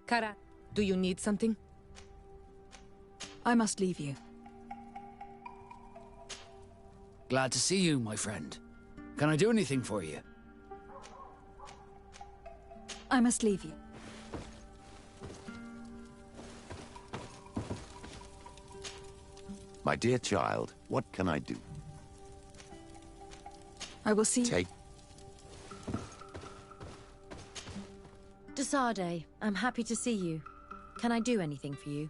Kara, do you need something? I must leave you. Glad to see you, my friend. Can I do anything for you? I must leave you. My dear child, what can I do? I will see. Take. Desade, I'm happy to see you. Can I do anything for you?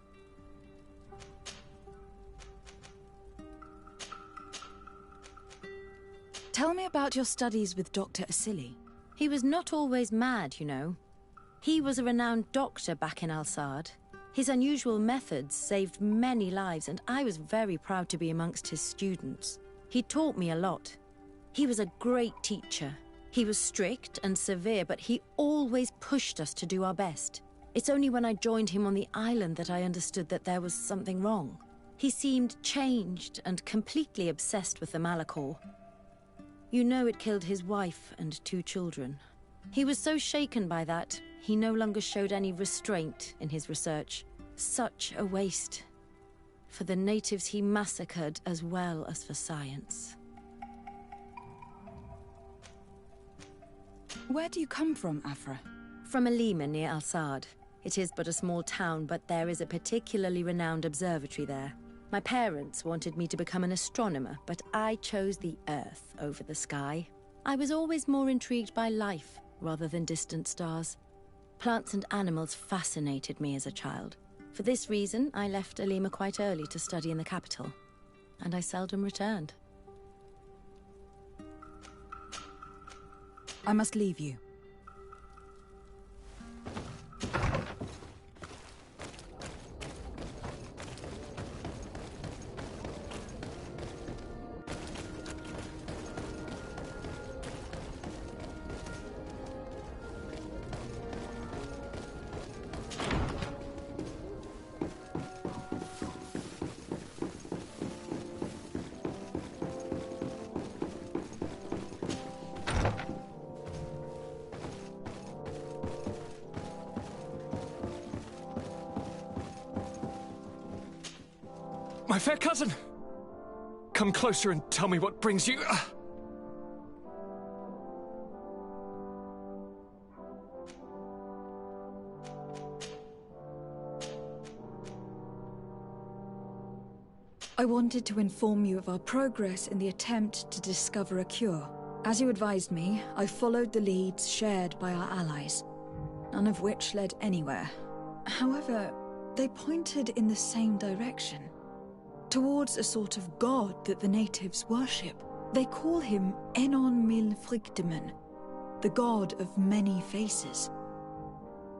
Tell me about your studies with Dr. Asili. He was not always mad, you know. He was a renowned doctor back in Al-Sad. His unusual methods saved many lives, and I was very proud to be amongst his students. He taught me a lot. He was a great teacher. He was strict and severe, but he always pushed us to do our best. It's only when I joined him on the island that I understood that there was something wrong. He seemed changed and completely obsessed with the Malachor. You know it killed his wife and 2 children. He was so shaken by that, he no longer showed any restraint in his research. Such a waste. For the natives he massacred as well as for science. Where do you come from, Afra? From Alima near Al-Sad. It is but a small town, but there is a particularly renowned observatory there. My parents wanted me to become an astronomer, but I chose the Earth over the sky. I was always more intrigued by life rather than distant stars. Plants and animals fascinated me as a child. For this reason, I left Alima quite early to study in the capital, and I seldom returned. I must leave you. My fair cousin! Come closer and tell me what brings you... I wanted to inform you of our progress in the attempt to discover a cure. As you advised me, I followed the leads shared by our allies, none of which led anywhere. However, they pointed in the same direction. Towards a sort of god that the natives worship. They call him Enon Mil Frictimen, the god of many faces.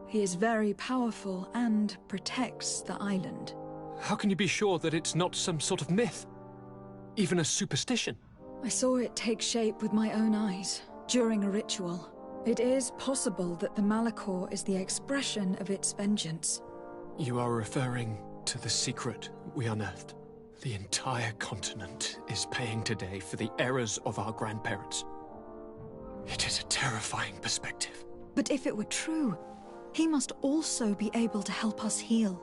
He is very powerful and protects the island. How can you be sure that it's not some sort of myth? Even a superstition? I saw it take shape with my own eyes, during a ritual. It is possible that the Malachor is the expression of its vengeance. You are referring to the secret we unearthed. The entire continent is paying today for the errors of our grandparents. It is a terrifying perspective. But if it were true, he must also be able to help us heal.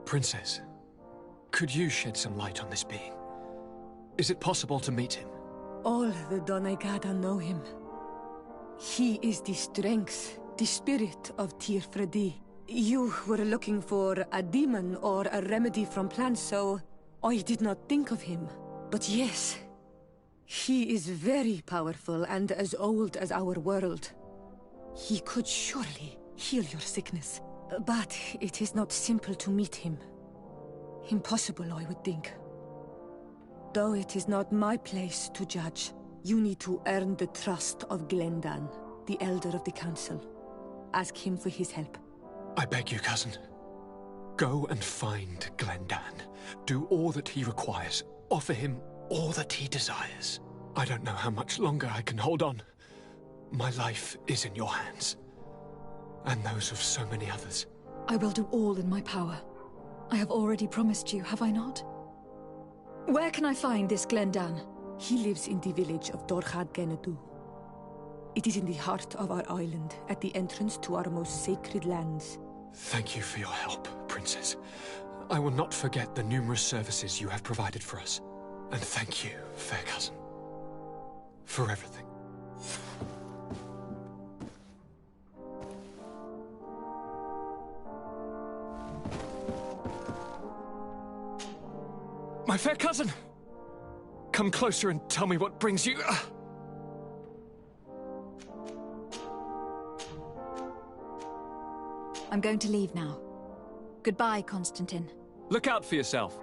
Princess, could you shed some light on this being? Is it possible to meet him? All the Doneigada know him. He is the strength, the spirit of Tirfredi. You were looking for a demon or a remedy from plants, so I did not think of him. But yes, he is very powerful and as old as our world. He could surely heal your sickness. But it is not simple to meet him. Impossible, I would think. Though it is not my place to judge, you need to earn the trust of Glendan, the Elder of the Council. Ask him for his help. I beg you, cousin. Go and find Glendan. Do all that he requires. Offer him all that he desires. I don't know how much longer I can hold on. My life is in your hands. And those of so many others. I will do all in my power. I have already promised you, have I not? Where can I find this Glendan? He lives in the village of Dorchad Genadu. It is in the heart of our island, at the entrance to our most sacred lands. Thank you for your help, Princess. I will not forget the numerous services you have provided for us. And thank you, fair cousin, for everything. My fair cousin! Come closer and tell me what brings you... I'm going to leave now. Goodbye, Constantine. Look out for yourself.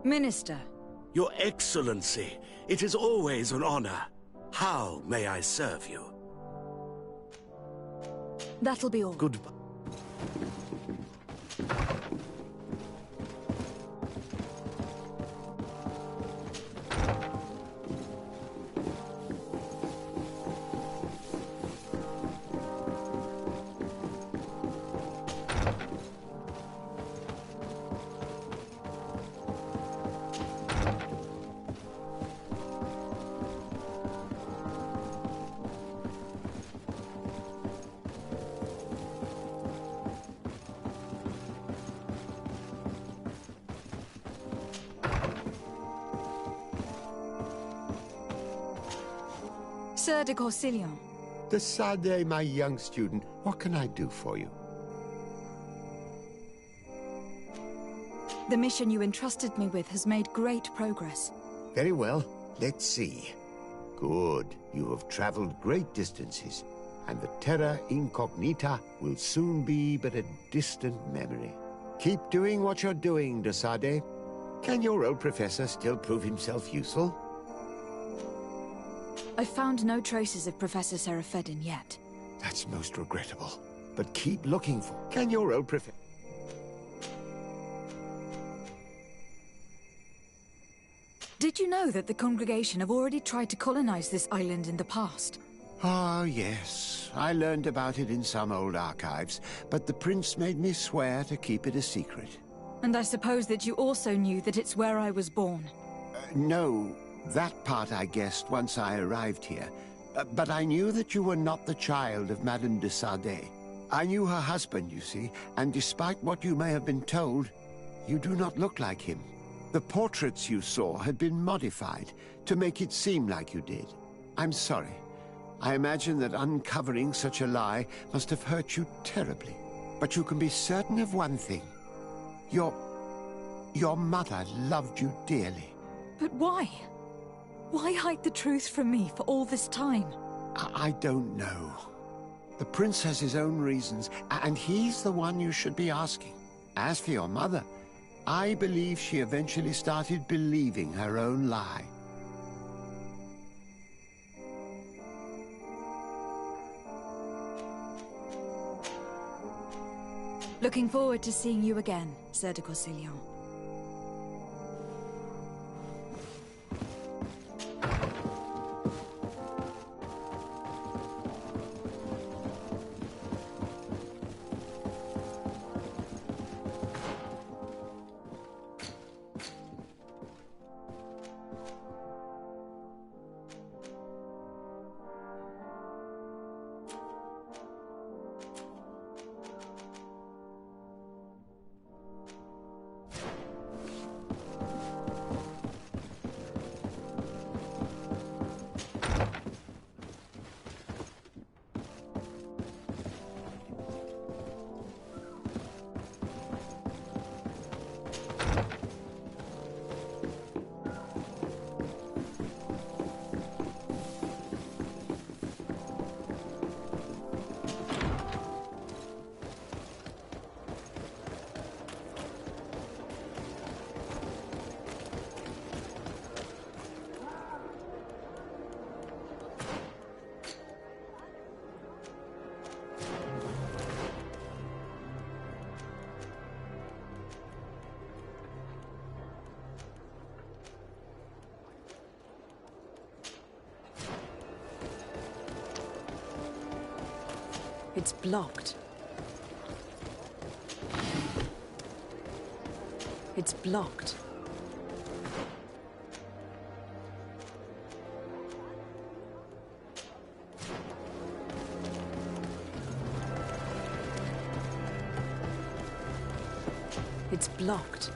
Minister. Your Excellency, it is always an honor. How may I serve you? That'll be all. Goodbye. Sir de Corsilion. De Sade, my young student, what can I do for you? The mission you entrusted me with has made great progress. Very well. Let's see. Good. You have traveled great distances, and the Terra Incognita will soon be but a distant memory. Keep doing what you're doing, de Sade. Can your old professor still prove himself useful? I've found no traces of Professor Seraphedin yet. That's most regrettable. But keep looking for... Can your old professor... Did you know that the congregation have already tried to colonize this island in the past? Ah, yes. I learned about it in some old archives, but the prince made me swear to keep it a secret. And I suppose that you also knew that it's where I was born. No, that part I guessed once I arrived here. But I knew that you were not the child of Madame de Sade. I knew her husband, you see, and despite what you may have been told, you do not look like him. The portraits you saw had been modified to make it seem like you did. I'm sorry. I imagine that uncovering such a lie must have hurt you terribly. But you can be certain of one thing. Your mother loved you dearly. But why? Why hide the truth from me for all this time? I don't know. The prince has his own reasons, and he's the one you should be asking. As for your mother, I believe she eventually started believing her own lie. Looking forward to seeing you again, Sir de Corsilion. It's blocked. It's blocked. It's blocked.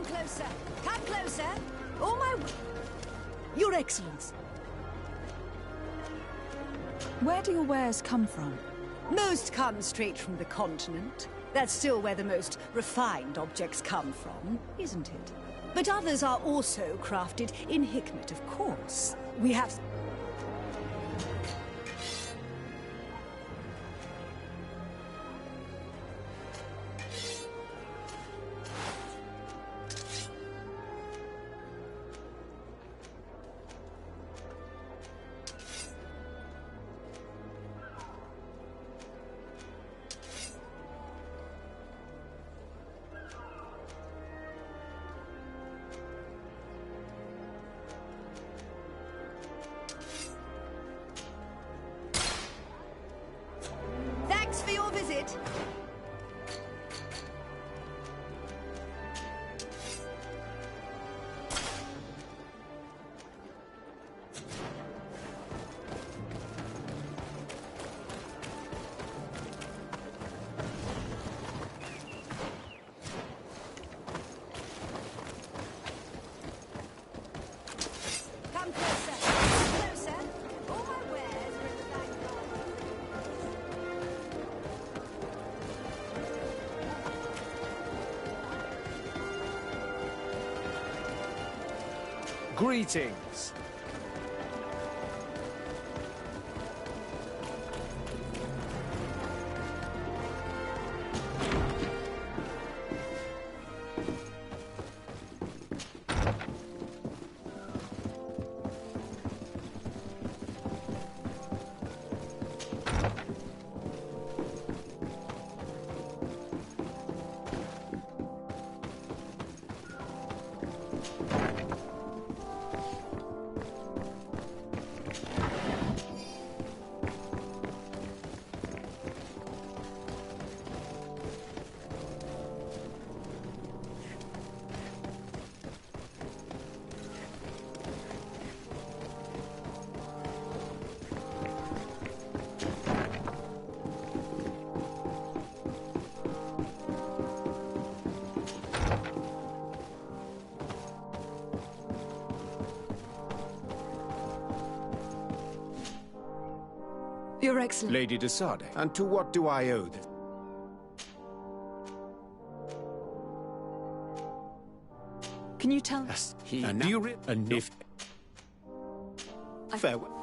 Closer! Come closer! Oh my... Your Excellency! Where do your wares come from? Most come straight from the continent. That's still where the most refined objects come from, isn't it? But others are also crafted in Hikmet, of course. We have... Thanks for your visit. Come closer. Come closer. All my wares are in the back garden. Greetings. Your Excellency. Lady de Sardet. And to what do I owe this? Can you tell... Yes, he... And do you... And if... Farewell.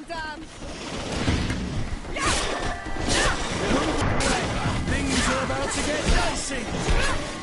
Granddam! Things are about to get dicey!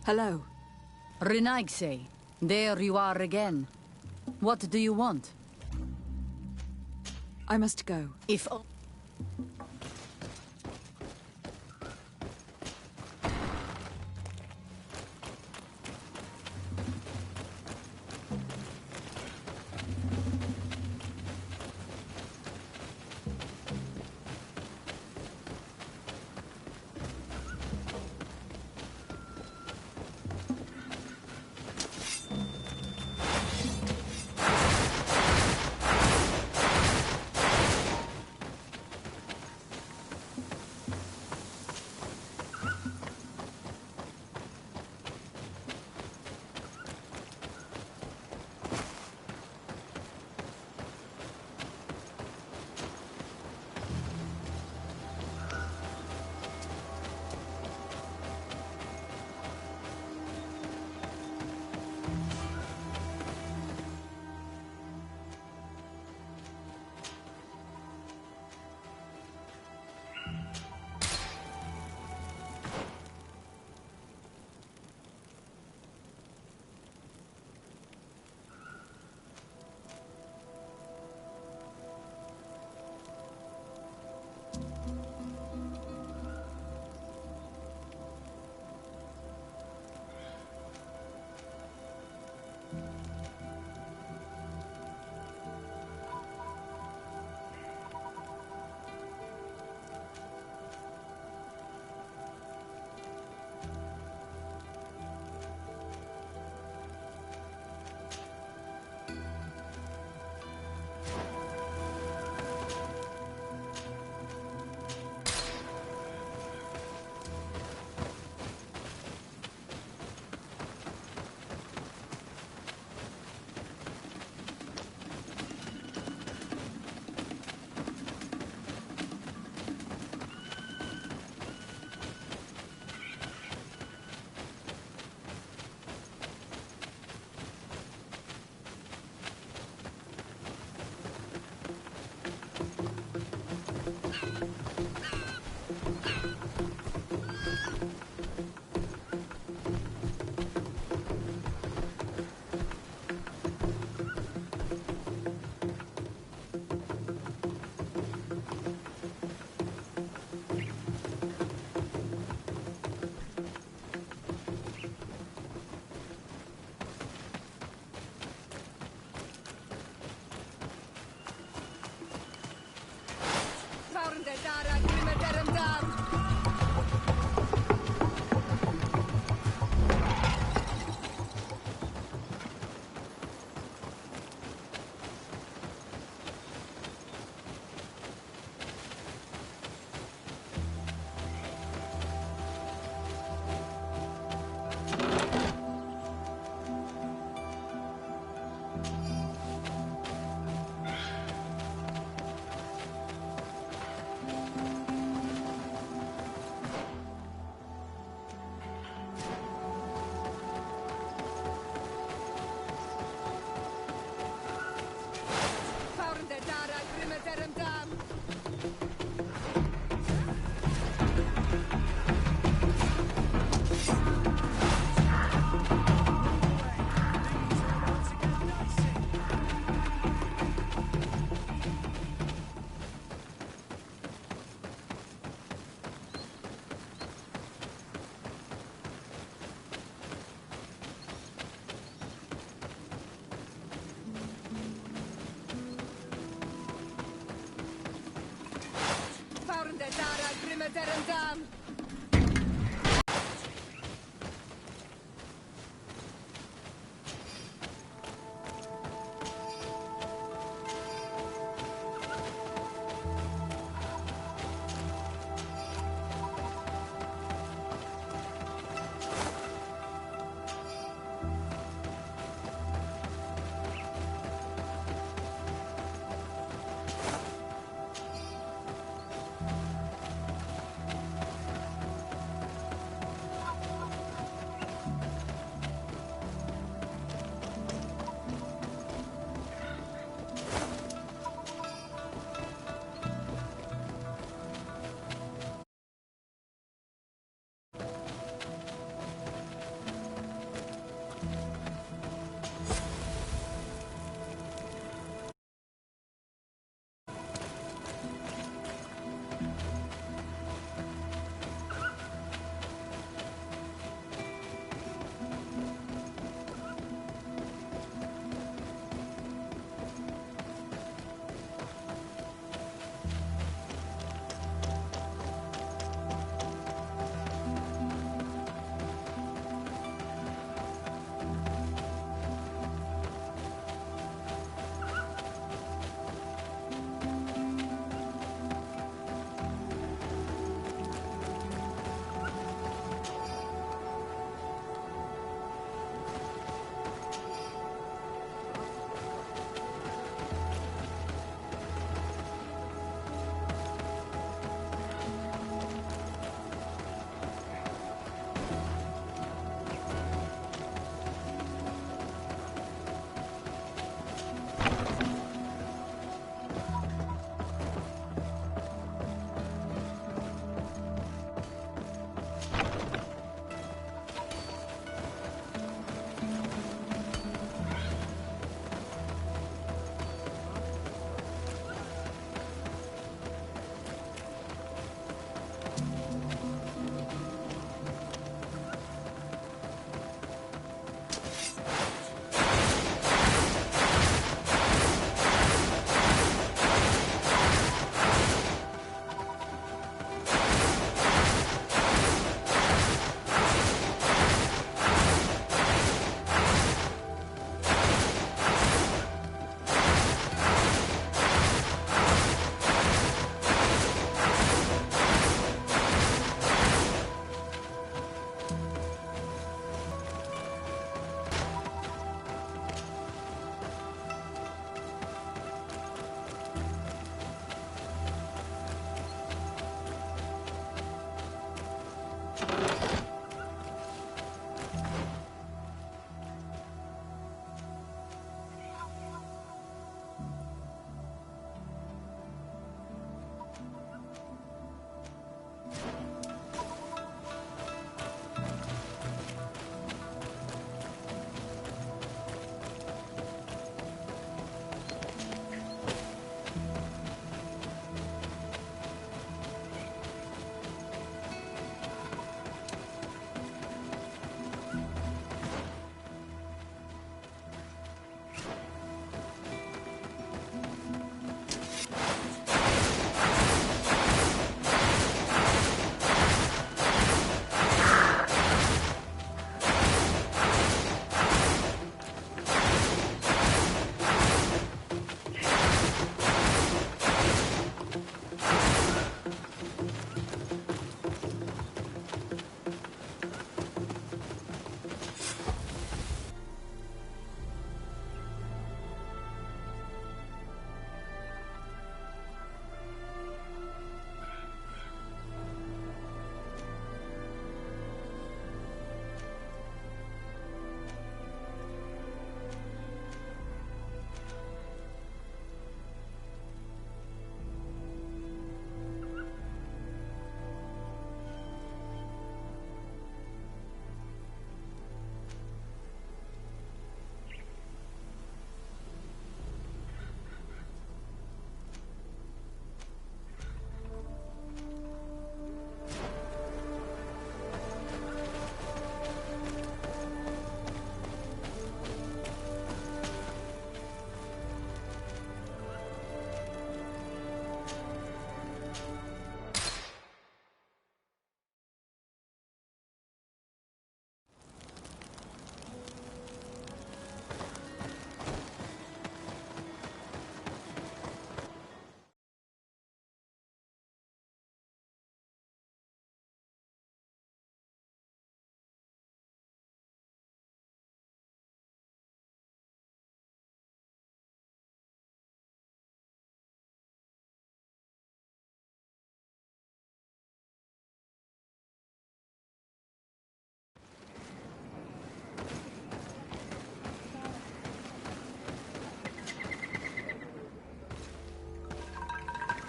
Hello. Renaigse, there you are again. What do you want? I must go. If...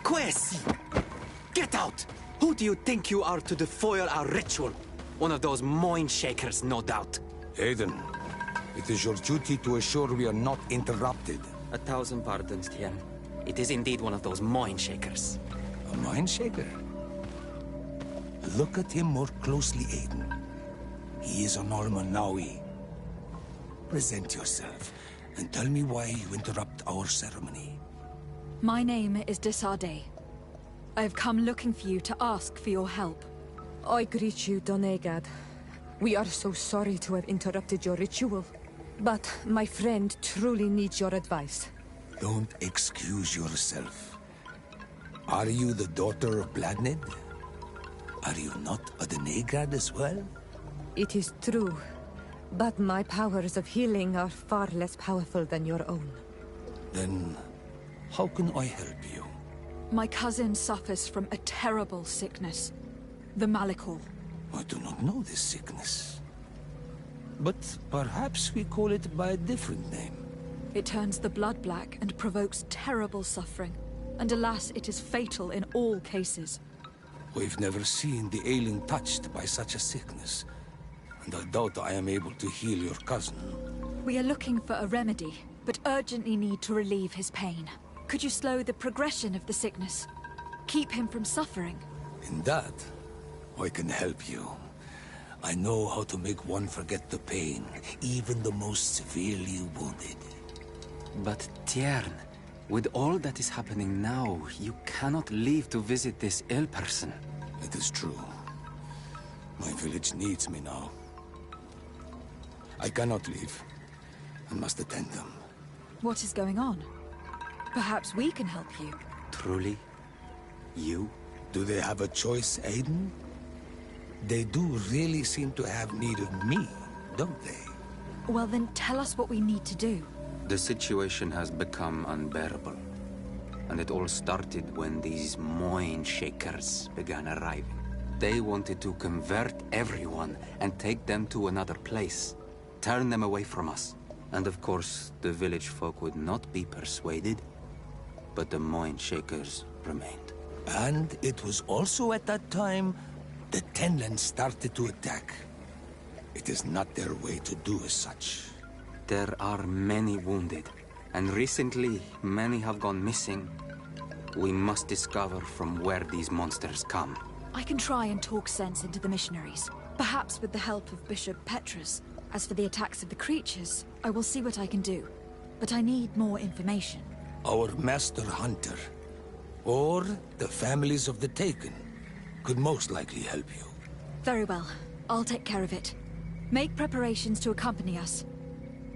Quest! Get out! Who do you think you are to defoil our ritual? One of those mind shakers, no doubt. Aiden, it is your duty to assure we are not interrupted. 1,000 pardons, Tien. It is indeed one of those mind shakers. A mind shaker? Look at him more closely, Aiden. He is a normal Naui. Present yourself, and tell me why you interrupt our ceremony. My name is Desade. I have come looking for you to ask for your help. I greet you, Donegad. We are so sorry to have interrupted your ritual. But my friend truly needs your advice. Don't excuse yourself. Are you the daughter of Bladnid? Are you not a Donegad as well? It is true. But my powers of healing are far less powerful than your own. Then, how can I help you? My cousin suffers from a terrible sickness. The Malikor. I do not know this sickness. But perhaps we call it by a different name. It turns the blood black and provokes terrible suffering. And alas, it is fatal in all cases. We've never seen the ailing touched by such a sickness. And I doubt I am able to heal your cousin. We are looking for a remedy, but urgently need to relieve his pain. Could you slow the progression of the sickness? Keep him from suffering? In that, I can help you. I know how to make one forget the pain, even the most severely wounded. But Tiern, with all that is happening now, you cannot leave to visit this ill person. It is true. My village needs me now. I cannot leave. I must attend them. What is going on? Perhaps we can help you. Truly? You? Do they have a choice, Aiden? They do really seem to have need of me, don't they? Well then, tell us what we need to do. The situation has become unbearable. And it all started when these mind shakers began arriving. They wanted to convert everyone and take them to another place. Turn them away from us. And of course, the village folk would not be persuaded. But the mind shakers remained. And it was also at that time the Tenland started to attack. It is not their way to do as such. There are many wounded, and recently many have gone missing. We must discover from where these monsters come. I can try and talk sense into the missionaries, perhaps with the help of Bishop Petrus. As for the attacks of the creatures, I will see what I can do. But I need more information. Our master hunter, or the families of the Taken, could most likely help you. Very well. I'll take care of it. Make preparations to accompany us.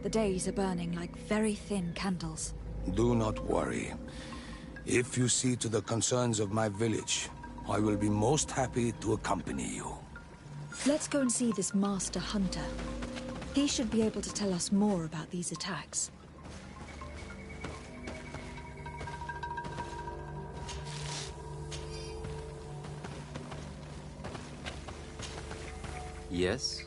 The days are burning like very thin candles. Do not worry. If you see to the concerns of my village, I will be most happy to accompany you. Let's go and see this master hunter. He should be able to tell us more about these attacks. Yes?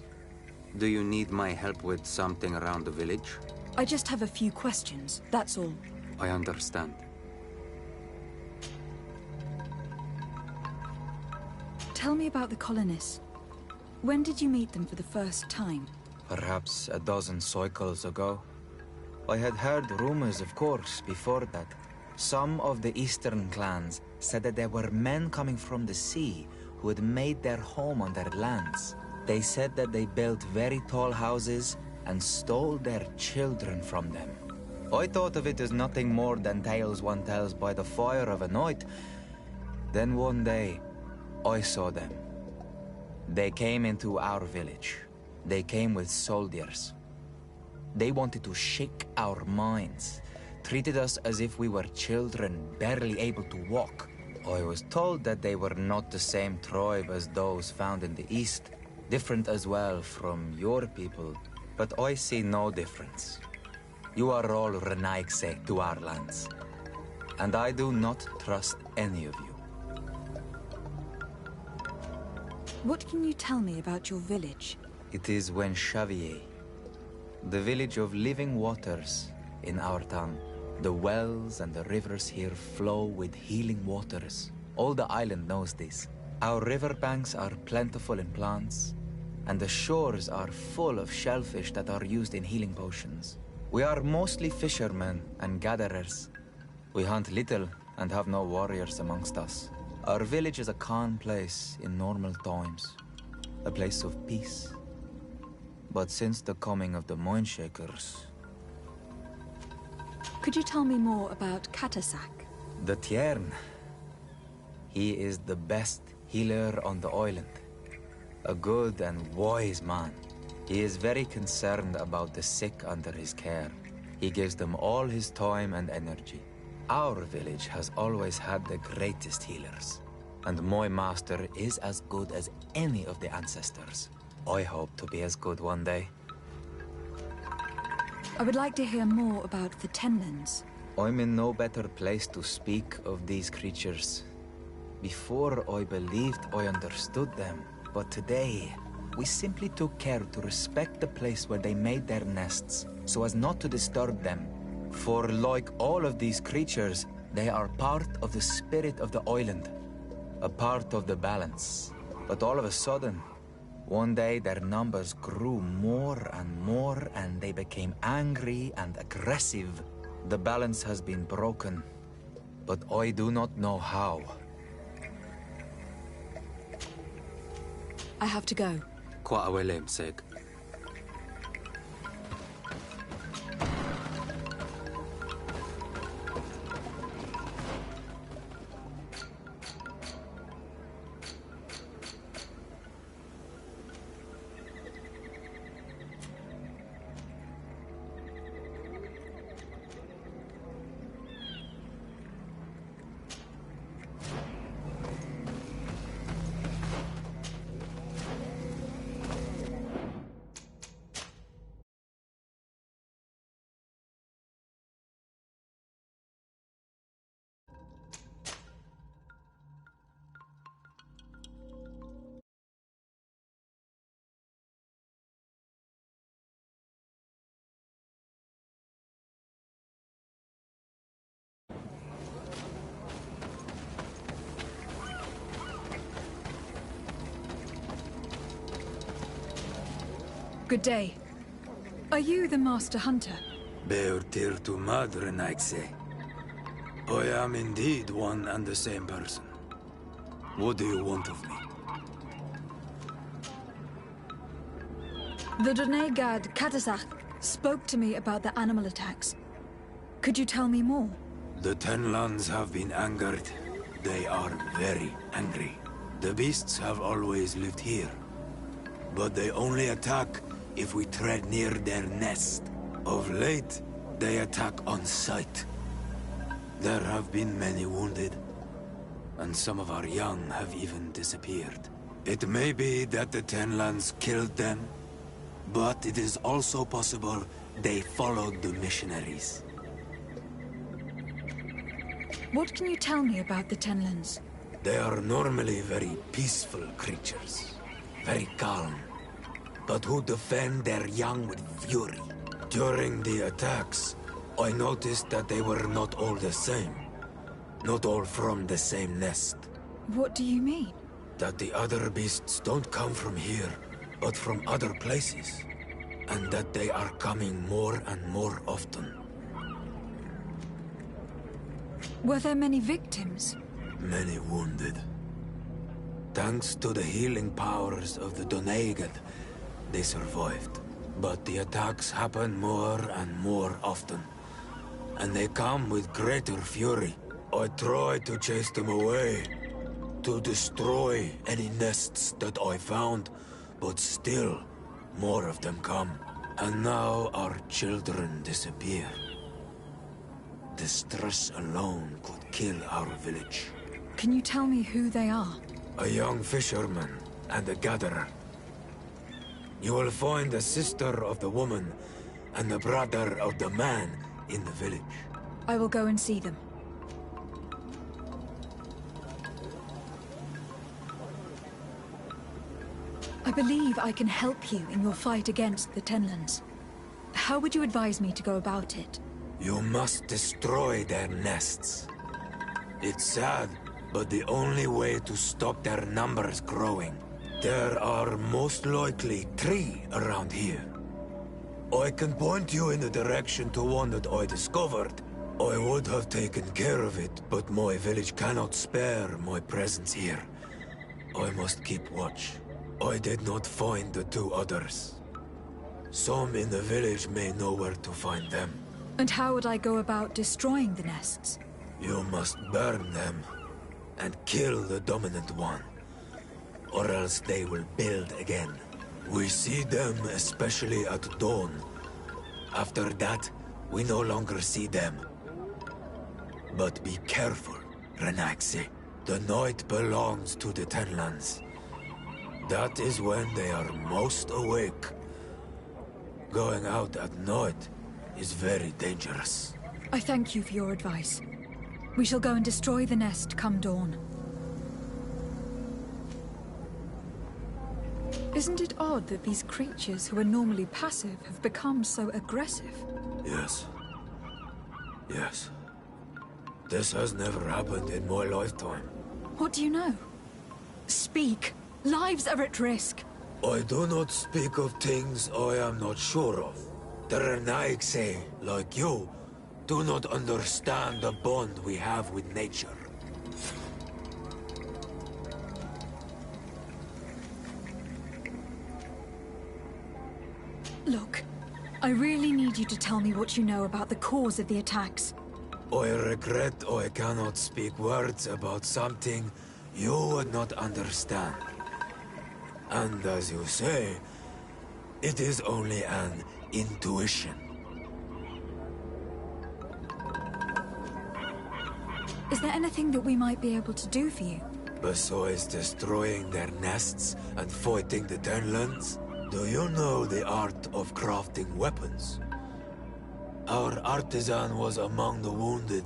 Do you need my help with something around the village? I just have a few questions, that's all. I understand. Tell me about the colonists. When did you meet them for the first time? Perhaps a dozen cycles ago. I had heard rumors, of course, before that. Some of the eastern clans said that there were men coming from the sea who had made their home on their lands. They said that they built very tall houses and stole their children from them. I thought of it as nothing more than tales one tells by the fire of a night. Then one day, I saw them. They came into our village. They came with soldiers. They wanted to shake our minds, treated us as if we were children, barely able to walk. I was told that they were not the same tribe as those found in the east, different as well from your people, but I see no difference. You are all Renaigse to our lands, and I do not trust any of you. What can you tell me about your village? It is Wen Xavier, the village of living waters in our tongue. The wells and the rivers here flow with healing waters. All the island knows this. Our riverbanks are plentiful in plants, and the shores are full of shellfish that are used in healing potions. We are mostly fishermen and gatherers. We hunt little and have no warriors amongst us. Our village is a calm place in normal times, a place of peace. But since the coming of the Moonshakers... Could you tell me more about Katasak? The Tiern. He is the best healer on the island. A good and wise man. He is very concerned about the sick under his care. He gives them all his time and energy. Our village has always had the greatest healers. And my master is as good as any of the ancestors. I hope to be as good one day. I would like to hear more about the Tenlins. I'm in no better place to speak of these creatures. Before I believed I understood them, but today, we simply took care to respect the place where they made their nests, so as not to disturb them. For like all of these creatures, they are part of the spirit of the island, a part of the balance. But all of a sudden, one day their numbers grew more and they became angry and aggressive. The balance has been broken, but I do not know how. I have to go. Qua awelem seg. Good day. Are you the Master Hunter? Beurtir tu madre, Naixe. I am indeed one and the same person. What do you want of me? The Donegad Katasak spoke to me about the animal attacks. Could you tell me more? The Tenlands have been angered. They are very angry. The beasts have always lived here, but they only attack if we tread near their nest. Of late, they attack on sight. There have been many wounded, and some of our young have even disappeared. It may be that the Tenlands killed them, but it is also possible they followed the missionaries. What can you tell me about the Tenlins? They are normally very peaceful creatures, very calm, but who defend their young with fury. During the attacks, I noticed that they were not all the same. Not all from the same nest. What do you mean? That the other beasts don't come from here, but from other places. And that they are coming more and more often. Were there many victims? Many wounded. Thanks to the healing powers of the Donegad, they survived. But the attacks happen more and more often. And they come with greater fury. I try to chase them away, to destroy any nests that I found, but still, more of them come. And now our children disappear. The stress alone could kill our village. Can you tell me who they are? A young fisherman and a gatherer. You will find the sister of the woman and the brother of the man in the village. I will go and see them. I believe I can help you in your fight against the Tenlands. How would you advise me to go about it? You must destroy their nests. It's sad, but the only way to stop their numbers growing. There are most likely 3 around here. I can point you in the direction to one that I discovered. I would have taken care of it, but my village cannot spare my presence here. I must keep watch. I did not find the 2 others. Some in the village may know where to find them. And how would I go about destroying the nests? You must burn them and kill the dominant one, or else they will build again. We see them especially at dawn. After that, we no longer see them. But be careful, Renaxi. The night belongs to the Tenlands. That is when they are most awake. Going out at night is very dangerous. I thank you for your advice. We shall go and destroy the nest come dawn. Isn't it odd that these creatures who are normally passive have become so aggressive? Yes. Yes. This has never happened in my lifetime. What do you know? Speak! Lives are at risk! I do not speak of things I am not sure of. The Renaigse, like you, do not understand the bond we have with nature. Look, I really need you to tell me what you know about the cause of the attacks. I regret I cannot speak words about something you would not understand. And as you say, it is only an intuition. Is there anything that we might be able to do for you? Besides destroying their nests and fighting the Tenlands, do you know the art of crafting weapons? Our artisan was among the wounded,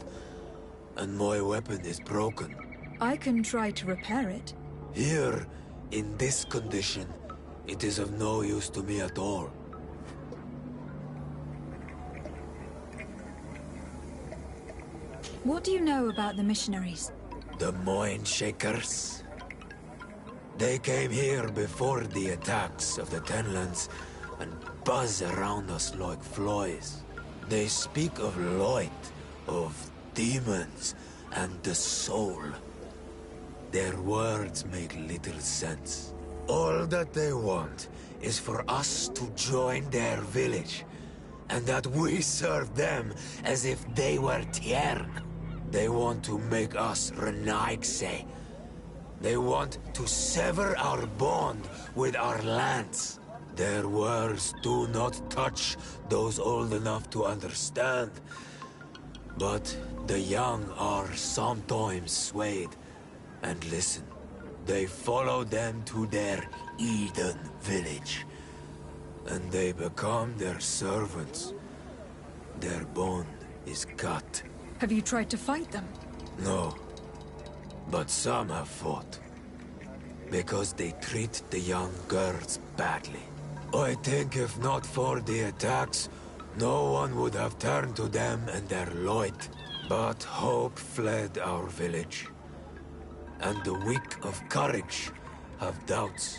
and my weapon is broken. I can try to repair it. Here, in this condition, it is of no use to me at all. What do you know about the missionaries? The Mind Shakers. They came here before the attacks of the Tenlands and buzz around us like flies. They speak of light, of demons, and the soul. Their words make little sense. All that they want is for us to join their village, and that we serve them as if they were Tiern. They want to make us Renaigse. They want to sever our bond with our lands. Their words do not touch those old enough to understand. But the young are sometimes swayed and listen. They follow them to their Eden village. And they become their servants. Their bond is cut. Have you tried to fight them? No. But some have fought. Because they treat the young girls badly. I think if not for the attacks, no one would have turned to them and their light. But hope fled our village. And the weak of courage have doubts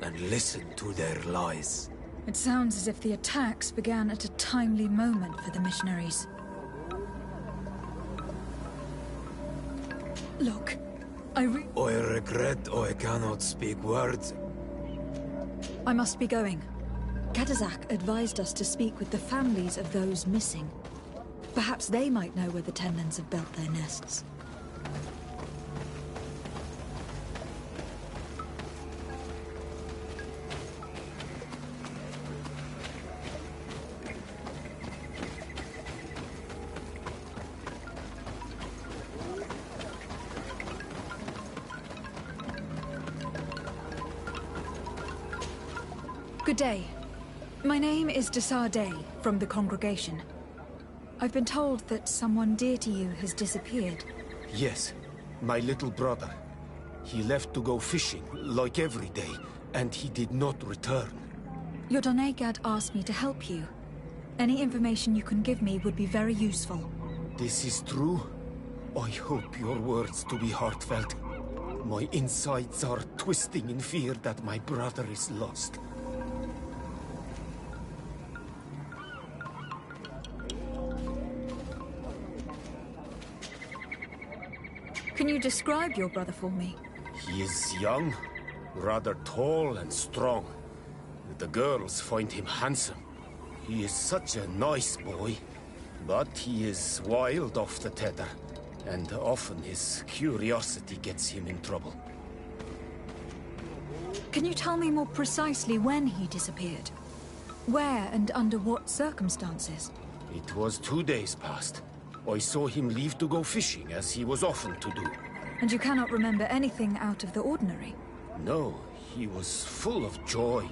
and listen to their lies. It sounds as if the attacks began at a timely moment for the missionaries. Look, I regret I cannot speak words. I must be going. Katazak advised us to speak with the families of those missing. Perhaps they might know where the Tenlands have built their nests. Good day. My name is Desarde, from the congregation. I've been told that someone dear to you has disappeared. Yes, my little brother. He left to go fishing, like every day, and he did not return. Your Donegad asked me to help you. Any information you can give me would be very useful. This is true? I hope your words to be heartfelt. My insides are twisting in fear that my brother is lost. Can you describe your brother for me? He is young, rather tall and strong. The girls find him handsome. He is such a nice boy, but he is wild off the tether, and often his curiosity gets him in trouble. Can you tell me more precisely when he disappeared? Where and under what circumstances? It was 2 days past. I saw him leave to go fishing, as he was often to do. And you cannot remember anything out of the ordinary? No, he was full of joy,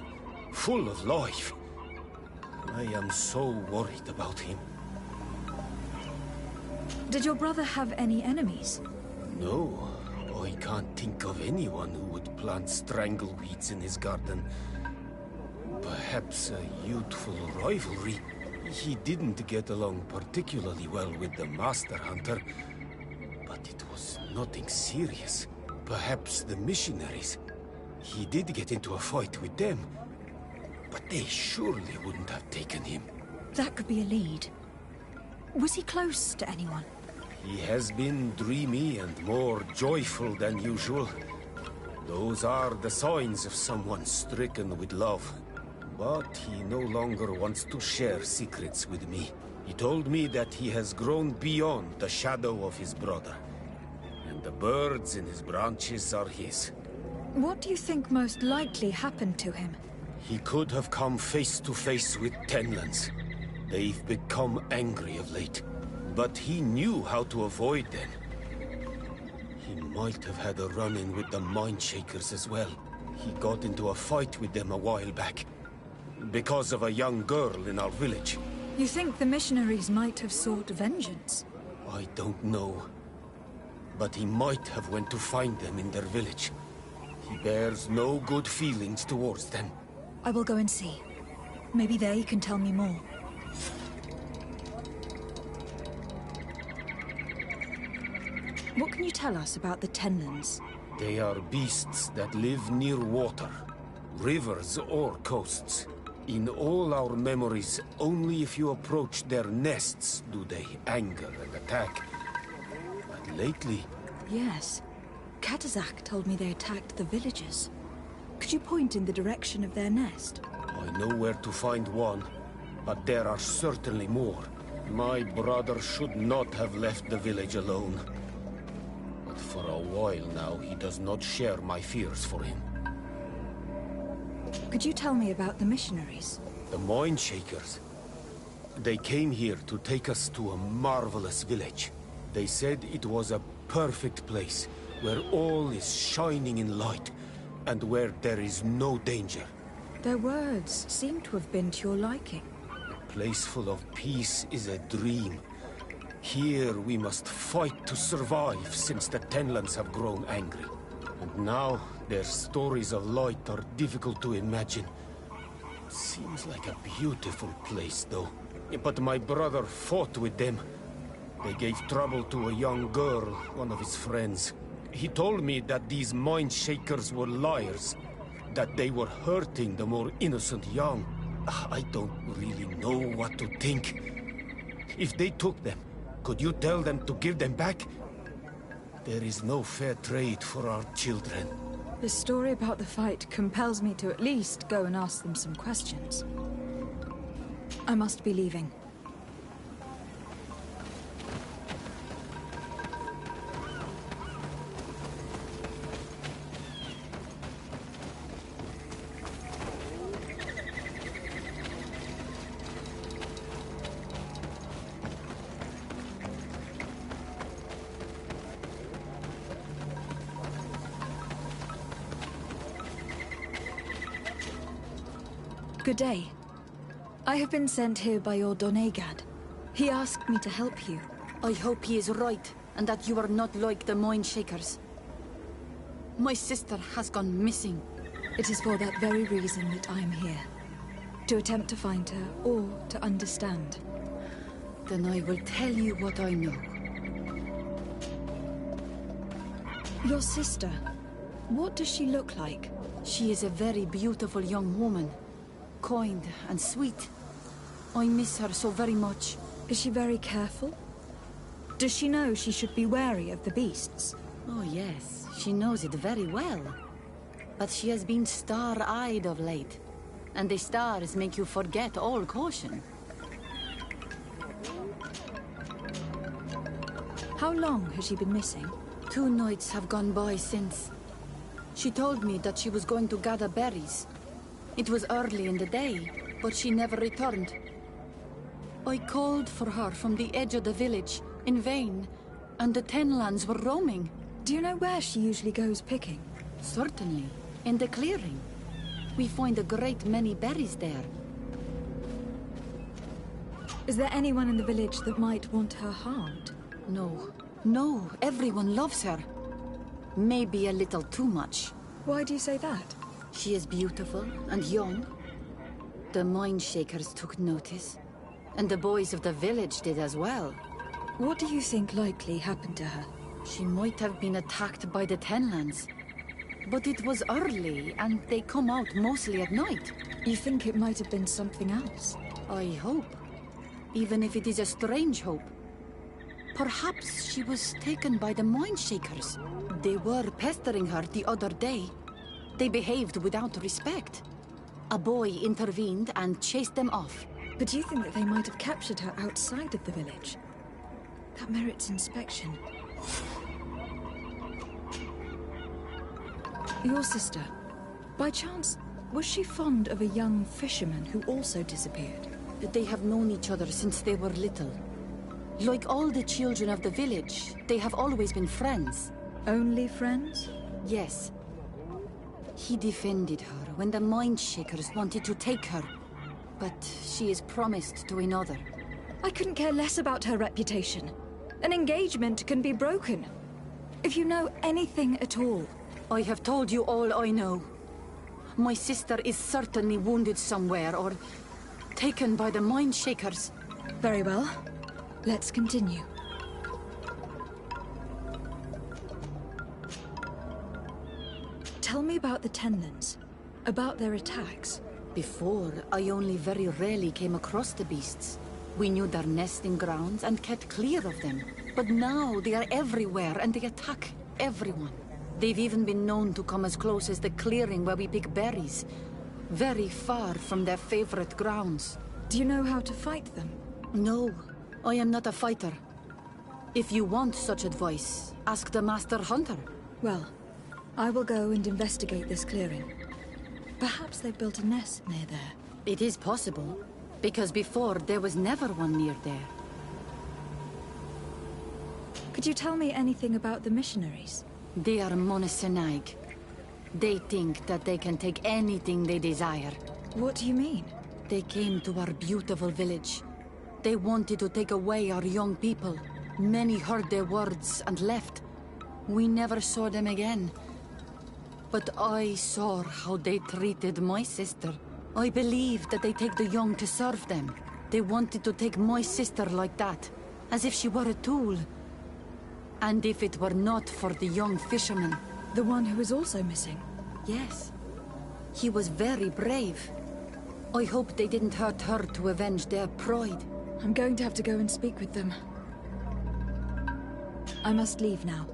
full of life. I am so worried about him. Did your brother have any enemies? No, I can't think of anyone who would plant strangleweeds in his garden. Perhaps a youthful rivalry. He didn't get along particularly well with the Master Hunter, but it was nothing serious. Perhaps the missionaries. He did get into a fight with them, but they surely wouldn't have taken him. That could be a lead. Was he close to anyone? He has been dreamy and more joyful than usual. Those are the signs of someone stricken with love. But he no longer wants to share secrets with me. He told me that he has grown beyond the shadow of his brother. And the birds in his branches are his. What do you think most likely happened to him? He could have come face to face with Tenlands. They've become angry of late. But he knew how to avoid them. He might have had a run-in with the Mindshakers as well. He got into a fight with them a while back. Because of a young girl in our village. You think the missionaries might have sought vengeance? I don't know. But he might have went to find them in their village. He bears no good feelings towards them. I will go and see. Maybe they can tell me more. What can you tell us about the Tenlands? They are beasts that live near water, rivers or coasts. In all our memories, only if you approach their nests do they anger and attack. But lately... Yes. Katazak told me they attacked the villagers. Could you point in the direction of their nest? I know where to find one, but there are certainly more. My brother should not have left the village alone. But for a while now, he does not share my fears for him. Could you tell me about the missionaries? The Mindshakers. They came here to take us to a marvelous village. They said it was a perfect place, where all is shining in light, and where there is no danger. Their words seem to have been to your liking. A place full of peace is a dream. Here we must fight to survive, since the Tenlands have grown angry. And now, their stories of light are difficult to imagine. Seems like a beautiful place, though. But my brother fought with them. They gave trouble to a young girl, one of his friends. He told me that these Mindshakers were liars, that they were hurting the more innocent young. I don't really know what to think. If they took them, could you tell them to give them back? There is no fair trade for our children. The story about the fight compels me to at least go and ask them some questions. I must be leaving. Good day. I have been sent here by your Donegad. He asked me to help you. I hope he is right, and that you are not like the Mindshakers. My sister has gone missing. It is for that very reason that I am here. To attempt to find her, or to understand? Then I will tell you what I know. Your sister, what does she look like? She is a very beautiful young woman. Kind and sweet. I miss her so very much. Is she very careful? Does she know she should be wary of the beasts? Oh yes, she knows it very well. But she has been star-eyed of late. And the stars make you forget all caution. How long has she been missing? 2 nights have gone by since. She told me that she was going to gather berries. It was early in the day, but she never returned. I called for her from the edge of the village, in vain, and the Tenlands were roaming. Do you know where she usually goes picking? Certainly, in the clearing. We find a great many berries there. Is there anyone in the village that might want her harmed? No. No, everyone loves her. Maybe a little too much. Why do you say that? She is beautiful and young. The Mindshakers took notice. And the boys of the village did as well. What do you think likely happened to her? She might have been attacked by the Tenlands. But it was early, and they come out mostly at night. You think it might have been something else? I hope. Even if it is a strange hope. Perhaps she was taken by the Mindshakers. They were pestering her the other day. They behaved without respect. A boy intervened and chased them off. But do you think that they might have captured her outside of the village? That merits inspection. Your sister, by chance, was she fond of a young fisherman who also disappeared? They have known each other since they were little. Like all the children of the village, they have always been friends. Only friends? Yes. He defended her when the Mindshakers wanted to take her. But she is promised to another. I couldn't care less about her reputation. An engagement can be broken. If you know anything at all. I have told you all I know. My sister is certainly wounded somewhere, or taken by the Mindshakers. Very well. Let's continue. Tell me about the Tenlands. About their attacks. Before, I only very rarely came across the beasts. We knew their nesting grounds and kept clear of them. But now they are everywhere and they attack everyone. They've even been known to come as close as the clearing where we pick berries. Very far from their favorite grounds. Do you know how to fight them? No, I am not a fighter. If you want such advice, ask the Master Hunter. Well, I will go and investigate this clearing. Perhaps they've built a nest near there. It is possible, because before there was never one near there. Could you tell me anything about the missionaries? They are monosynaig. They think that they can take anything they desire. What do you mean? They came to our beautiful village. They wanted to take away our young people. Many heard their words and left. We never saw them again. But I saw how they treated my sister. I believe that they take the young to serve them. They wanted to take my sister like that, as if she were a tool. And if it were not for the young fisherman... The one who is also missing? Yes. He was very brave. I hope they didn't hurt her to avenge their pride. I'm going to have to go and speak with them. I must leave now.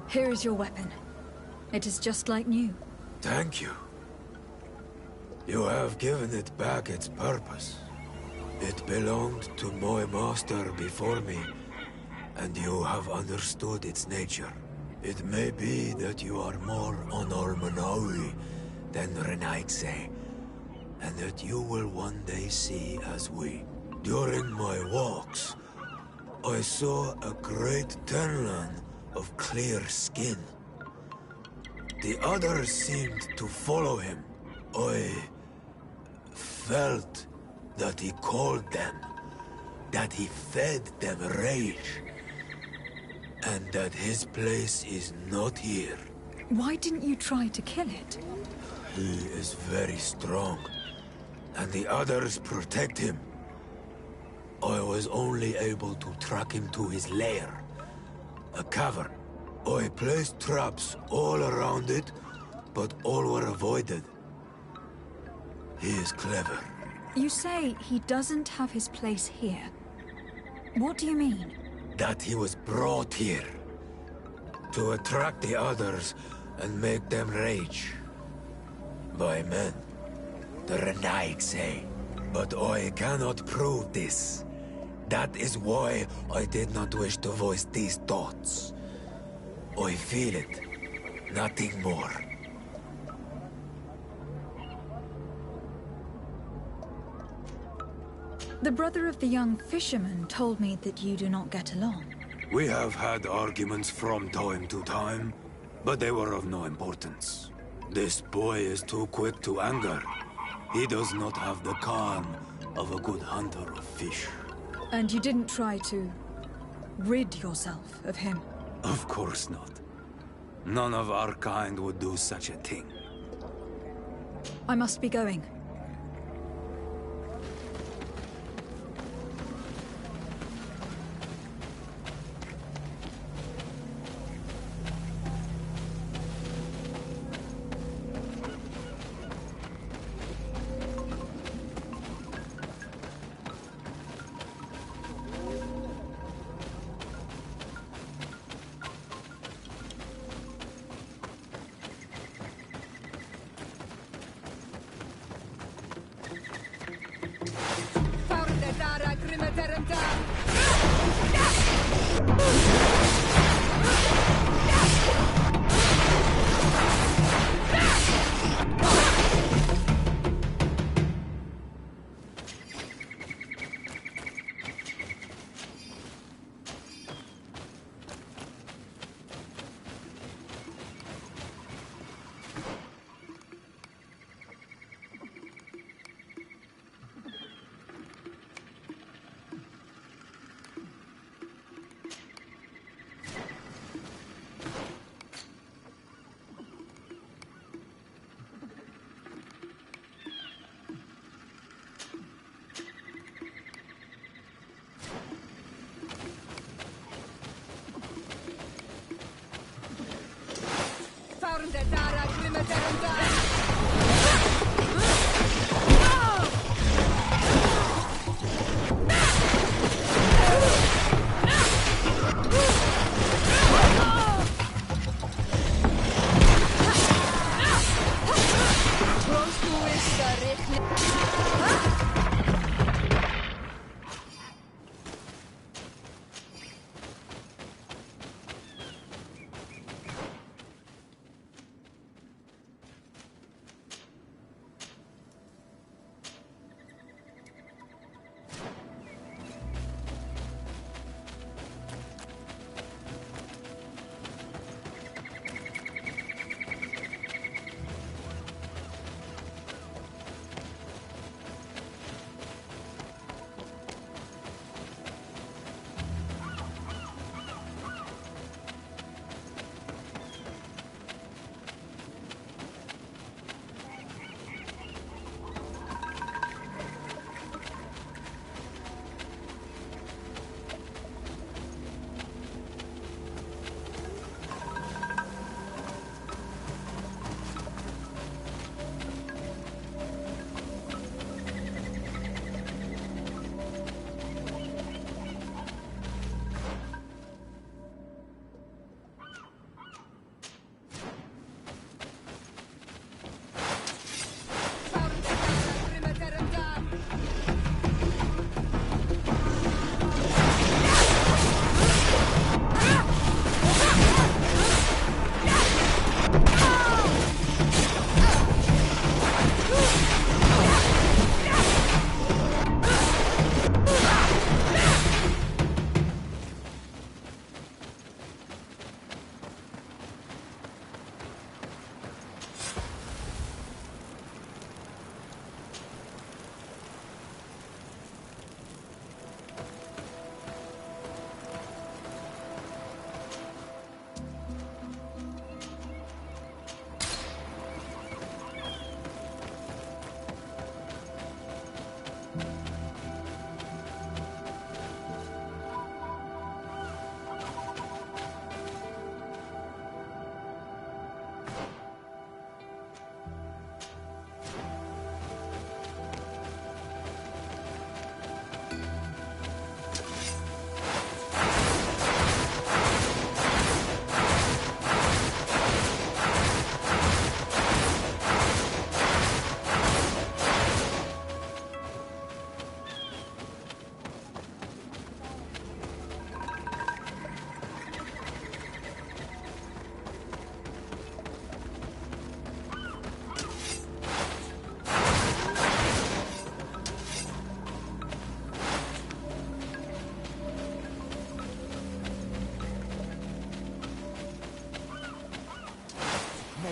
Here is your weapon. It is just like new. Thank you. You have given it back its purpose. It belonged to my master before me, and you have understood its nature. It may be that you are more Honor Manaui than Renaigse, and that you will one day see as we. During my walks, I saw a great Tenlan of clear skin. The others seemed to follow him. I felt that he called them, that he fed them rage, and that his place is not here. Why didn't you try to kill it? He is very strong, and the others protect him. I was only able to track him to his lair, a cavern. I placed traps all around it, but all were avoided. He is clever. You say he doesn't have his place here. What do you mean? That he was brought here to attract the others and make them rage. By men, the Renaig say. But I cannot prove this. That is why I did not wish to voice these thoughts. I feel it, nothing more. The brother of the young fisherman told me that you do not get along. We have had arguments from time to time, but they were of no importance. This boy is too quick to anger. He does not have the calm of a good hunter of fish. And you didn't try to rid yourself of him? Of course not. None of our kind would do such a thing. I must be going.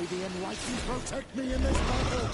May the Enlightened protect me in this battle!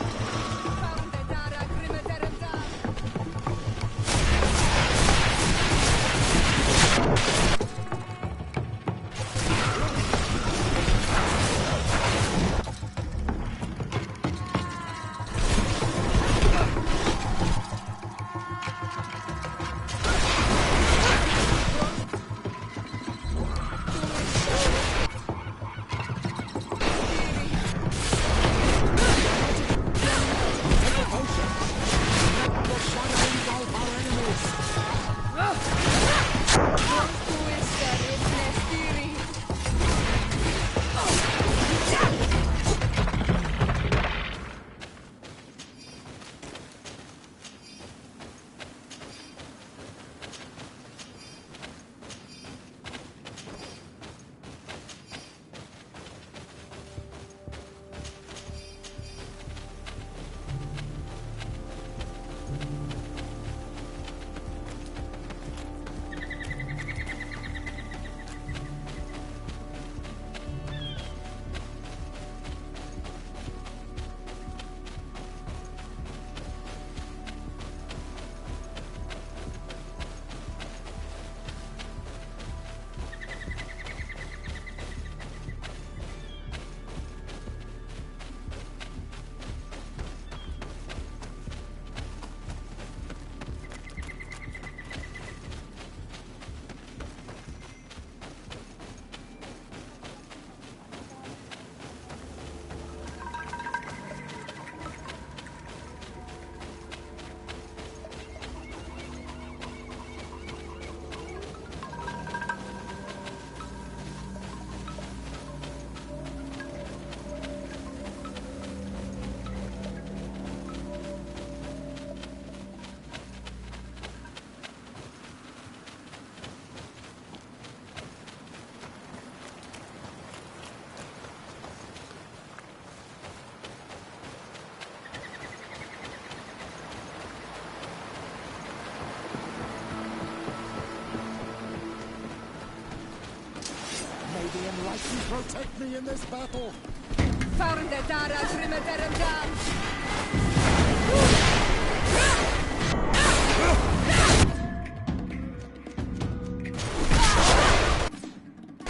The Enlightened protect me in this battle!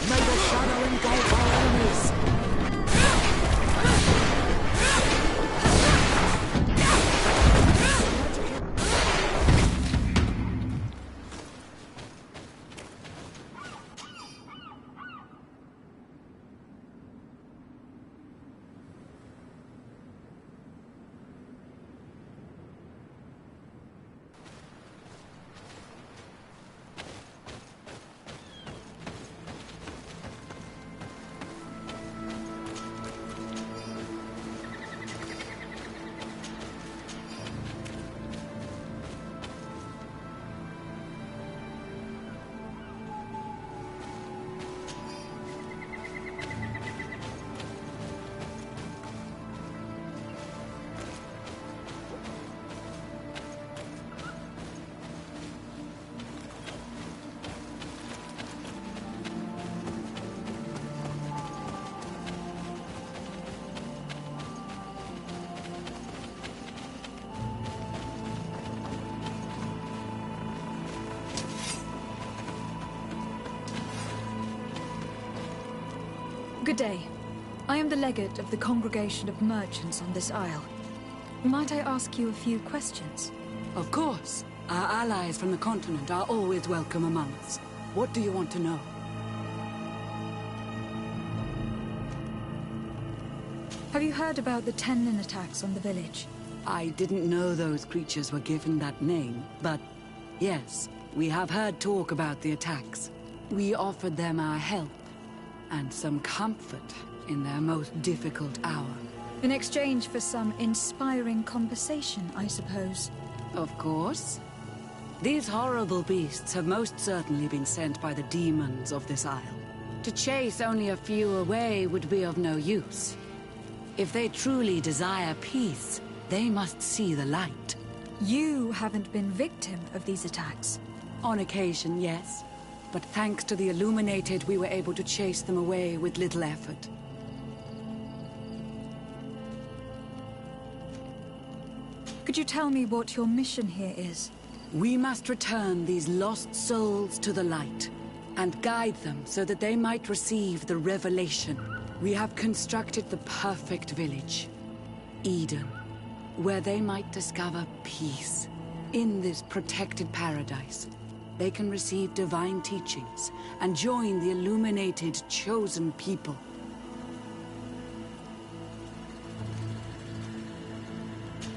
May the shadow engulf our enemies! Good day. I am the legate of the Congregation of Merchants on this isle. Might I ask you a few questions? Of course. Our allies from the continent are always welcome among us. What do you want to know? Have you heard about the Tenlin attacks on the village? I didn't know those creatures were given that name, but yes, we have heard talk about the attacks. We offered them our help and some comfort in their most difficult hour. In exchange for some inspiring conversation, I suppose. Of course. These horrible beasts have most certainly been sent by the demons of this isle. To chase only a few away would be of no use. If they truly desire peace, they must see the light. You haven't been victim of these attacks? On occasion, yes. But thanks to the Illuminated, we were able to chase them away with little effort. Could you tell me what your mission here is? We must return these lost souls to the light, and guide them so that they might receive the revelation. We have constructed the perfect village, Eden, where they might discover peace. In this protected paradise, they can receive divine teachings and join the illuminated, chosen people.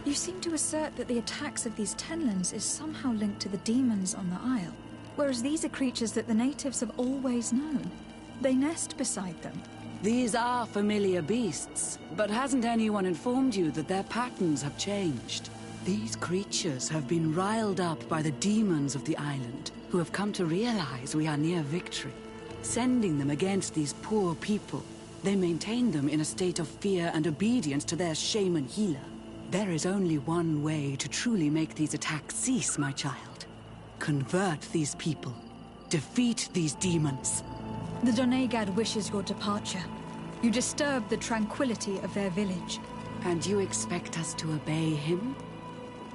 You seem to assert that the attacks of these Tenlands is somehow linked to the demons on the Isle, whereas these are creatures that the natives have always known. They nest beside them. These are familiar beasts, but hasn't anyone informed you that their patterns have changed? These creatures have been riled up by the demons of the island, who have come to realize we are near victory. Sending them against these poor people, they maintain them in a state of fear and obedience to their shaman healer. There is only one way to truly make these attacks cease, my child. Convert these people. Defeat these demons. The Doneigad wishes your departure. You disturb the tranquility of their village. And you expect us to obey him?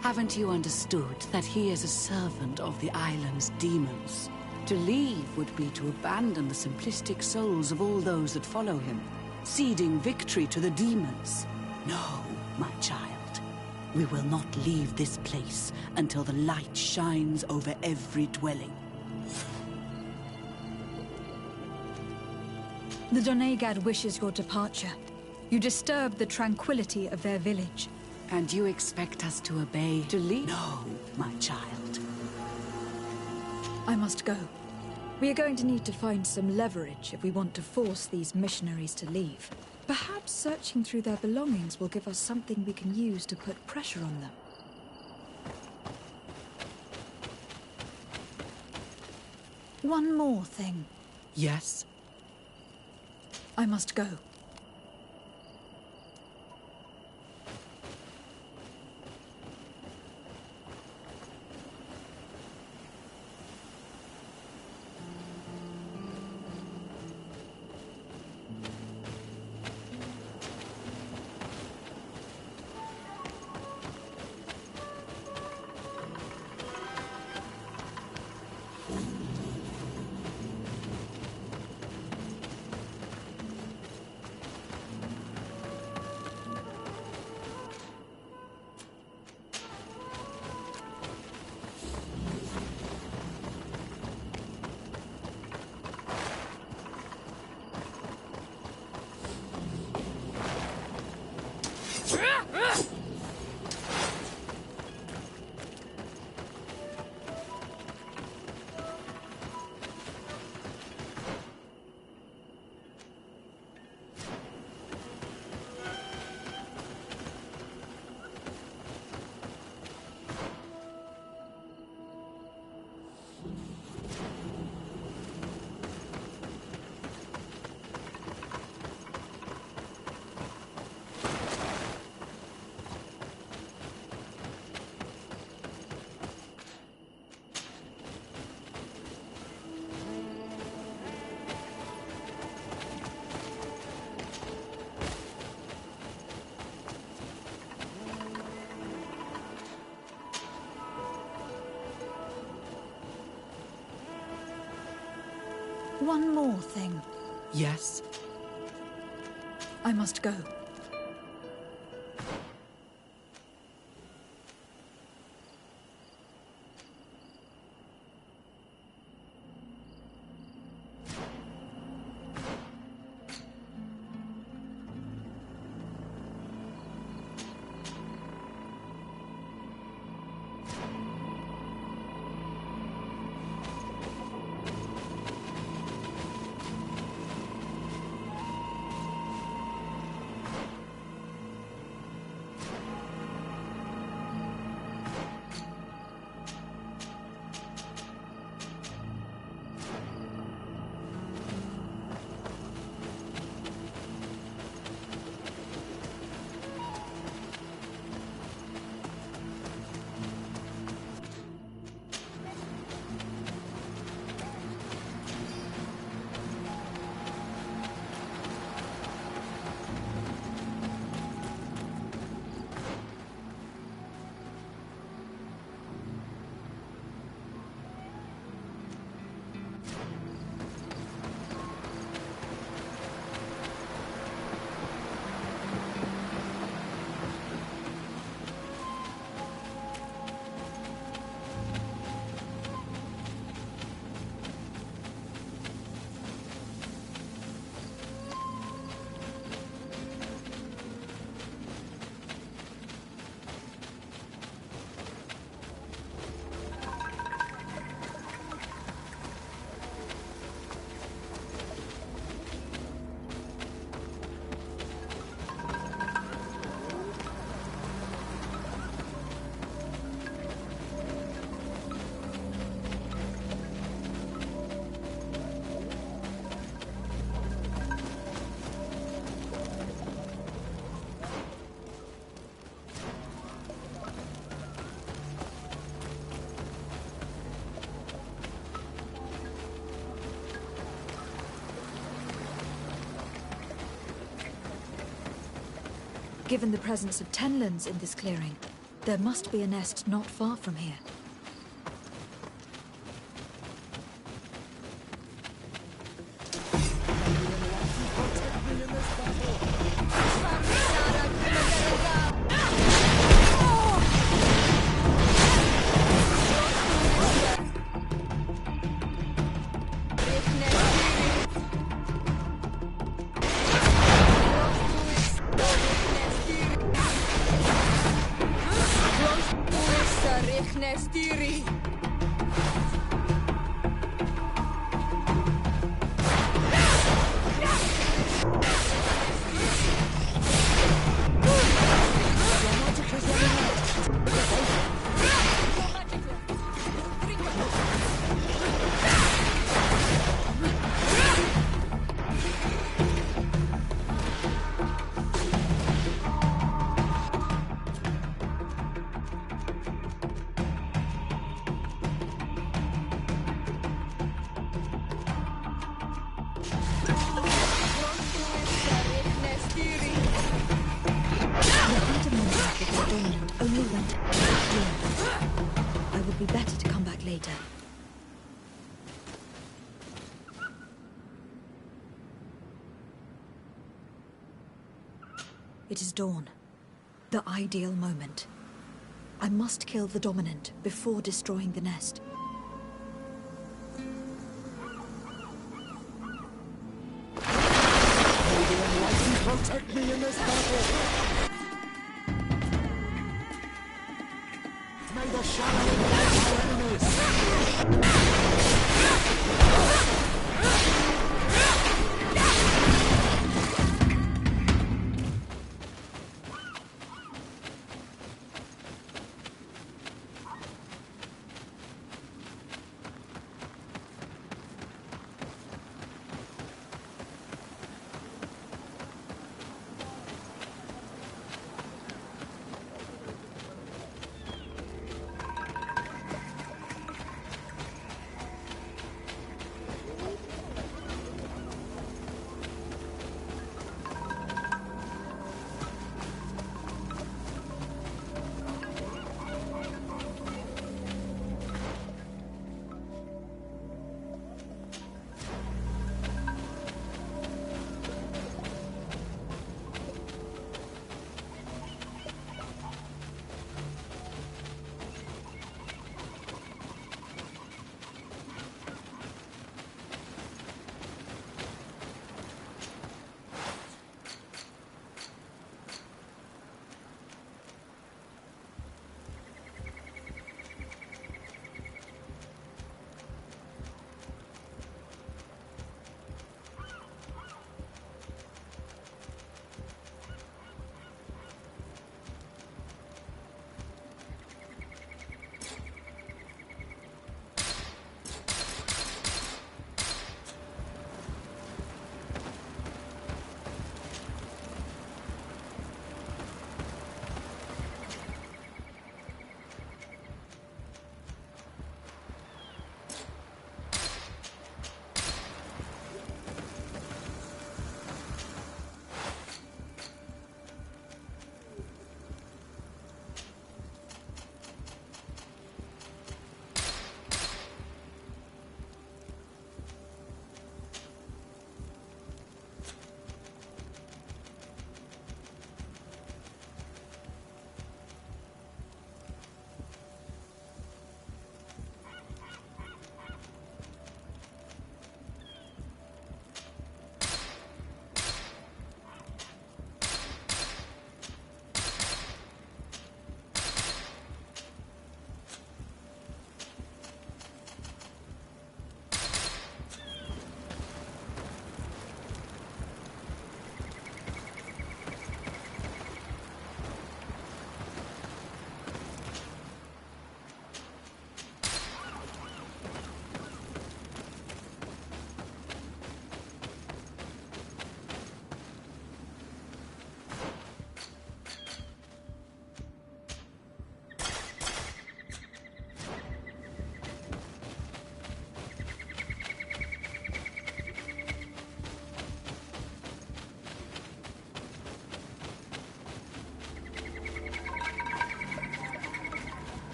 Haven't you understood that he is a servant of the island's demons? To leave would be to abandon the simplistic souls of all those that follow him, ceding victory to the demons. No, my child. We will not leave this place until the light shines over every dwelling. The Doneigad wishes your departure. You disturb the tranquility of their village. And you expect us to obey? To leave? No, my child. I must go. We are going to need to find some leverage if we want to force these missionaries to leave. Perhaps searching through their belongings will give us something we can use to put pressure on them. One more thing. Yes? I must go. One more thing. Yes? I must go. Given the presence of Tenlands in this clearing, there must be a nest not far from here. I would be better to come back later. It is dawn. The ideal moment. I must kill the dominant before destroying the nest. Protect me in this battle! May the shadow engulf our enemies!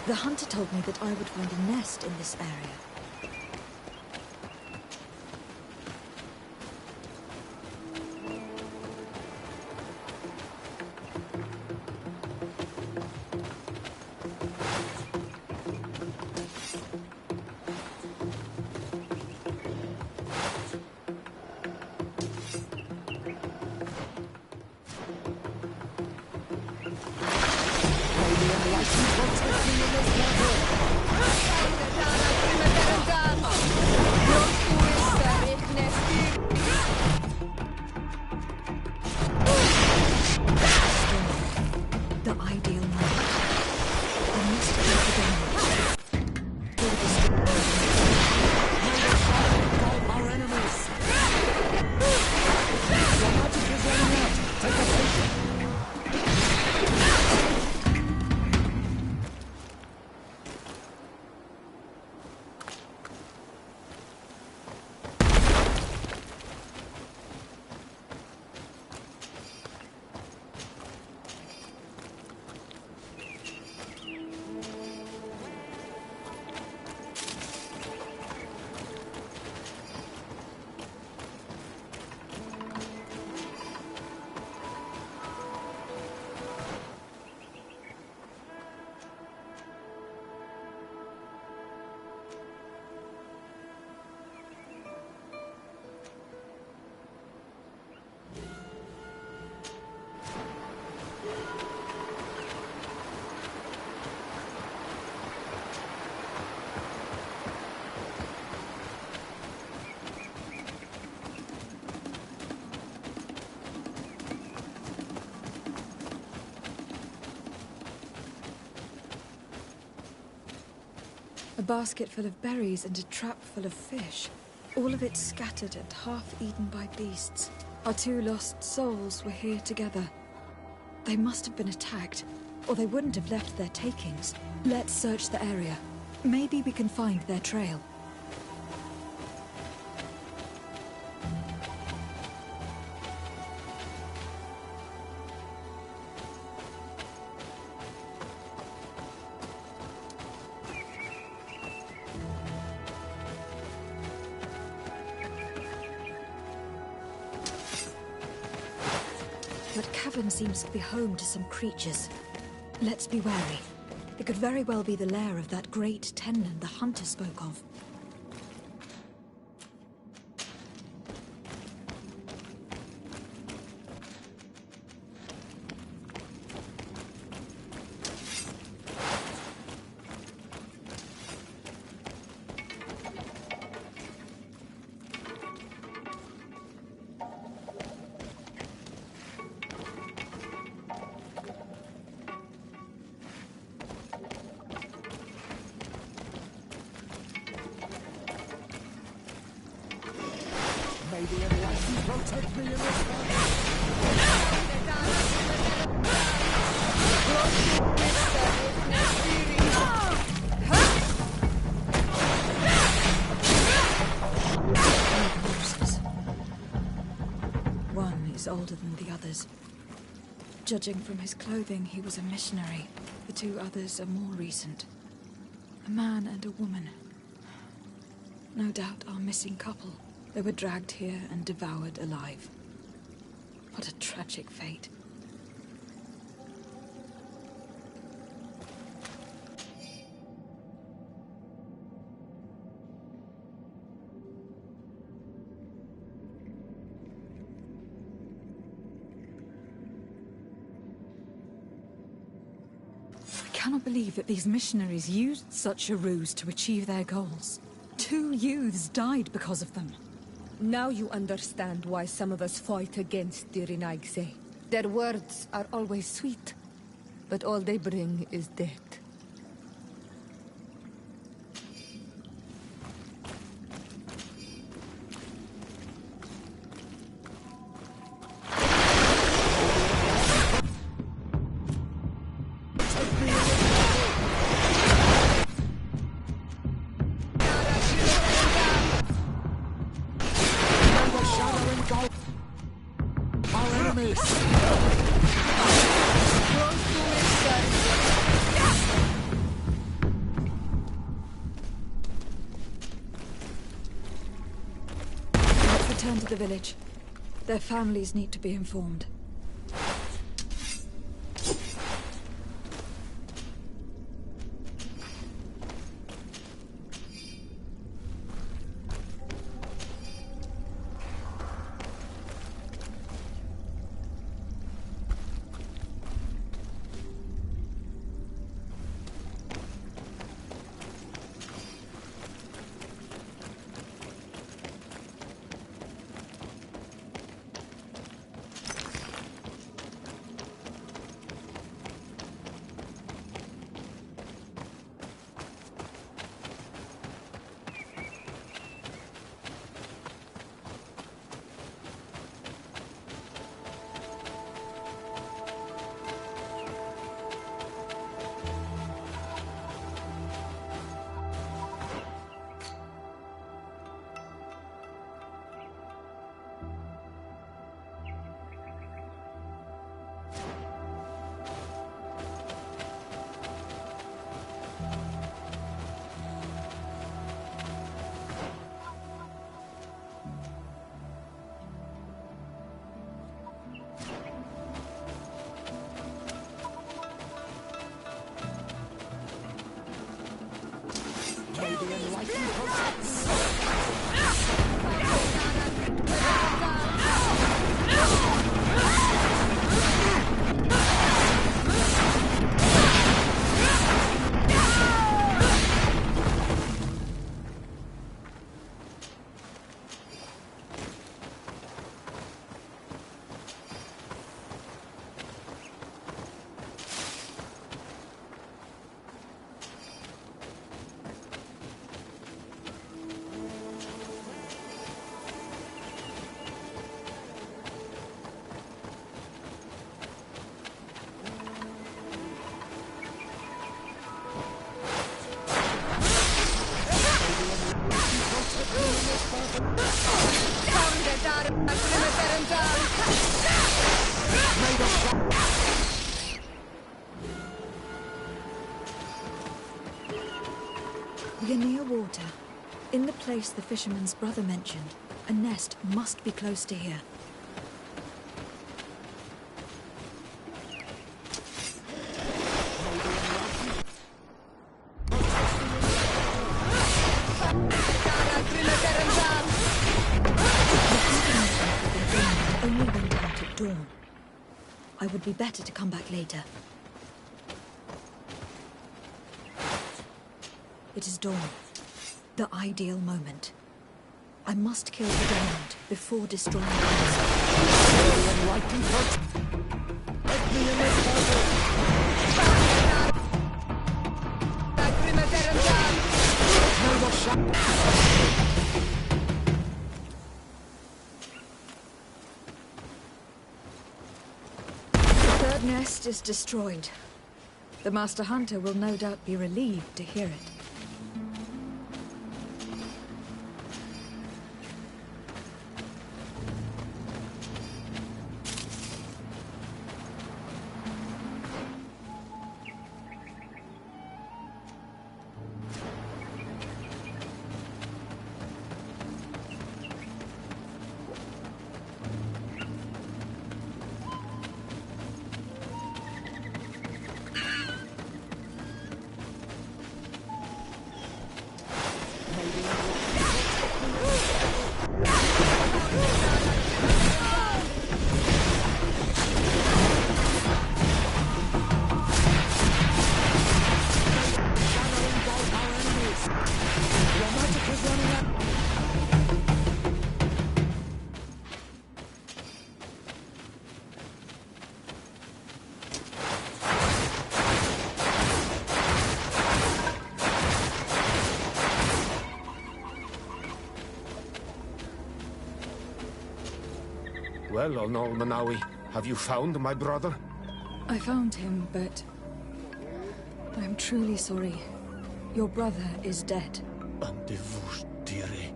The hunter told me that I would find a nest in this area. A basket full of berries and a trap full of fish. All of it scattered and half eaten by beasts. Our two lost souls were here together. They must have been attacked, or they wouldn't have left their takings. Let's search the area. Maybe we can find their trail. That cavern seems to be home to some creatures. Let's be wary. It could very well be the lair of that great Tenlin the hunter spoke of. May the enlightened protect me in this battle. One is older than the others. Judging from his clothing, he was a missionary. The two others are more recent. A man and a woman. No doubt our missing couple. They were dragged here and devoured alive. What a tragic fate. I cannot believe that these missionaries used such a ruse to achieve their goals. 2 youths died because of them. Now you understand why some of us fight against the Renaigse. Their words are always sweet, but all they bring is death. Our enemies! village. Their families need to be informed. We are near water. In the place the fisherman's brother mentioned. A nest must be close to here. Only went out at dawn. I would be better to come back later. It is dawn. The ideal moment. I must kill the diamond before destroying the The third nest is destroyed. The Master Hunter will no doubt be relieved to hear it. Well, Onol Manawi, have you found my brother? I found him, but I am truly sorry. Your brother is dead. Andevushtire.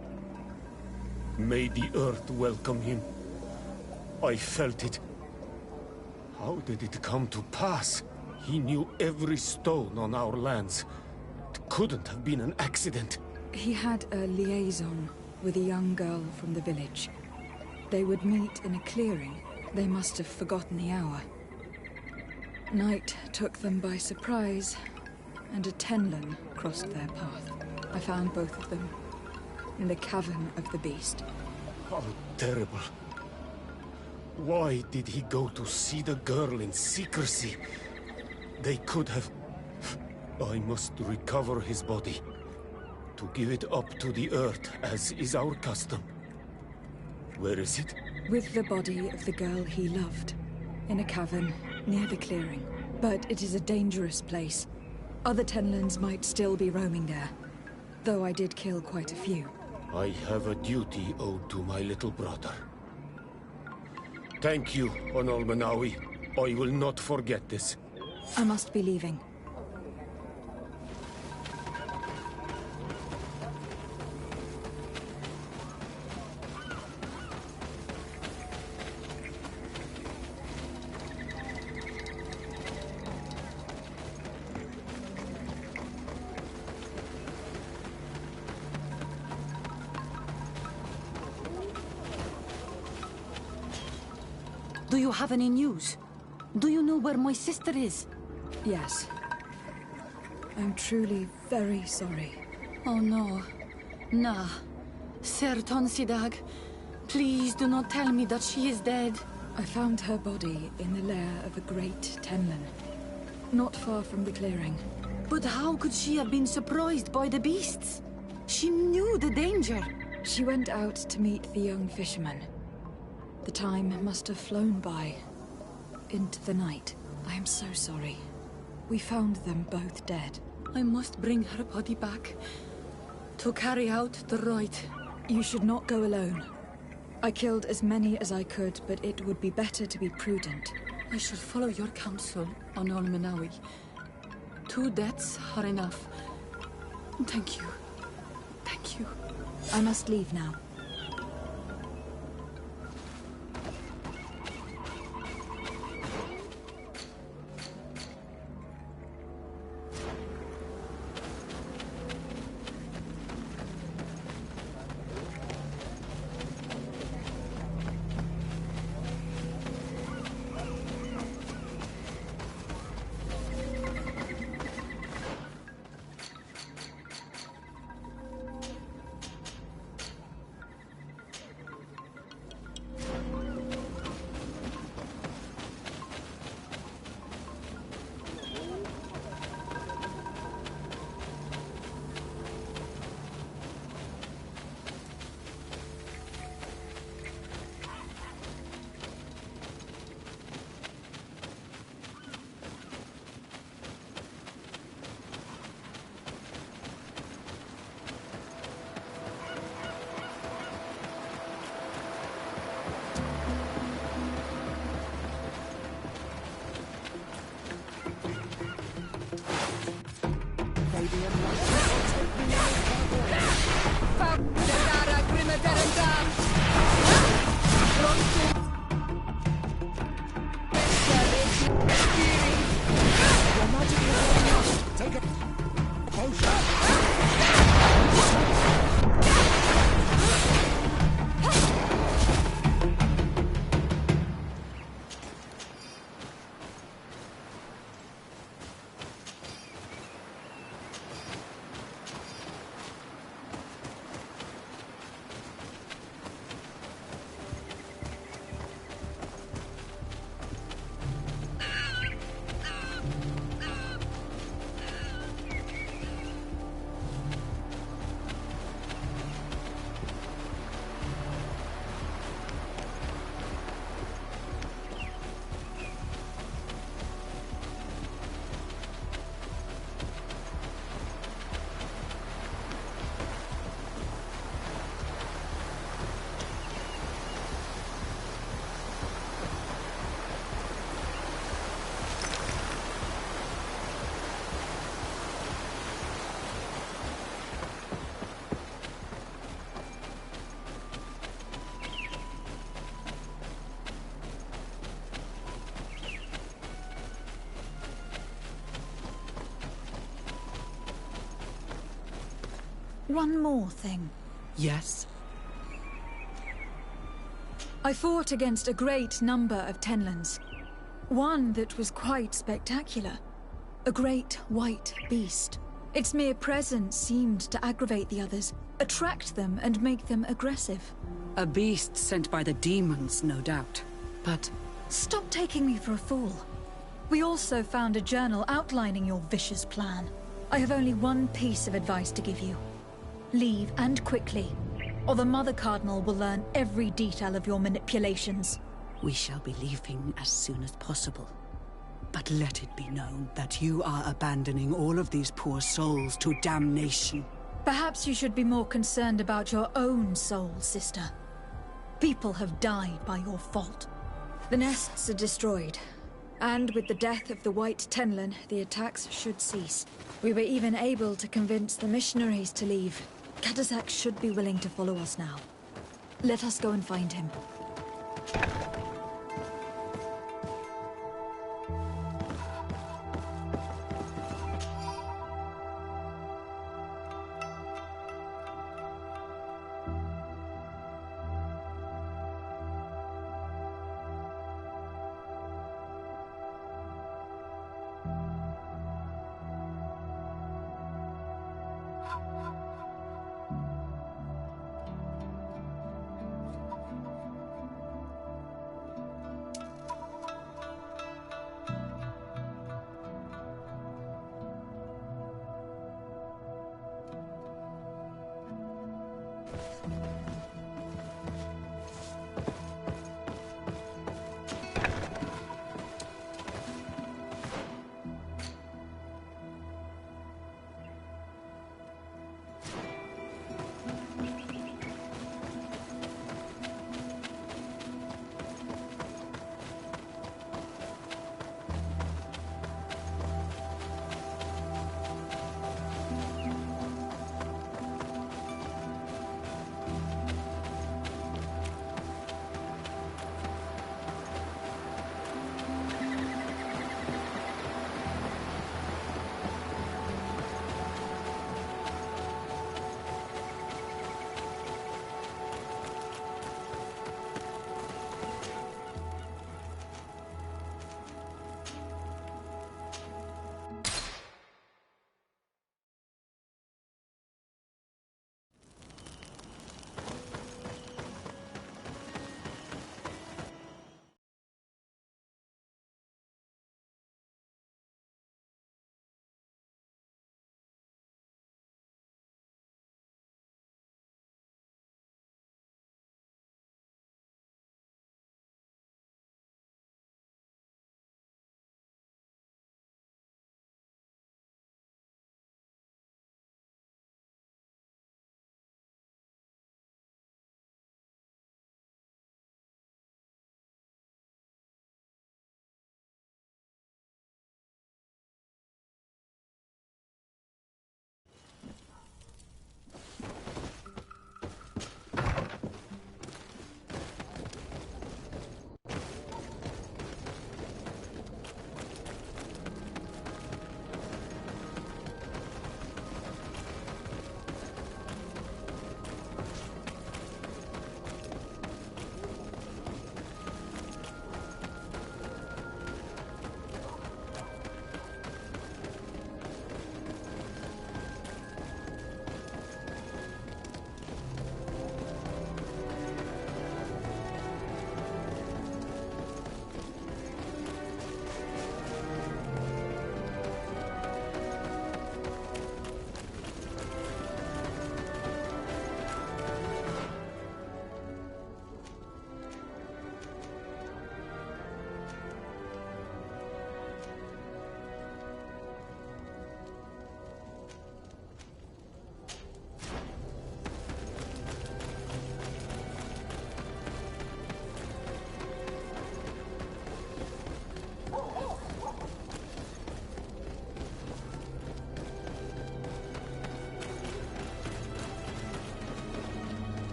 May the earth welcome him. I felt it. How did it come to pass? He knew every stone on our lands. It couldn't have been an accident. He had a liaison with a young girl from the village. They would meet in a clearing. They must have forgotten the hour. Night took them by surprise, and a Tenlin crossed their path. I found both of them in the cavern of the beast. How terrible. Why did he go to see the girl in secrecy? They could have... I must recover his body, to give it up to the earth, as is our custom. Where is it? With the body of the girl he loved, in a cavern near the clearing. But it is a dangerous place. Other Tenlins might still be roaming there, though I did kill quite a few. I have a duty owed to my little brother. Thank you, Onol Manawi. I will not forget this. I must be leaving. Do you have any news? Do you know where my sister is? Yes. I'm truly very sorry. Oh no. Nah. Ser Tonsidag, please do not tell me that she is dead. I found her body in the lair of a great Tenlin, not far from the clearing. But how could she have been surprised by the beasts? She knew the danger. She went out to meet the young fisherman. The time must have flown by, into the night. I am so sorry. We found them both dead. I must bring her body back, to carry out the rite. You should not go alone. I killed as many as I could, but it would be better to be prudent. I shall follow your counsel, Onol Manawi. 2 deaths are enough. Thank you. Thank you. I must leave now. One more thing. Yes? I fought against a great number of Tenlands. One that was quite spectacular. A great white beast. Its mere presence seemed to aggravate the others, attract them and make them aggressive. A beast sent by the demons, no doubt. But... Stop taking me for a fool. We also found a journal outlining your vicious plan. I have only one piece of advice to give you. Leave, and quickly, or the Mother Cardinal will learn every detail of your manipulations. We shall be leaving as soon as possible. But let it be known that you are abandoning all of these poor souls to damnation. Perhaps you should be more concerned about your own soul, sister. People have died by your fault. The nests are destroyed. And with the death of the White Tenlan, the attacks should cease. We were even able to convince the missionaries to leave. Katazak should be willing to follow us now. Let us go and find him.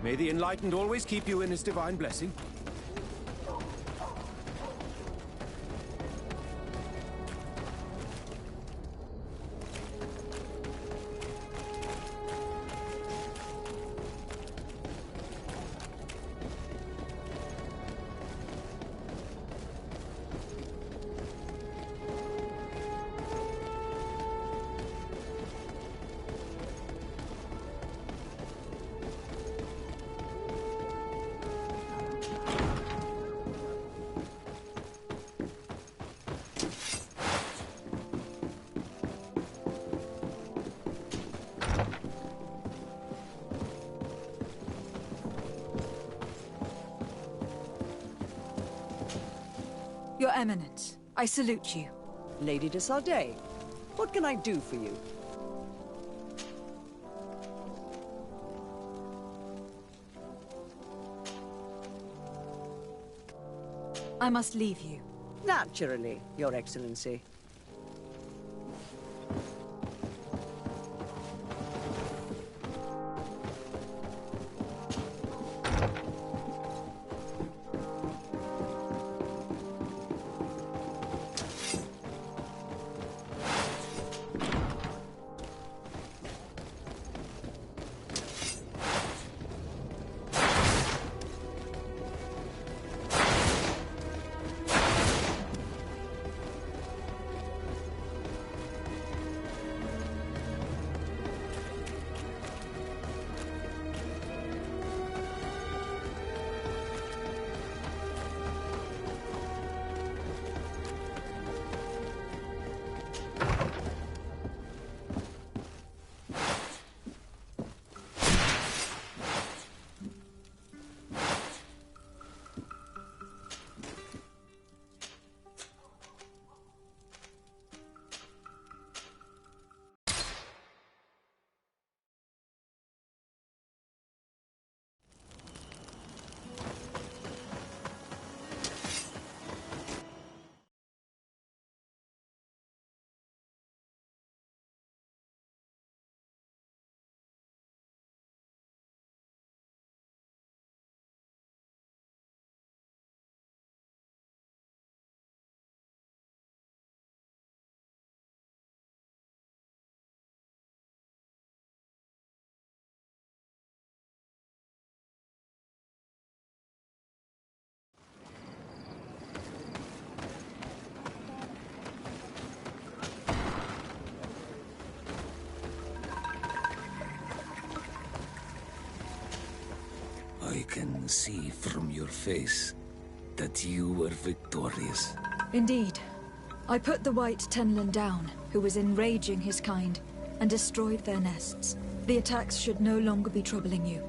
May the Enlightened always keep you in his divine blessing. Your Eminence, I salute you. Lady de Sardet, what can I do for you? I must leave you. Naturally, Your Excellency. I can see from your face that you were victorious. Indeed. I put the White Tenlin down, who was enraging his kind, and destroyed their nests. The attacks should no longer be troubling you.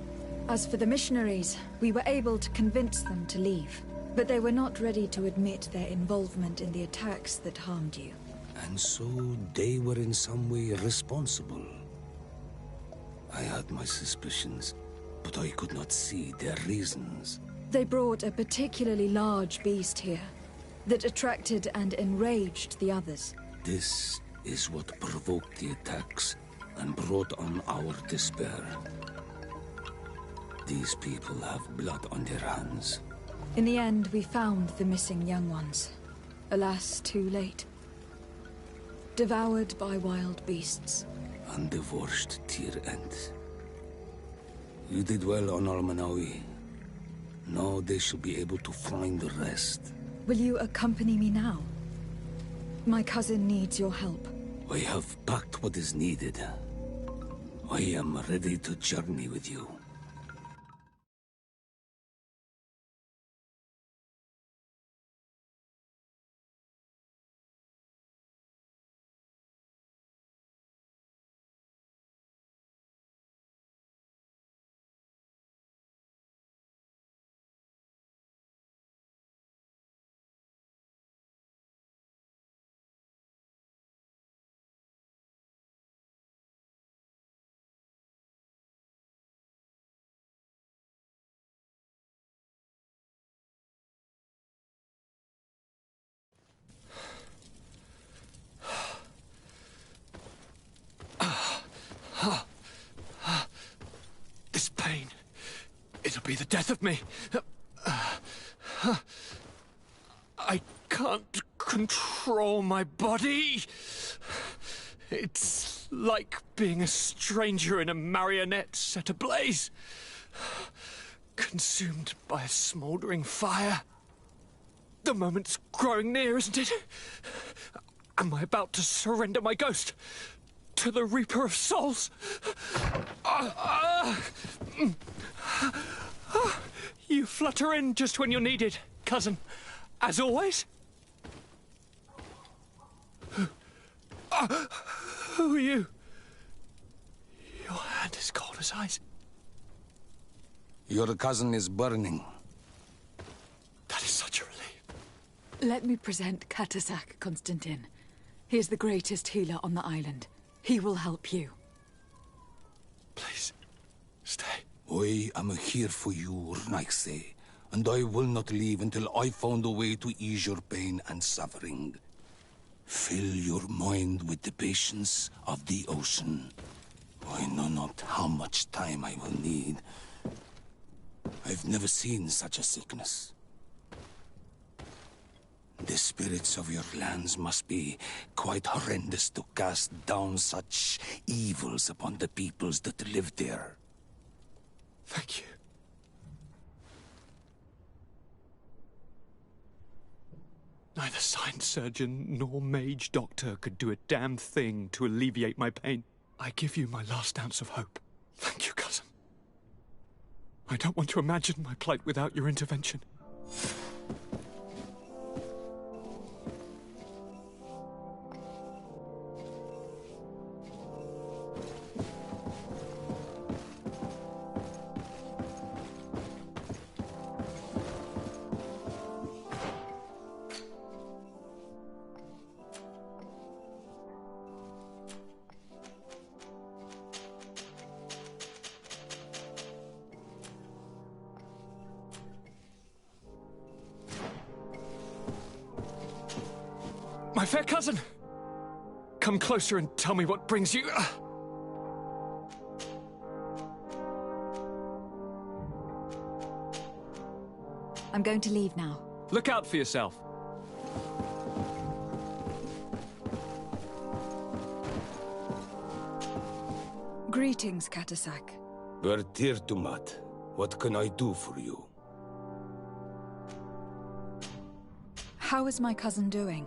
As for the missionaries, we were able to convince them to leave, but they were not ready to admit their involvement in the attacks that harmed you. And so they were in some way responsible. I had my suspicions, but I could not see their reasons. They brought a particularly large beast here that attracted and enraged the others. This is what provoked the attacks and brought on our despair. These people have blood on their hands. In the end, we found the missing young ones. Alas, too late. Devoured by wild beasts. And divorced to your end. You did well on Almanawi. Now they shall be able to find the rest. Will you accompany me now? My cousin needs your help. I have packed what is needed. I am ready to journey with you. be the death of me. I can't control my body. It's like being a stranger in a marionette set ablaze. Consumed by a smouldering fire. The moment's growing near, isn't it? Am I about to surrender my ghost to the Reaper of Souls? You flutter in just when you're needed, cousin. As always. Who are you? Your hand is cold as ice. Your cousin is burning. That is such a relief. Let me present Katasak, Constantin. He is the greatest healer on the island. He will help you. Please, stay. I am here for you, Rnaxe, and I will not leave until I found a way to ease your pain and suffering. Fill your mind with the patience of the ocean. I know not how much time I will need. I've never seen such a sickness. The spirits of your lands must be quite horrendous to cast down such evils upon the peoples that live there. Thank you. Neither sign surgeon nor mage doctor could do a damn thing to alleviate my pain. I give you my last ounce of hope. Thank you, cousin. I don't want to imagine my plight without your intervention. My fair cousin! Come closer and tell me what brings you... I'm going to leave now. Look out for yourself. Greetings, Katasak. Bertirtumat, what can I do for you? How is my cousin doing?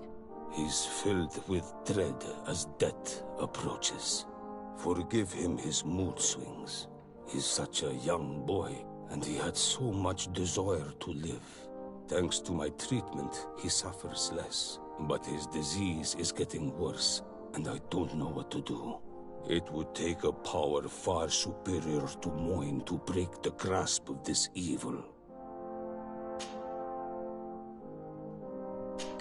He's filled with dread as death approaches. Forgive him his mood swings. He's such a young boy, and he had so much desire to live. Thanks to my treatment, he suffers less. But his disease is getting worse, and I don't know what to do. It would take a power far superior to mine to break the grasp of this evil.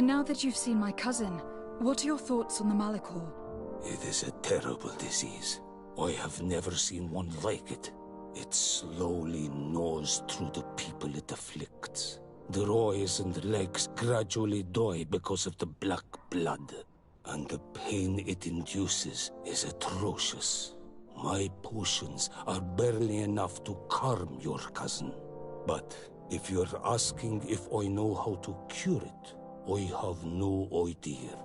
Now that you've seen my cousin, what are your thoughts on the Malachor? It is a terrible disease. I have never seen one like it. It slowly gnaws through the people it afflicts. Their eyes and legs gradually die because of the black blood. And the pain it induces is atrocious. My potions are barely enough to calm your cousin. But if you're asking if I know how to cure it, I have no idea.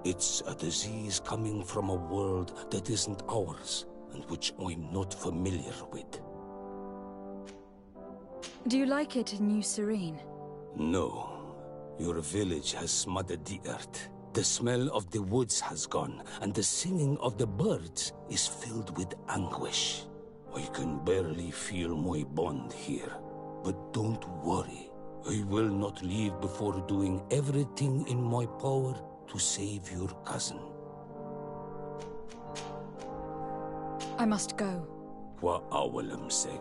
It's a disease coming from a world that isn't ours, and which I'm not familiar with. Do you like it in New Serene? No. Your village has smothered the earth. The smell of the woods has gone, and the singing of the birds is filled with anguish. I can barely feel my bond here. But don't worry. I will not leave before doing everything in my power to save your cousin. I must go. Wa awalam seg.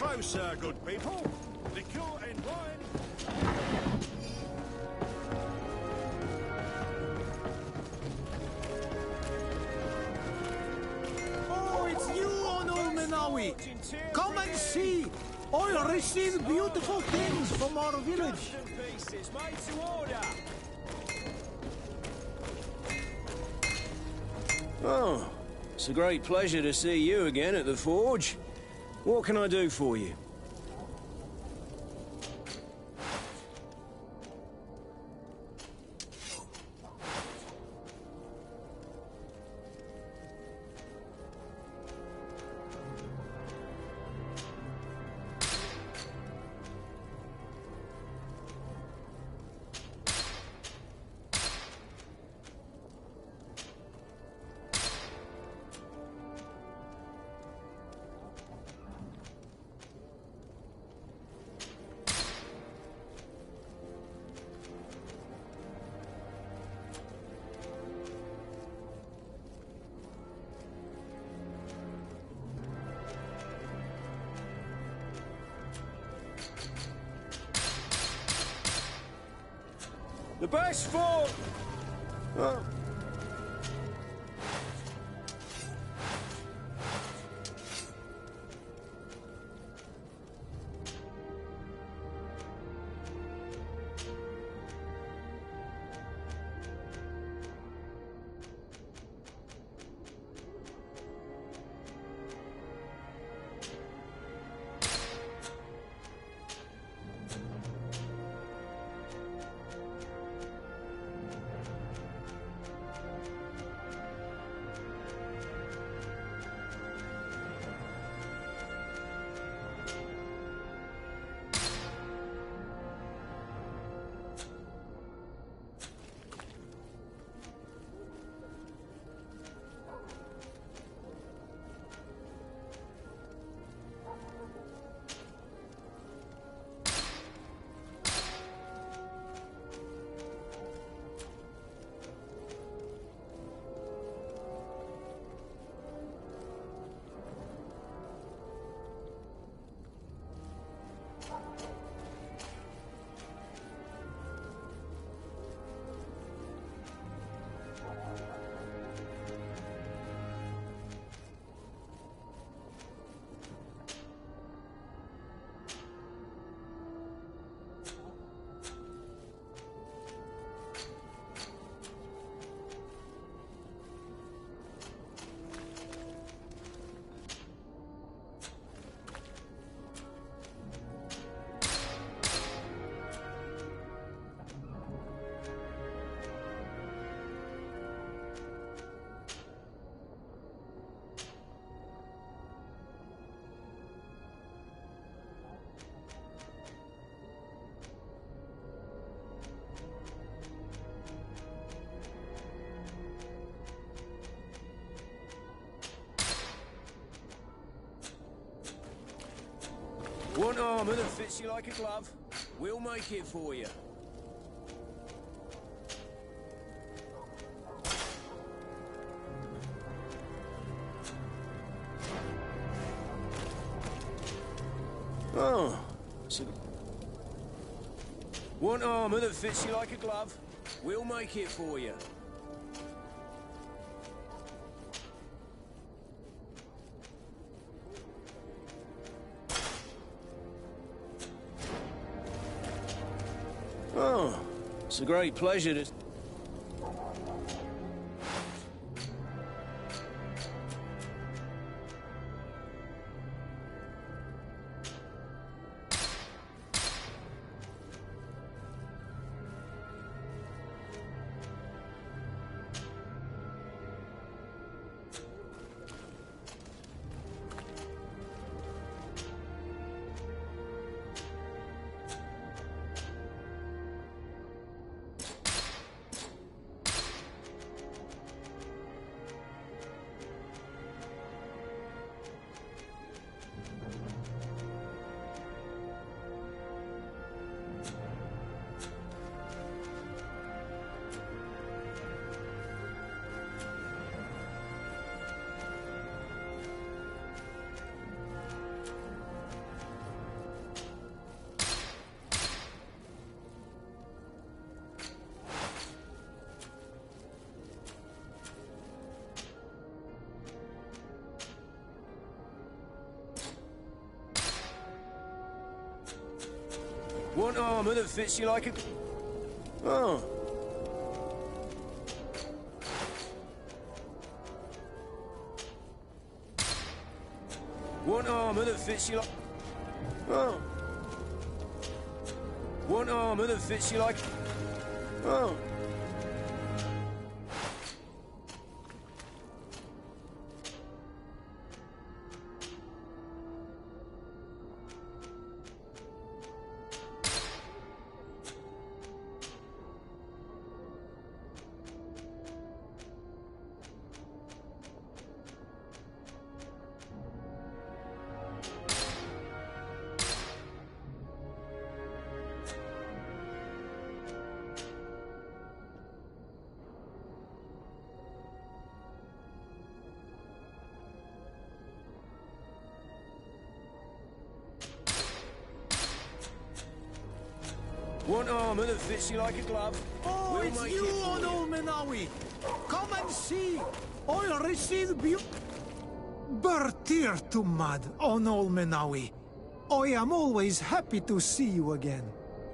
Closer, good people. Liqueur and wine. Oh, it's you, Ono Minawi. Come and see. I'll receive beautiful things from our village. Pieces made to order. Oh, it's a great pleasure to see you again at the forge. What can I do for you? The best for... Oh. Want armor that fits you like a glove? We'll make it for you. Oh, so... Want armor that fits you like a glove? We'll make it for you. Oh, it's a great pleasure to... Want armor that fits you like a... Oh. Want armor that fits you like... Oh. Want armor that fits you like... Oh. Want armor that fits you like a glove? Oh, We'll it's make you, it for you. Ono Menawi! Come and see! I'll receive you... Bertir to mud, Ono Menawi. I am always happy to see you again.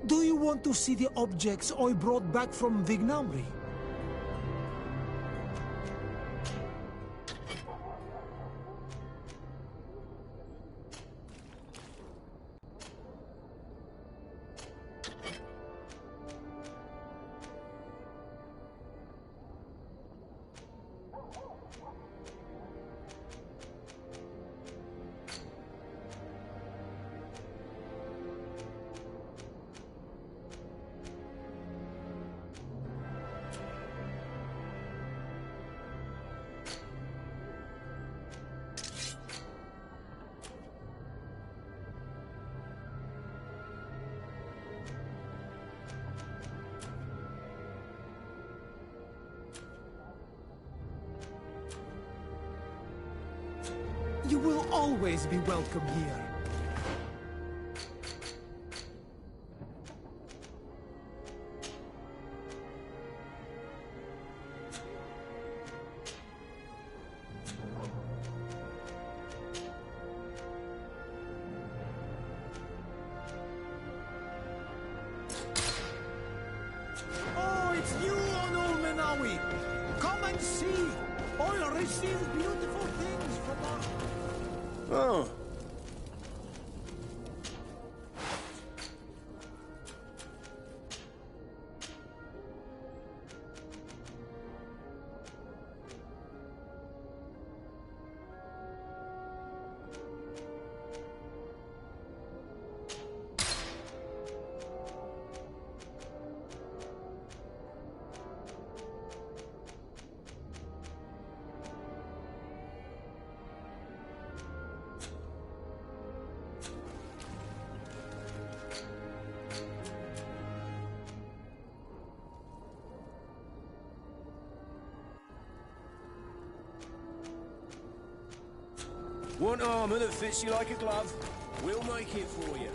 Do you want to see the objects I brought back from Vignamri? You will always be welcome here. Oh, it's you, Ono Menawi! Come and see! I'll receive beautiful things from our... Oh. Want armor that fits you like a glove? We'll make it for you.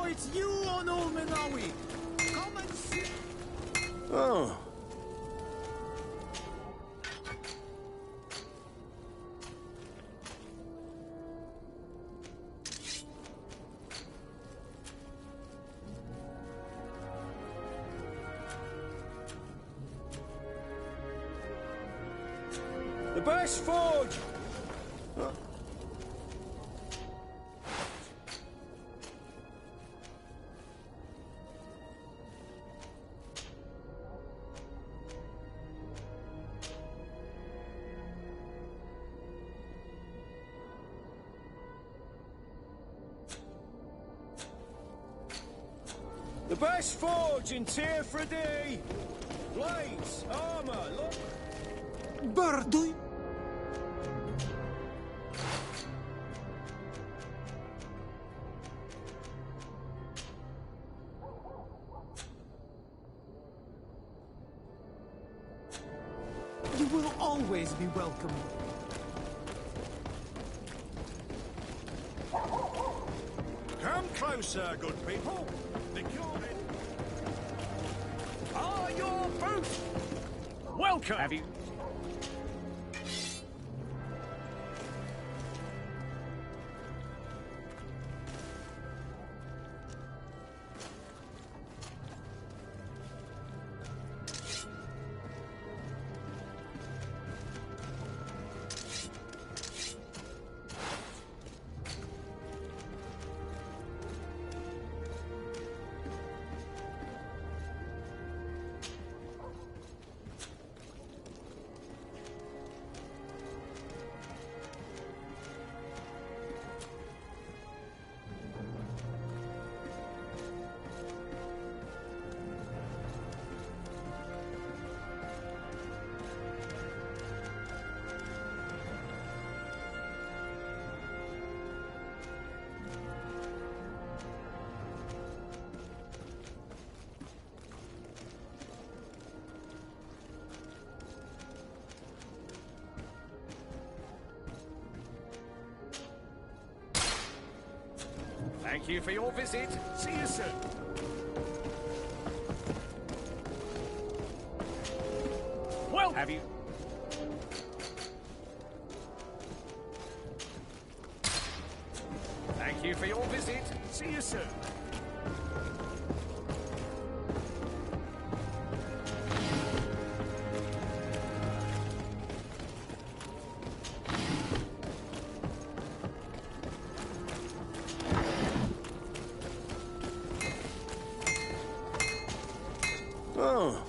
It's you, Ono Menawi! Come and see... Oh. best forge! The best forge in Tier Fredy! Blades, armor, look! Birdie! You will always be welcome. Come closer, good people. The cure Ah, your booth! Welcome! Have you... Thank you for your visit. See you soon. Well, have you... Thank you for your visit. See you soon. Oh.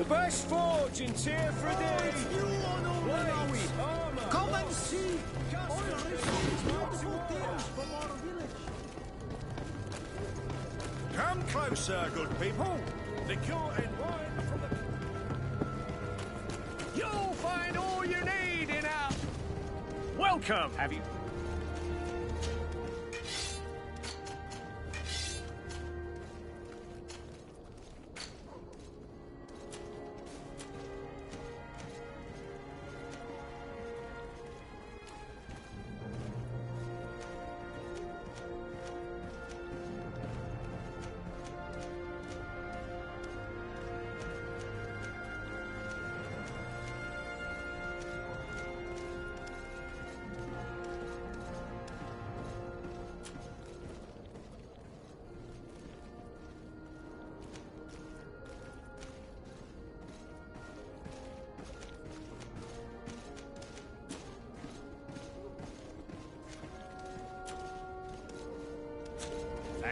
The best forge in Tier Fredy! Blades, armor, Come and see! All receive beautiful things from our village. Come closer, good people. The cure and wine from the... You'll find all you need in our... Welcome, have you...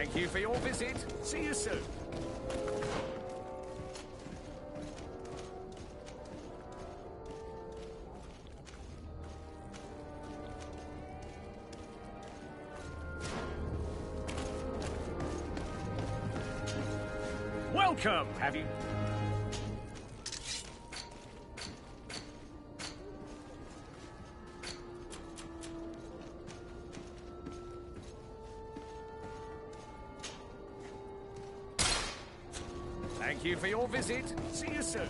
Thank you for your visit. See you soon. Welcome, have you? Thank you for your visit. See you soon.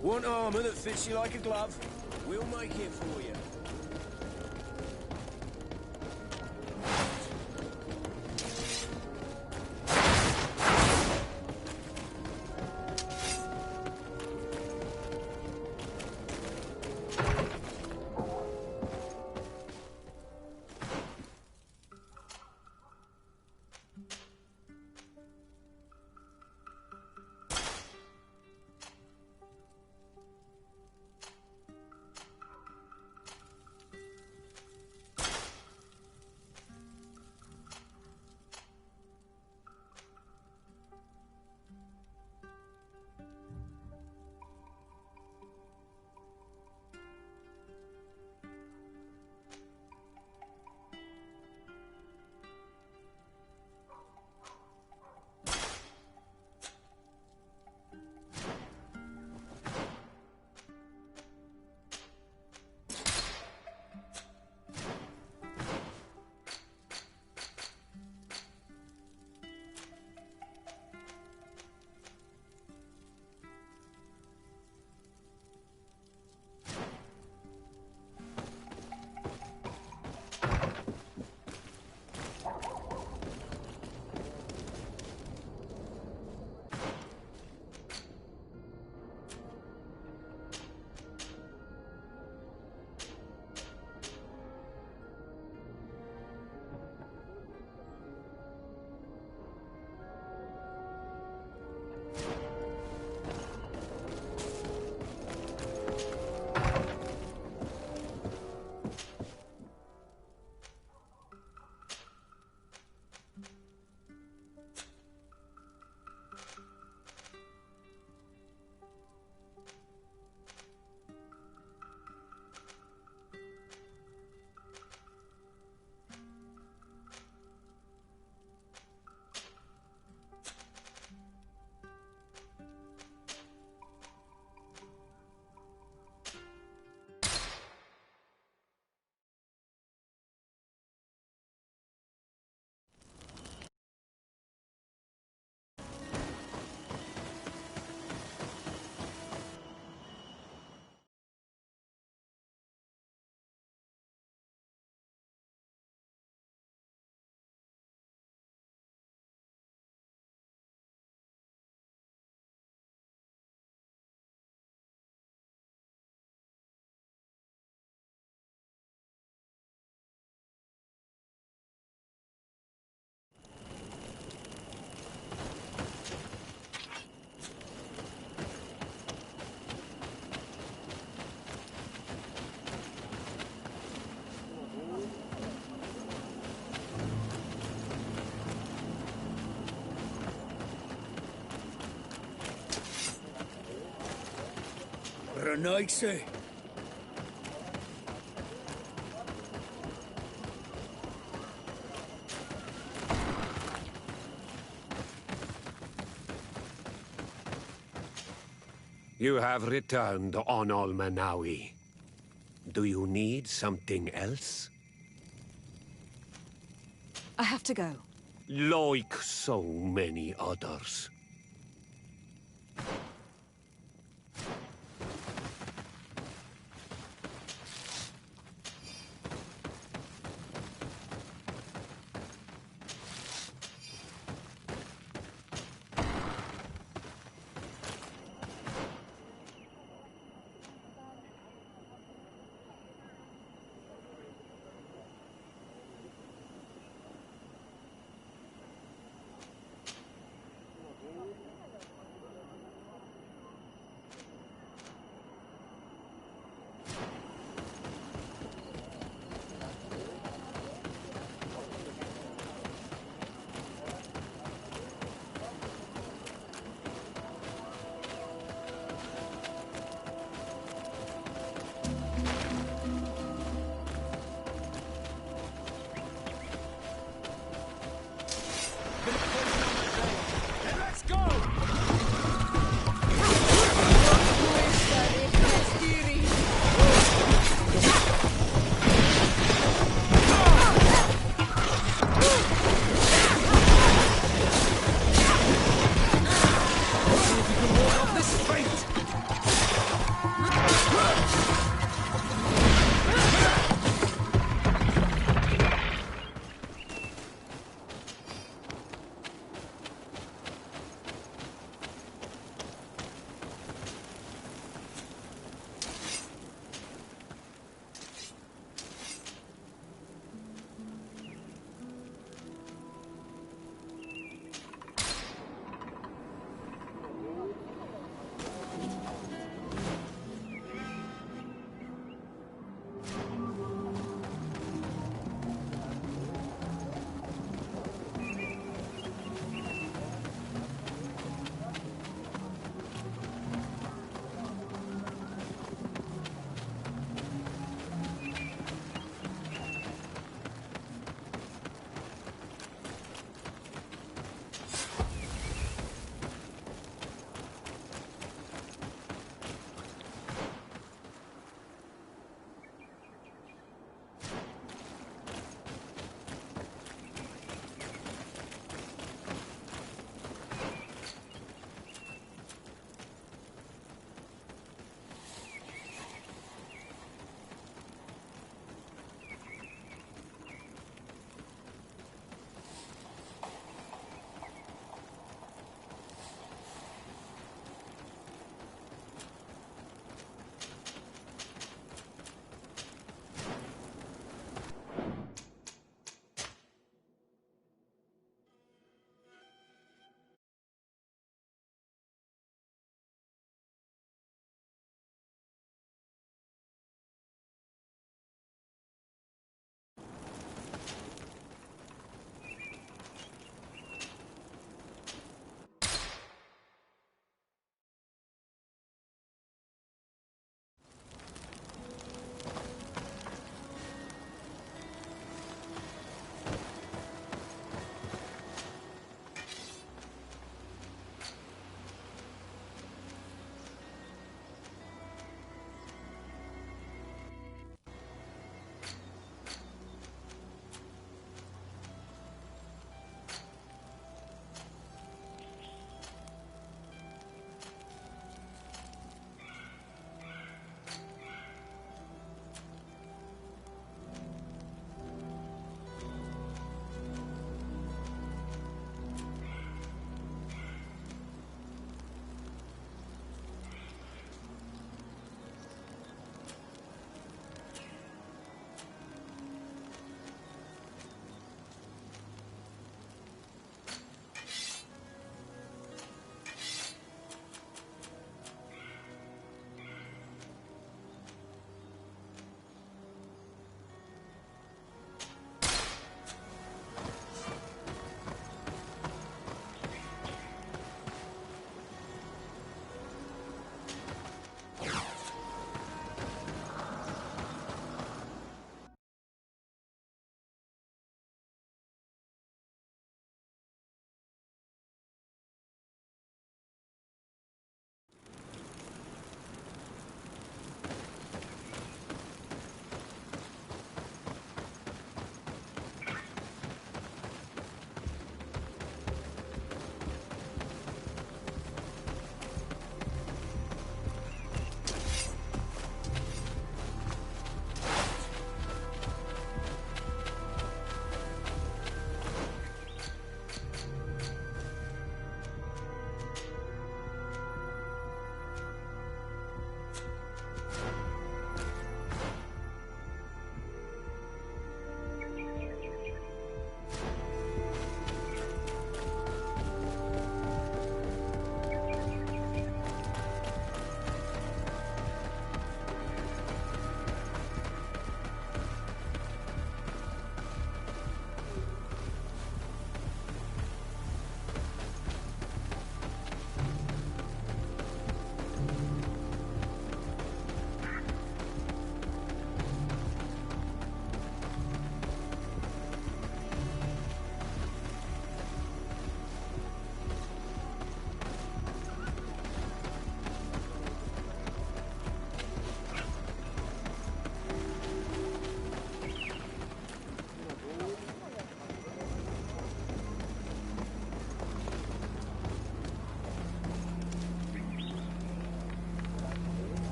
Want armor that fits you like a glove? We'll make it for you. Nixie. You have returned on Almanawi. Do you need something else? I have to go. Like so many others.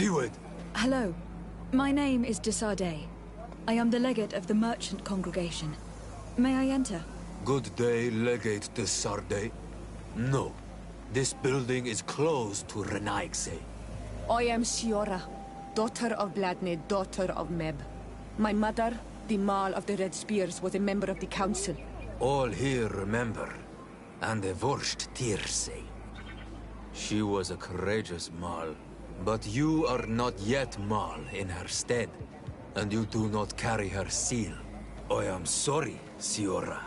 Steward! Hello. My name is Desardet. I am the legate of the merchant congregation. May I enter? Good day, Legate de Sardet. No. This building is closed to Renaigse. I am Siora, daughter of Bladne, daughter of Meb. My mother, the Marl of the Red Spears, was a member of the council. All here remember, and the Vorst Tirse. She was a courageous Marl, but you are not yet Marl in her stead, and you do not carry her seal. I am sorry, Siora.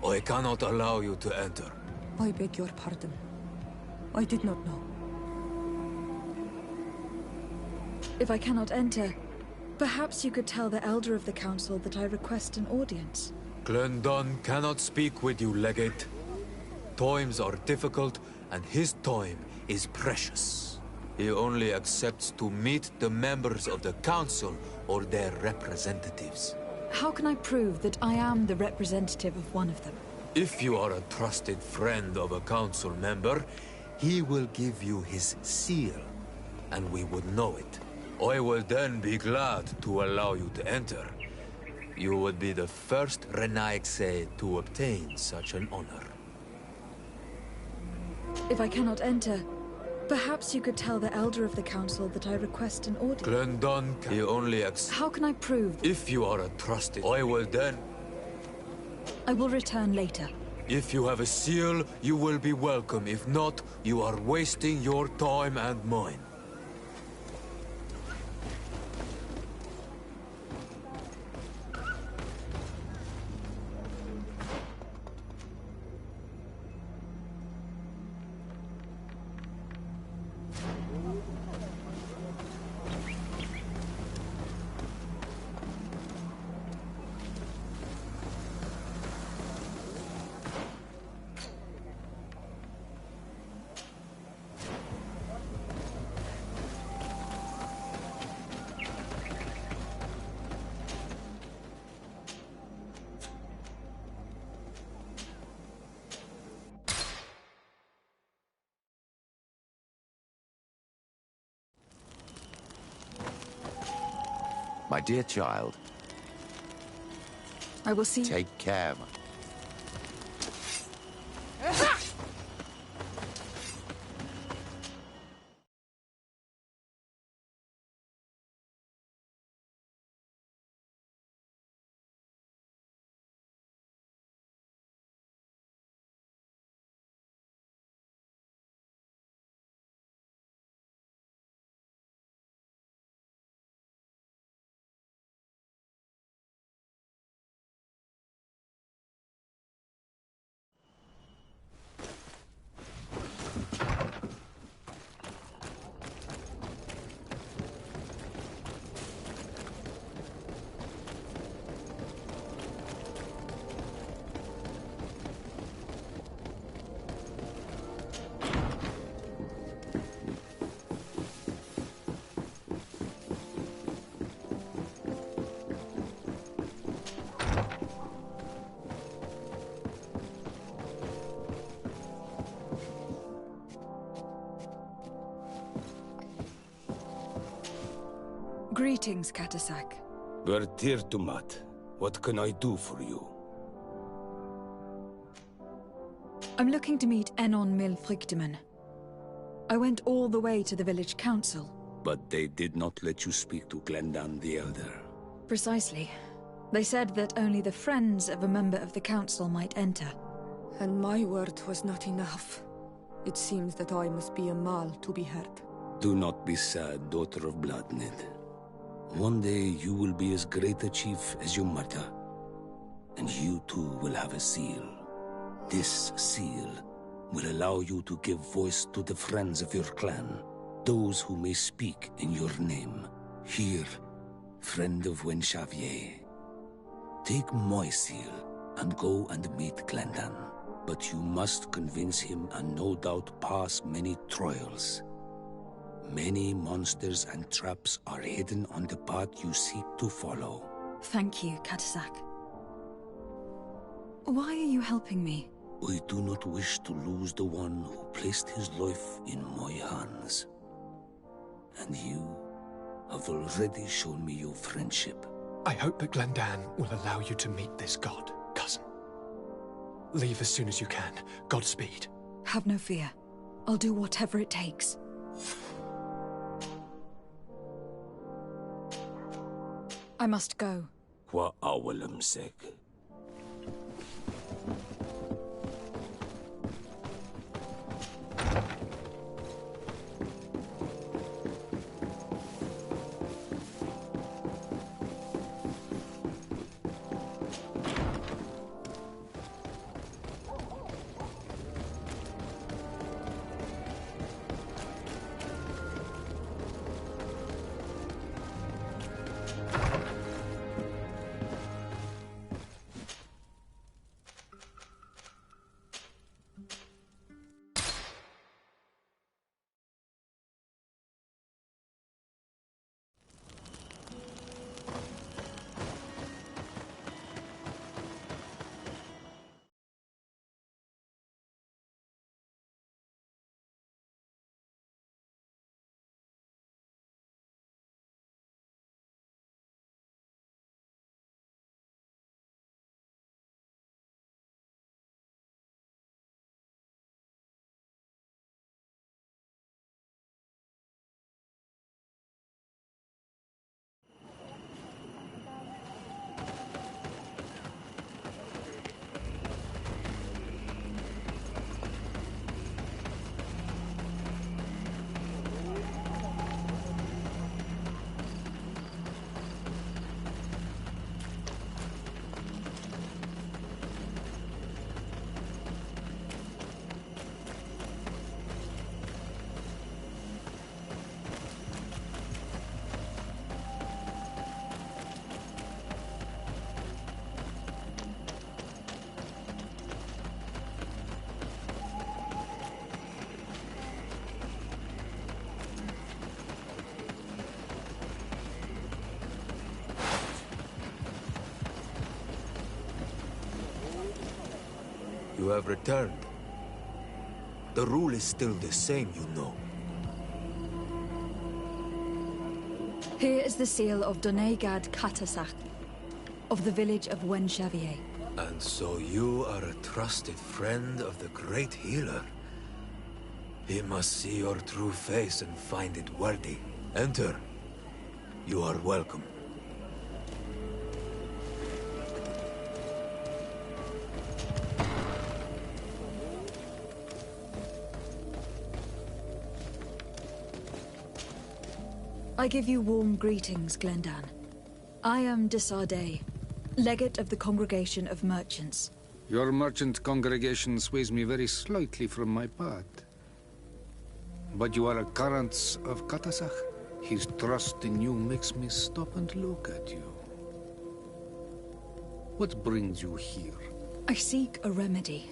I cannot allow you to enter. I beg your pardon. I did not know. If I cannot enter, perhaps you could tell the Elder of the Council that I request an audience. Glendon cannot speak with you, Legate. Times are difficult, and his time is precious. He only accepts to meet the members of the Council or their representatives. How can I prove that I am the representative of one of them? If you are a trusted friend of a council member, he will give you his seal, and we would know it. I will then be glad to allow you to enter. You would be the first Renaigse to obtain such an honor. If I cannot enter, perhaps you could tell the Elder of the Council that I request an audience. Glendon, he only How can I prove? If you are a trusted, I will then... I will return later. If you have a seal, you will be welcome. If not, you are wasting your time and mine. My dear child. I will see. Take care. Greetings, Katasak. Bertirtumat, what can I do for you? I'm looking to meet Enon Milfrictiman. I went all the way to the village council. But they did not let you speak to Glendan the Elder. Precisely. They said that only the friends of a member of the council might enter. And my word was not enough. It seems that I must be a Mal to be heard. Do not be sad, daughter of Bloodnid. One day you will be as great a chief as your mother. And you too will have a seal. This seal will allow you to give voice to the friends of your clan, those who may speak in your name. Here, friend of Wenxavier. Take my seal and go and meet Glendan. But you must convince him and no doubt pass many trials. Many monsters and traps are hidden on the path you seek to follow. Thank you, Katasak. Why are you helping me? I do not wish to lose the one who placed his life in my hands. And you have already shown me your friendship. I hope that Glendan will allow you to meet this god, cousin. Leave as soon as you can. Godspeed. Have no fear. I'll do whatever it takes. I must go. Wa awalam seg. You have returned. The rule is still the same, you know. Here is the seal of Donegad Katasach, of the village of Wenxavier. And so you are a trusted friend of the great healer. He must see your true face and find it worthy. Enter. You are welcome. I give you warm greetings, Glendan. I am de Sardet, legate of the Congregation of Merchants. Your merchant congregation sways me very slightly from my path. But you are a current of Katasach. His trust in you makes me stop and look at you. What brings you here? I seek a remedy.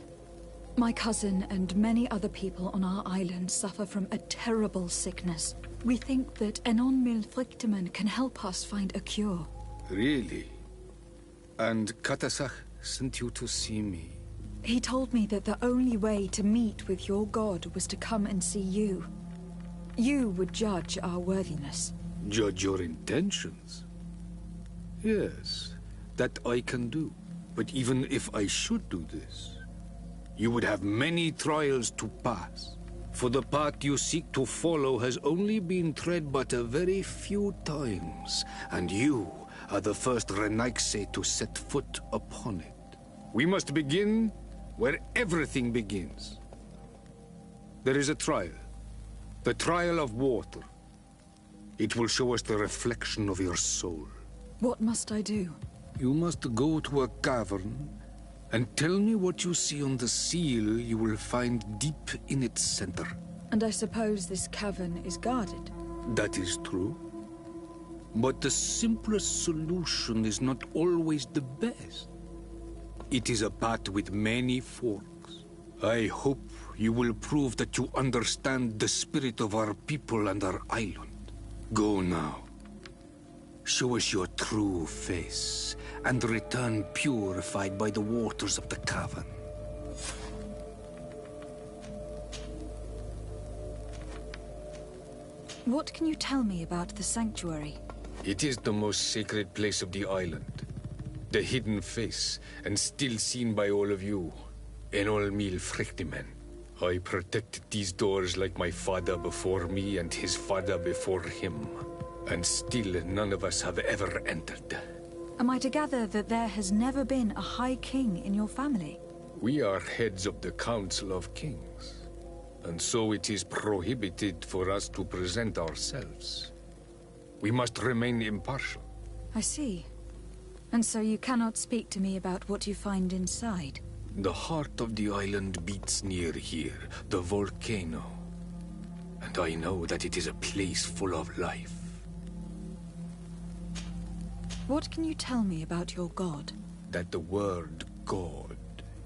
My cousin and many other people on our island suffer from a terrible sickness. We think that Enon Milfrichteman can help us find a cure. Really? And Katasach sent you to see me? He told me that the only way to meet with your god was to come and see you. You would judge our worthiness. Judge your intentions? Yes, that I can do. But even if I should do this, you would have many trials to pass. For the path you seek to follow has only been tread but a very few times, and you are the first Renaigse to set foot upon it. We must begin where everything begins. There is a trial. The trial of water. It will show us the reflection of your soul. What must I do? You must go to a cavern and tell me what you see on the seal you will find deep in its center. And I suppose this cavern is guarded? That is true. But the simplest solution is not always the best. It is a path with many forks. I hope you will prove that you understand the spirit of our people and our island. Go now. Show us your true face, and return purified by the waters of the cavern. What can you tell me about the sanctuary? It is the most sacred place of the island. The hidden face, and still seen by all of you. Enol mil frictimen. I protected these doors like my father before me and his father before him. And still none of us have ever entered. Am I to gather that there has never been a High King in your family? We are heads of the Council of Kings. And so it is prohibited for us to present ourselves. We must remain impartial. I see. And so you cannot speak to me about what you find inside? The heart of the island beats near here, the volcano. And I know that it is a place full of life. What can you tell me about your god? That the word God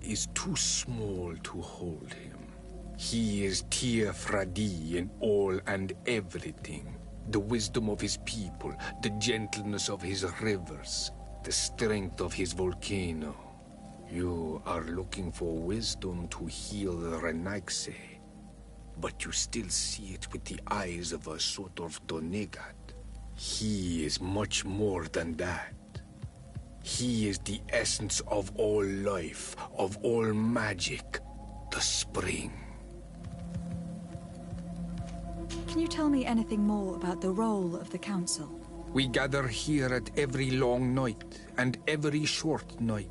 is too small to hold him. He is Tyr Fradi in all and everything. The wisdom of his people, the gentleness of his rivers, the strength of his volcano. You are looking for wisdom to heal the Renaigse, but you still see it with the eyes of a sort of Donegat. He is much more than that. He is the essence of all life, of all magic, the spring. Can you tell me anything more about the role of the Council? We gather here at every long night and every short night.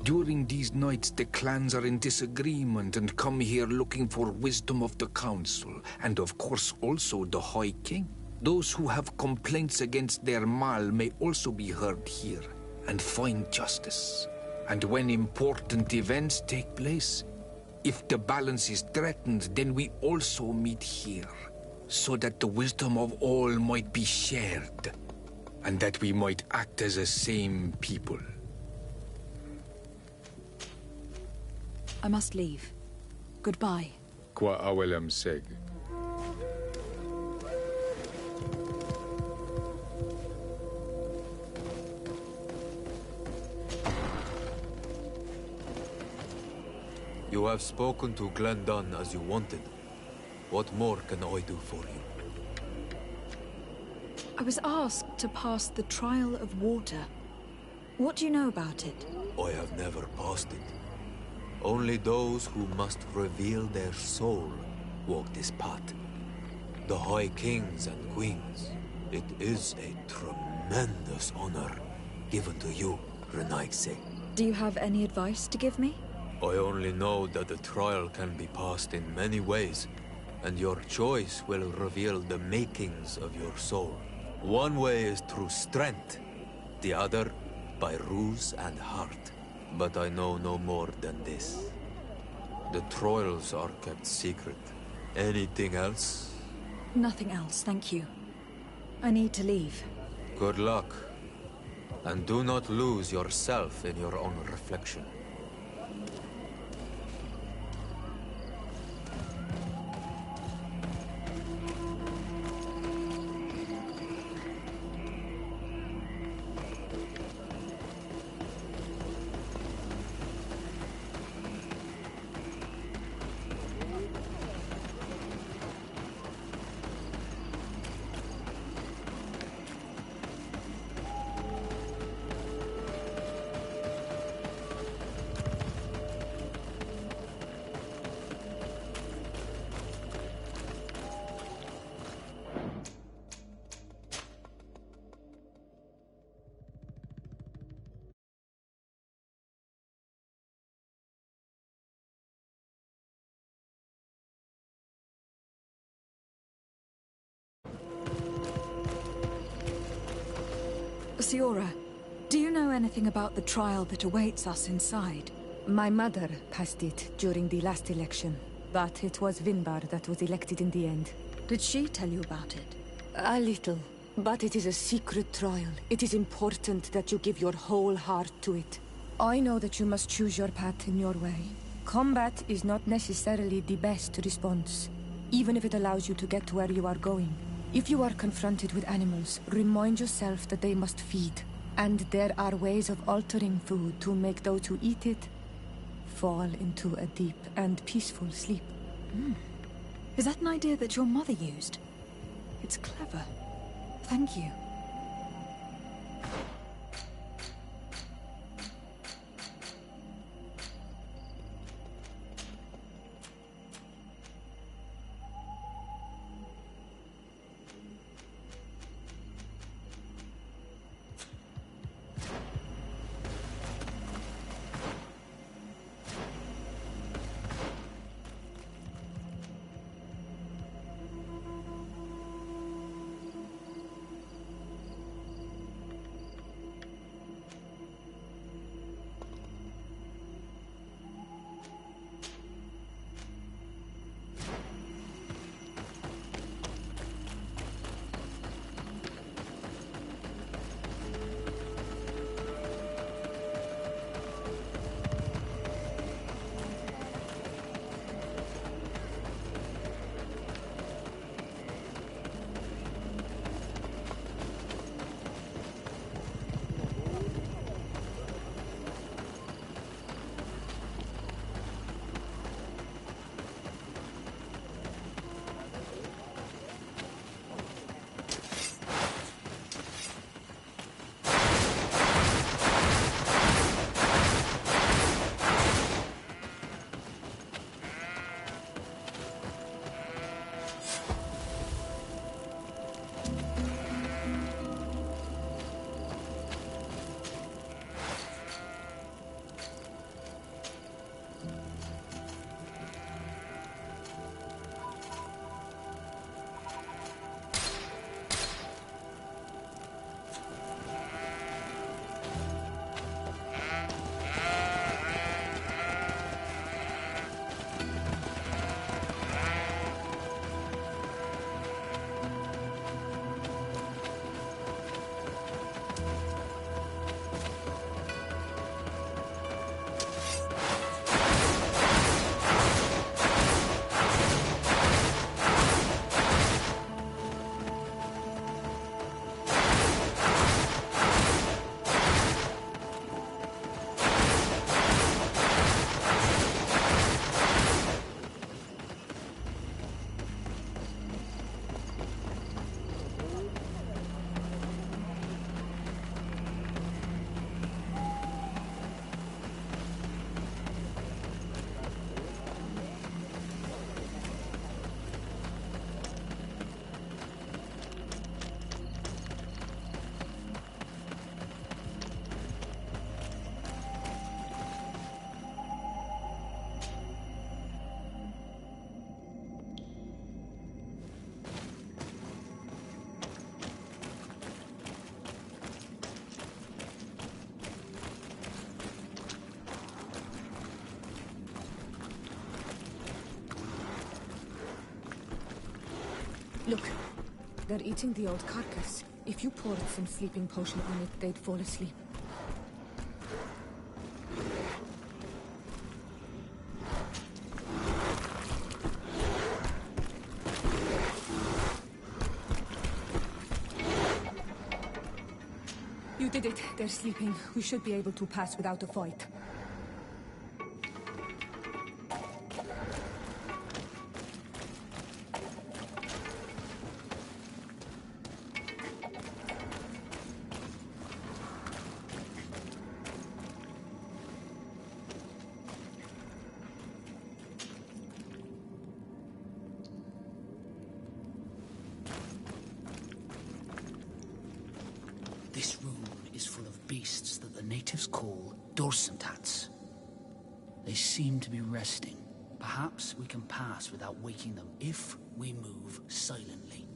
During these nights, the clans are in disagreement and come here looking for wisdom of the Council, and of course also the High King. Those who have complaints against their Mal may also be heard here and find justice. And when important events take place, if the balance is threatened, then we also meet here, so that the wisdom of all might be shared, and that we might act as a same people. I must leave. Goodbye. Qua awelam seg. You have spoken to Glendan as you wanted. What more can I do for you? I was asked to pass the trial of water. What do you know about it? I have never passed it. Only those who must reveal their soul walk this path. The High Kings and Queens. It is a tremendous honor given to you, Renaigse. Do you have any advice to give me? I only know that the trial can be passed in many ways, and your choice will reveal the makings of your soul. One way is through strength, the other by ruse and heart. But I know no more than this. The trials are kept secret. Anything else? Nothing else, thank you. I need to leave. Good luck. And do not lose yourself in your own reflection. Siora, do you know anything about the trial that awaits us inside? My mother passed it during the last election, but it was Vinbar that was elected in the end. Did she tell you about it? A little, but it is a secret trial. It is important that you give your whole heart to it. I know that you must choose your path in your way. Combat is not necessarily the best response, even if it allows you to get to where you are going. If you are confronted with animals, remind yourself that they must feed, and there are ways of altering food to make those who eat it fall into a deep and peaceful sleep. Is that an idea that your mother used? It's clever. Thank you. Look, they're eating the old carcass. If you poured some sleeping potion on it, they'd fall asleep. You did it. They're sleeping. We should be able to pass without a fight. This room is full of beasts that the natives call dorsentats. They seem to be resting. Perhaps we can pass without waking them if we move silently.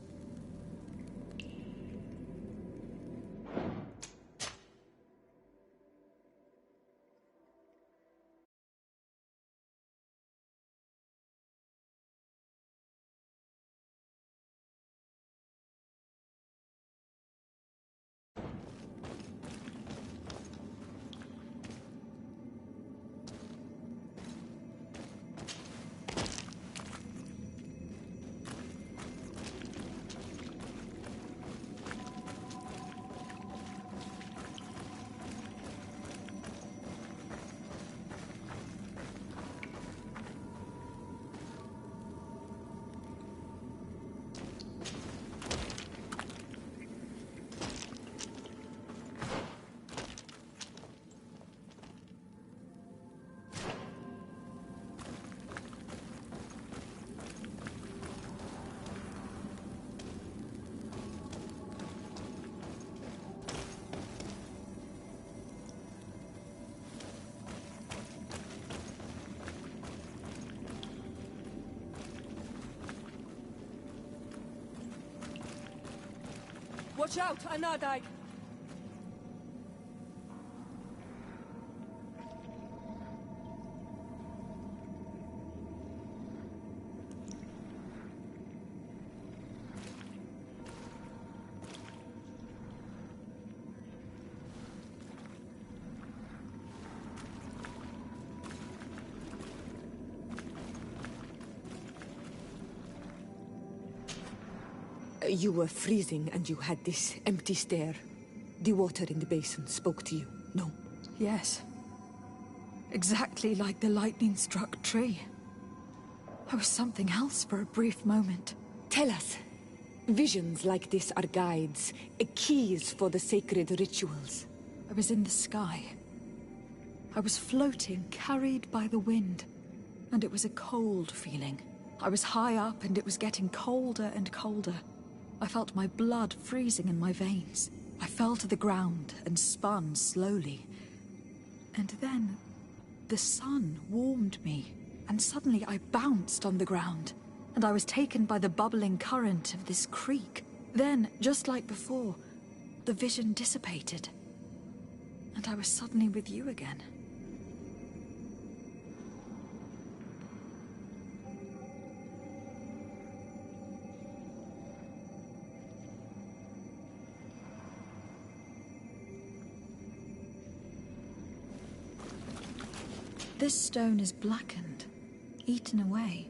Watch out, Anadai! You were freezing and you had this empty stare. The water in the basin spoke to you, no? Yes. Exactly like the lightning-struck tree. I was something else for a brief moment. Tell us. Visions like this are guides, keys for the sacred rituals. I was in the sky. I was floating, carried by the wind. And it was a cold feeling. I was high up and it was getting colder and colder. I felt my blood freezing in my veins. I fell to the ground and spun slowly. And then, the sun warmed me, and suddenly I bounced on the ground, and I was taken by the bubbling current of this creek. Then, just like before, the vision dissipated, and I was suddenly with you again. This stone is blackened, eaten away.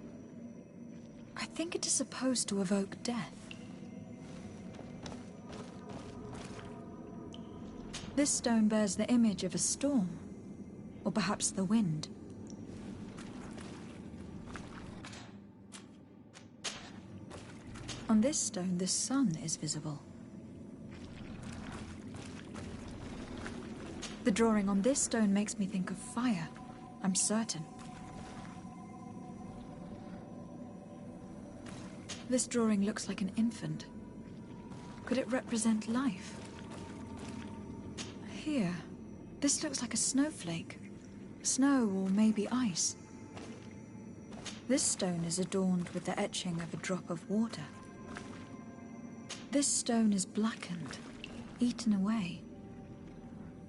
I think it is supposed to evoke death. This stone bears the image of a storm, or perhaps the wind. On this stone, the sun is visible. The drawing on this stone makes me think of fire. I'm certain. This drawing looks like an infant. Could it represent life? Here, this looks like a snowflake. Snow or maybe ice. This stone is adorned with the etching of a drop of water. This stone is blackened, eaten away.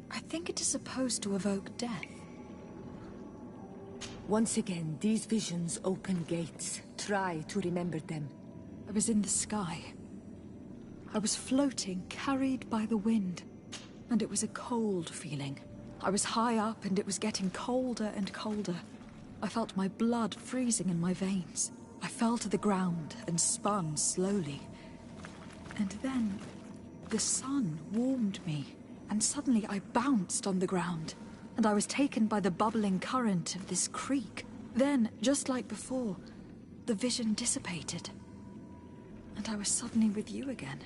I think it is supposed to evoke death. Once again, these visions open gates. Try to remember them. I was in the sky. I was floating, carried by the wind. And it was a cold feeling. I was high up and it was getting colder and colder. I felt my blood freezing in my veins. I fell to the ground and spun slowly. And then, the sun warmed me. And suddenly I bounced on the ground. And I was taken by the bubbling current of this creek. Then, just like before, the vision dissipated. And I was suddenly with you again.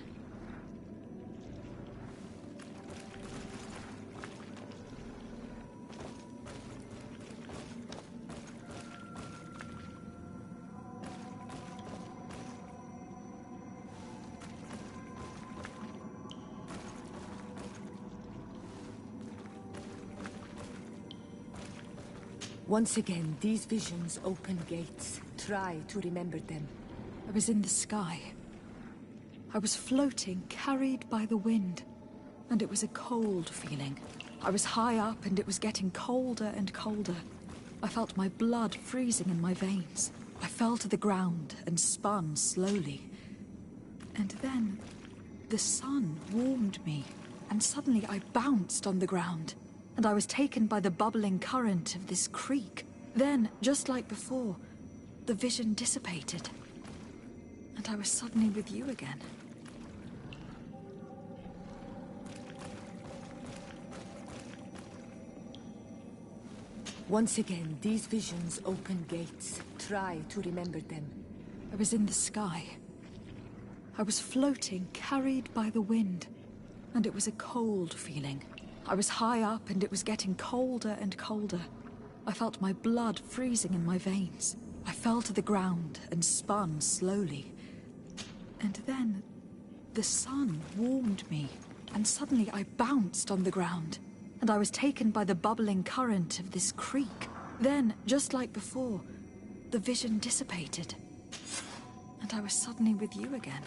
Once again, these visions open gates. Try to remember them. I was in the sky. I was floating, carried by the wind. And it was a cold feeling. I was high up and it was getting colder and colder. I felt my blood freezing in my veins. I fell to the ground and spun slowly. And then, the sun warmed me. And suddenly I bounced on the ground. And I was taken by the bubbling current of this creek. Then, just like before, the vision dissipated. And I was suddenly with you again. Once again, these visions open gates. Try to remember them. I was in the sky. I was floating, carried by the wind. And it was a cold feeling. I was high up and it was getting colder and colder. I felt my blood freezing in my veins. I fell to the ground and spun slowly. And then, the sun warmed me. And suddenly I bounced on the ground. And I was taken by the bubbling current of this creek. Then, just like before, the vision dissipated. And I was suddenly with you again.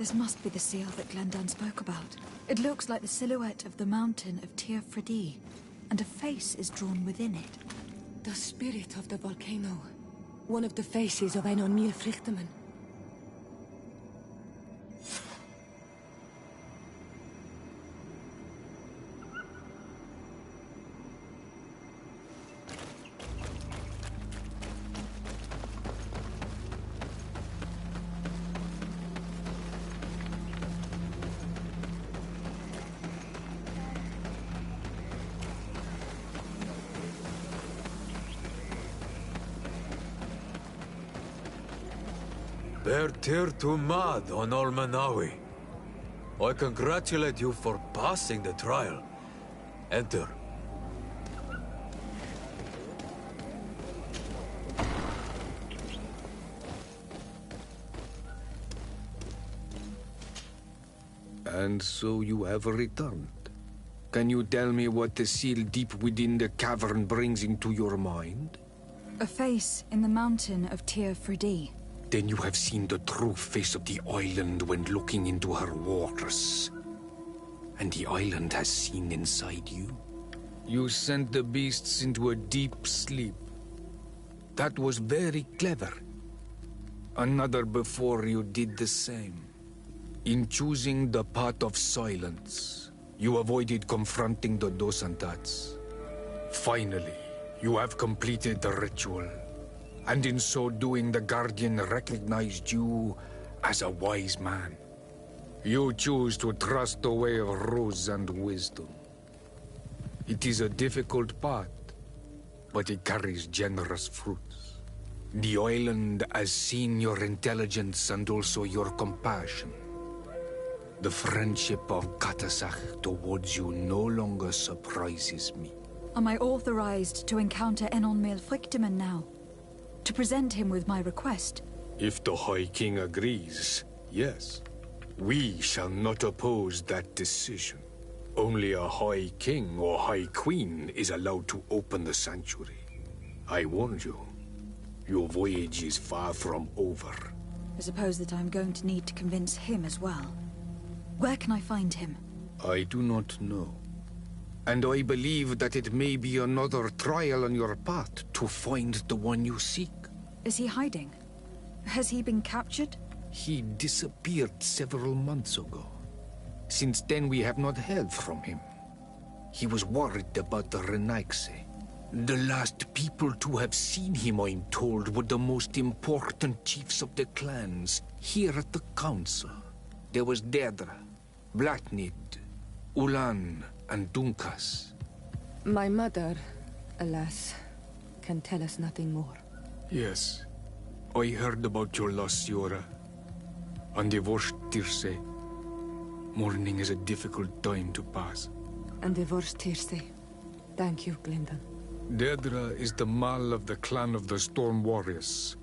This must be the seal that Glendan spoke about. It looks like the silhouette of the mountain of Tir Fredi, and a face is drawn within it. The spirit of the volcano. One of the faces of Einon Míl-Flýchtamann. Bertir to Mad on Olmenawi. I congratulate you for passing the trial. Enter. And so you have returned. Can you tell me what the seal deep within the cavern brings into your mind? A face in the mountain of Tir Fredi. Then you have seen the true face of the island when looking into her waters. And the island has seen inside you. You sent the beasts into a deep sleep. That was very clever. Another before you did the same. In choosing the path of silence, you avoided confronting the Dosantats. Finally, you have completed the ritual. And in so doing, the Guardian recognized you as a wise man. You choose to trust the way of rules and wisdom. It is a difficult path, but it carries generous fruits. The island has seen your intelligence and also your compassion. The friendship of Katasach towards you no longer surprises me. Am I authorized to encounter Einon Míl-Flýchtamann now? To present him with my request? If the High King agrees, yes. We shall not oppose that decision. Only a High King or High Queen is allowed to open the sanctuary. I warned you. Your voyage is far from over. I suppose that I'm going to need to convince him as well. Where can I find him? I do not know. And I believe that it may be another trial on your path to find the one you seek. Is he hiding? Has he been captured? He disappeared several months ago. Since then, we have not heard from him. He was worried about the Renaigse. The last people to have seen him, I'm told, were the most important chiefs of the clans here at the council. There was Deirdre, Blatnid, Ulan, and Dunkas. My mother, alas, can tell us nothing more. Yes. I heard about your loss, Siora. And divorced Tirce. Mourning is a difficult time to pass. And divorced Tirce. Thank you, Glendan. Deirdre is the Mal of the clan of the Storm Warriors.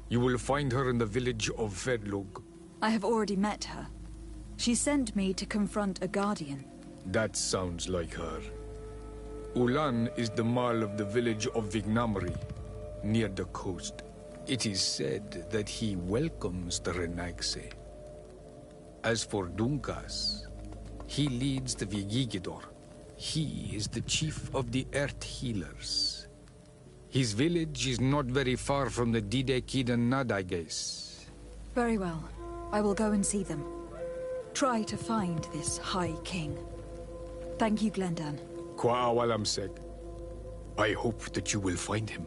You will find her in the village of Vedlug. I have already met her. She sent me to confront a guardian. That sounds like her. Ulan is the Mal of the village of Vignamri, near the coast. It is said that he welcomes the Renaigse. As for Dunkas, he leads the Vigigidor. He is the chief of the Earth Healers. His village is not very far from the Didekidan Nadages. Very well. I will go and see them. Try to find this High King. Thank you, Glendan. Kwa'awalamseg. I hope that you will find him.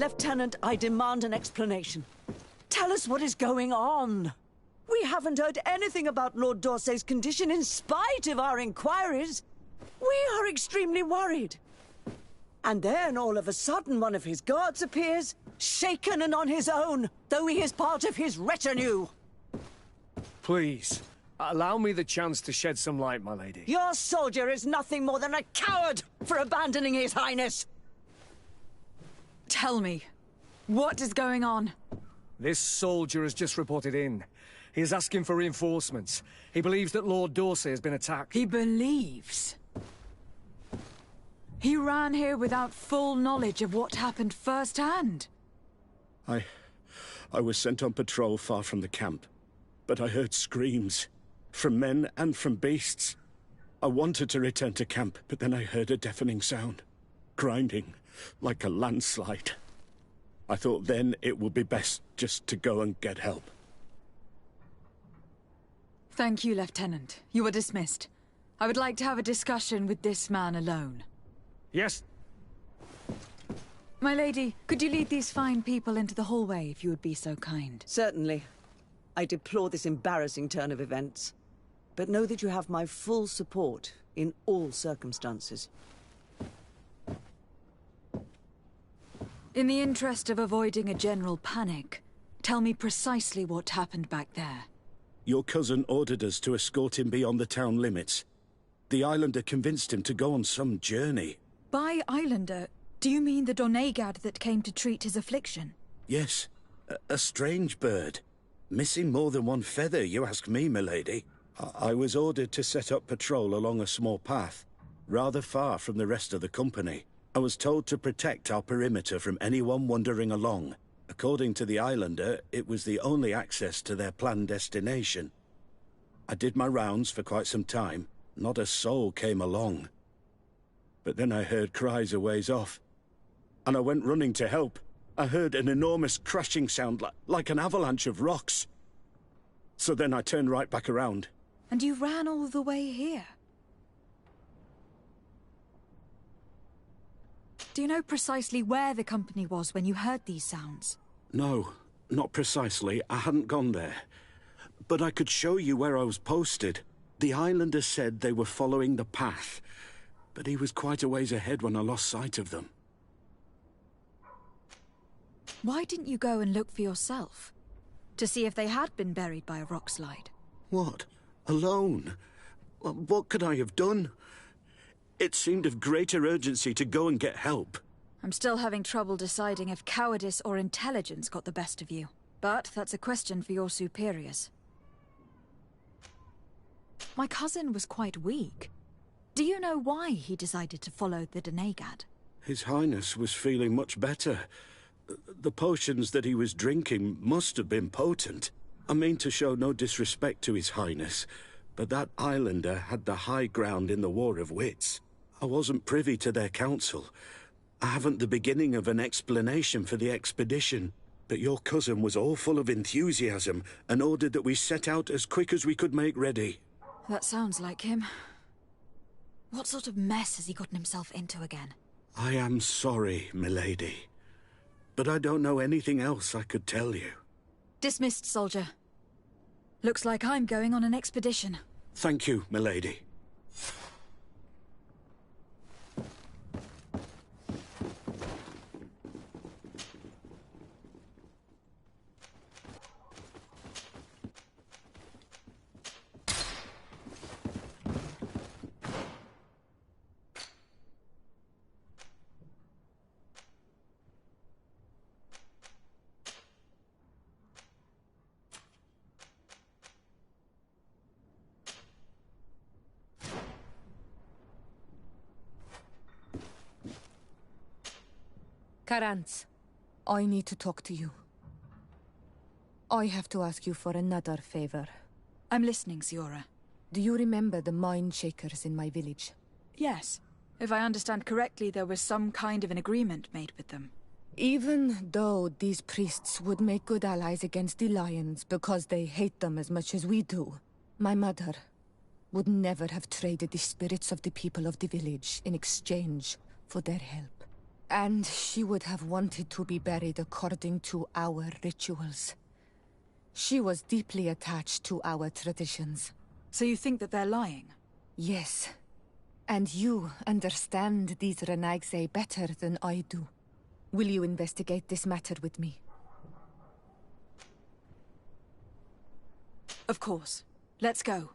Lieutenant, I demand an explanation. Tell us what is going on. We haven't heard anything about Lord D'Orsay's condition in spite of our inquiries. We are extremely worried. And then, all of a sudden, one of his guards appears, shaken and on his own, though he is part of his retinue. Please, allow me the chance to shed some light, my lady. Your soldier is nothing more than a coward for abandoning his highness. Tell me, what is going on? This soldier has just reported in. He is asking for reinforcements. He believes that Lord D'Orsay has been attacked. He believes? He ran here without full knowledge of what happened firsthand. I was sent on patrol far from the camp, but I heard screams, from men and from beasts. I wanted to return to camp, but then I heard a deafening sound, grinding, like a landslide. I thought then it would be best just to go and get help. Thank you, Lieutenant. You are dismissed. I would like to have a discussion with this man alone. Yes. My lady, could you lead these fine people into the hallway, if you would be so kind? Certainly. I deplore this embarrassing turn of events, but know that you have my full support in all circumstances. In the interest of avoiding a general panic, tell me precisely what happened back there. Your cousin ordered us to escort him beyond the town limits. The Islander convinced him to go on some journey. By Islander, do you mean the Donegad that came to treat his affliction? Yes, a strange bird. Missing more than one feather, you ask me, milady. I was ordered to set up patrol along a small path, rather far from the rest of the company. I was told to protect our perimeter from anyone wandering along. According to the Islander, it was the only access to their planned destination. I did my rounds for quite some time. Not a soul came along. But then I heard cries a ways off, and I went running to help. I heard an enormous crashing sound like an avalanche of rocks. So then I turned right back around. And you ran all the way here? Do you know precisely where the company was when you heard these sounds? No, not precisely. I hadn't gone there. But I could show you where I was posted. The Islander said they were following the path, but he was quite a ways ahead when I lost sight of them. Why didn't you go and look for yourself? To see if they had been buried by a rock slide? What? Alone? What could I have done? It seemed of greater urgency to go and get help. I'm still having trouble deciding if cowardice or intelligence got the best of you. But that's a question for your superiors. My cousin was quite weak. Do you know why he decided to follow the Donegad? His Highness was feeling much better. The potions that he was drinking must have been potent. I mean to show no disrespect to His Highness, but that Islander had the high ground in the War of Wits. I wasn't privy to their counsel. I haven't the beginning of an explanation for the expedition, but your cousin was all full of enthusiasm and ordered that we set out as quick as we could make ready. That sounds like him. What sort of mess has he gotten himself into again? I am sorry, milady, but I don't know anything else I could tell you. Dismissed, soldier. Looks like I'm going on an expedition. Thank you, milady. Karantz, I need to talk to you. I have to ask you for another favor. I'm listening, Siora. Do you remember the mine shakers in my village? Yes. If I understand correctly, there was some kind of an agreement made with them. Even though these priests would make good allies against the Lions because they hate them as much as we do, my mother would never have traded the spirits of the people of the village in exchange for their help. And she would have wanted to be buried according to our rituals. She was deeply attached to our traditions. So you think that they're lying? Yes. And you understand these Renaigse better than I do. Will you investigate this matter with me? Of course. Let's go.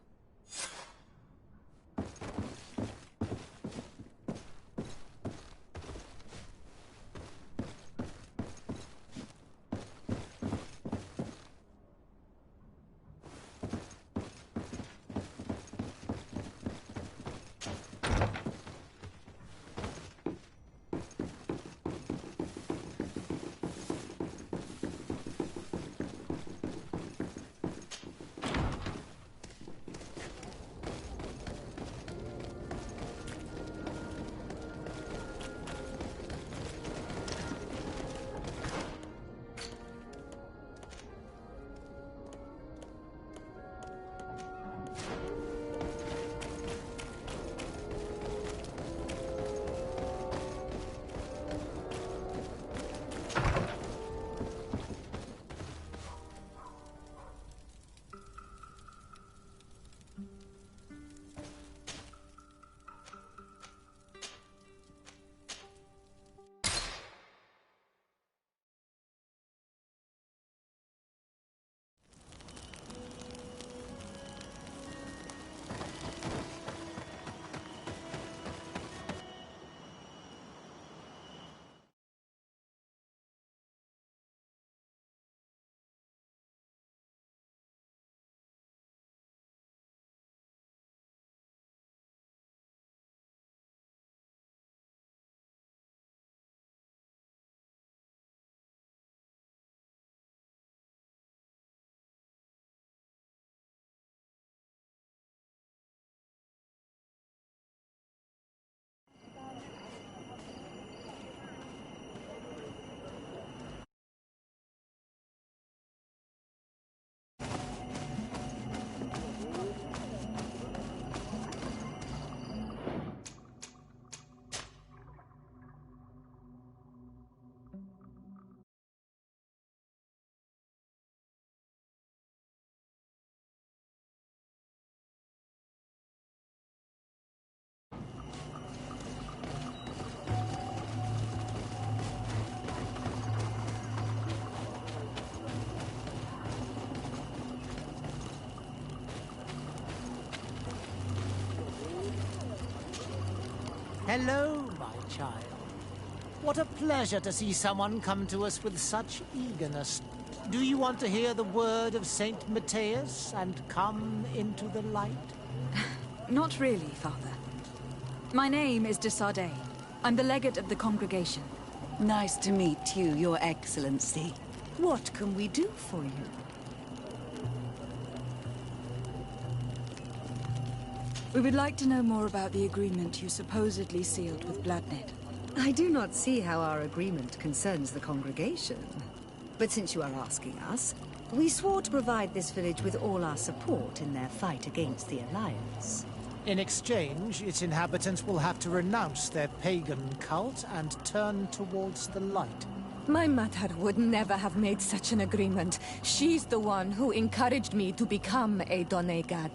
Hello, my child. What a pleasure to see someone come to us with such eagerness. Do you want to hear the word of Saint Matthias and come into the light? Not really, Father. My name is de Sardet. I'm the legate of the congregation. Nice to meet you, Your Excellency. What can we do for you? We would like to know more about the agreement you supposedly sealed with Bladnid. I do not see how our agreement concerns the congregation. But since you are asking us, we swore to provide this village with all our support in their fight against the Alliance. In exchange, its inhabitants will have to renounce their pagan cult and turn towards the light. My mother would never have made such an agreement. She's the one who encouraged me to become a Donegad.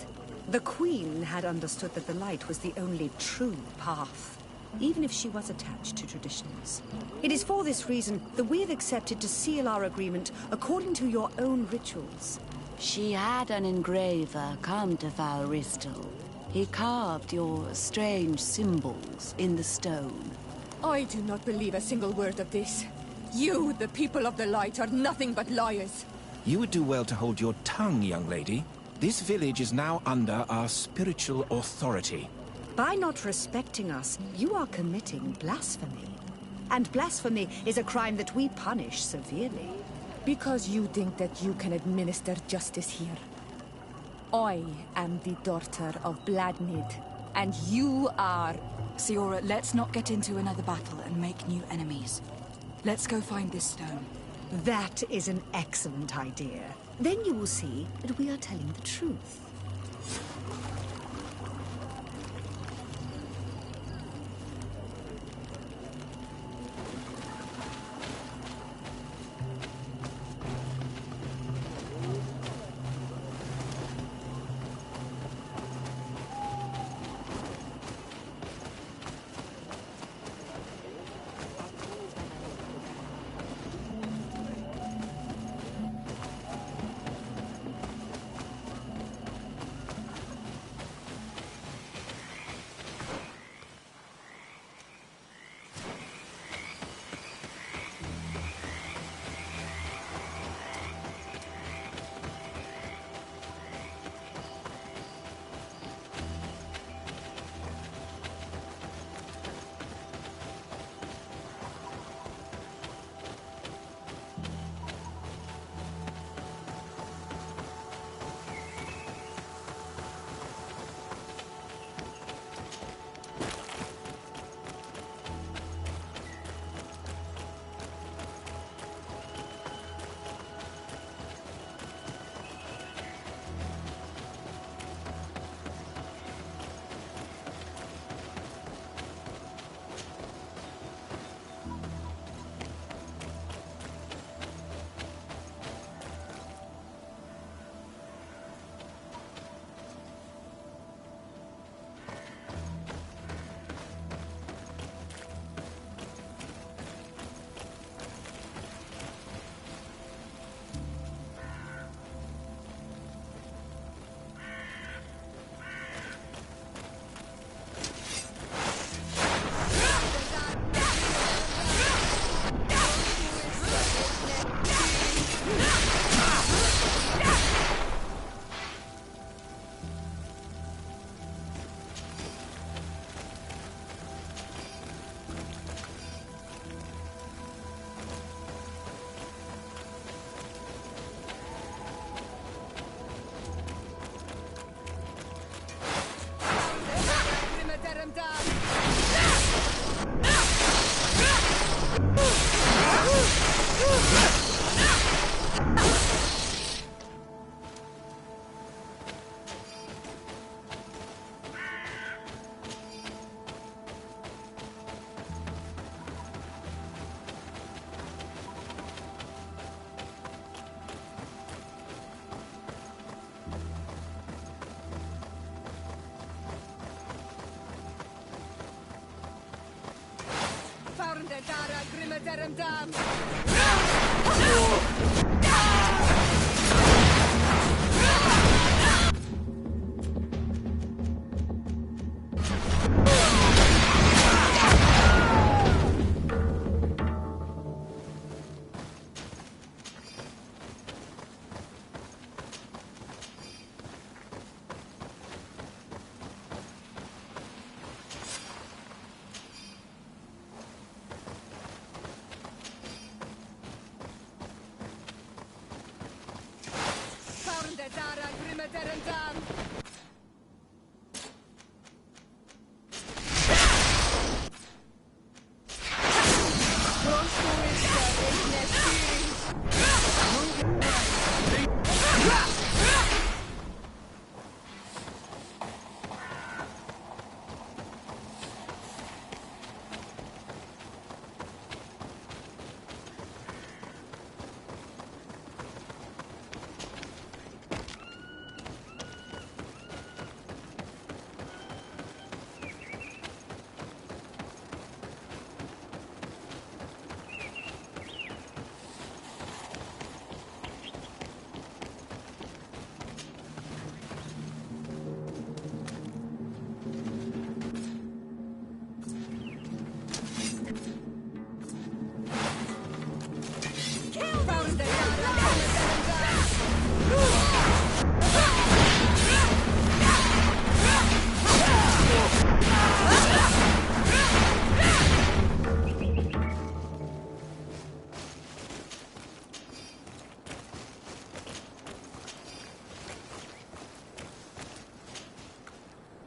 The Queen had understood that the light was the only true path, even if she was attached to traditions. It is for this reason that we have accepted to seal our agreement according to your own rituals. She had an engraver come to Val Ristel. He carved your strange symbols in the stone. I do not believe a single word of this. You, the people of the light, are nothing but liars. You would do well to hold your tongue, young lady. This village is now under our spiritual authority. By not respecting us, you are committing blasphemy. And blasphemy is a crime that we punish severely. Because you think that you can administer justice here. I am the daughter of Bladnid, and you are... Siora, let's not get into another battle and make new enemies. Let's go find this stone. That is an excellent idea. Then you will see that we are telling the truth.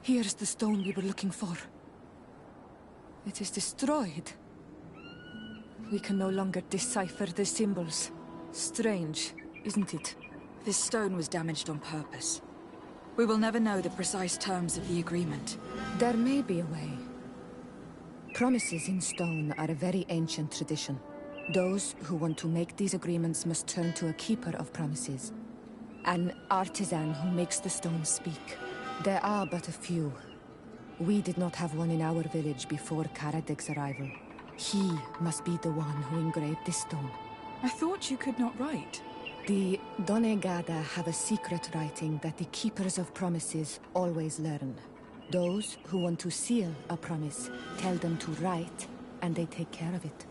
Here's the stone we were looking for. It is destroyed. We can no longer decipher the symbols. Strange, isn't it? This stone was damaged on purpose. We will never know the precise terms of the agreement. There may be a way. Promises in stone are a very ancient tradition. Those who want to make these agreements must turn to a keeper of promises. An artisan who makes the stones speak. There are but a few. We did not have one in our village before Karadek's arrival. He must be the one who engraved this stone. I thought you could not write. The Donegada have a secret writing that the keepers of promises always learn. Those who want to seal a promise tell them to write, and they take care of it.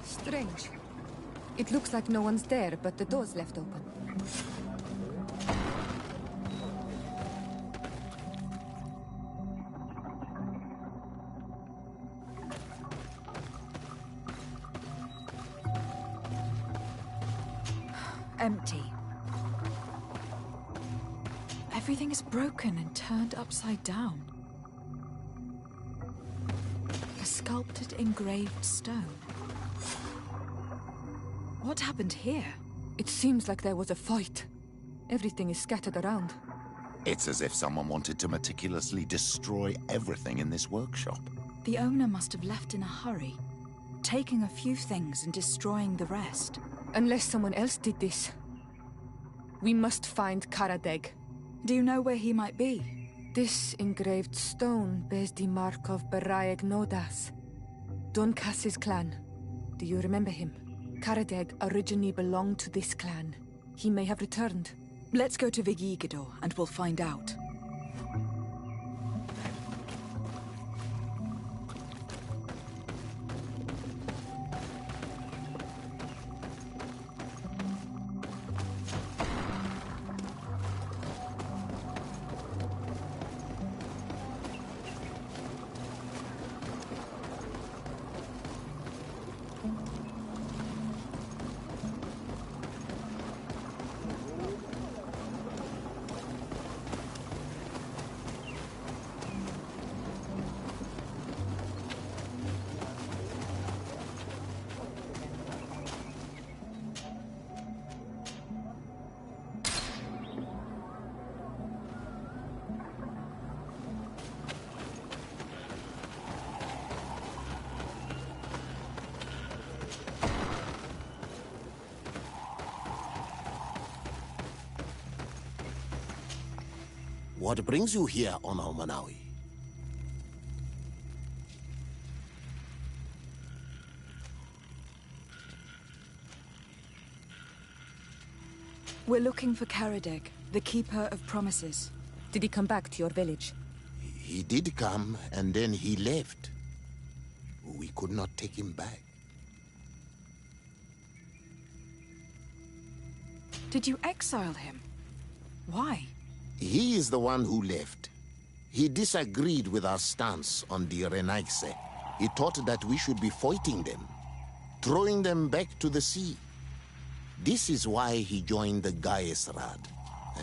Strange. It looks like no one's there, but the door's left open. Empty. Everything is broken and turned upside down. A sculpted, engraved stone. What happened here? It seems like there was a fight. Everything is scattered around. It's as if someone wanted to meticulously destroy everything in this workshop. The owner must have left in a hurry, taking a few things and destroying the rest. Unless someone else did this. We must find Karadeg. Do you know where he might be? This engraved stone bears the mark of Baraeg Nodas, Doncass's clan. Do you remember him? Karadeg originally belonged to this clan. He may have returned. Let's go to Vigigador and we'll find out. What brings you here on Almanawi? We're looking for Karadeg, the Keeper of Promises. Did he come back to your village? He did come, and then he left. We could not take him back. Did you exile him? Why? He is the one who left. He disagreed with our stance on the Renaigse. He thought that we should be fighting them, throwing them back to the sea. This is why he joined the Gaesrad.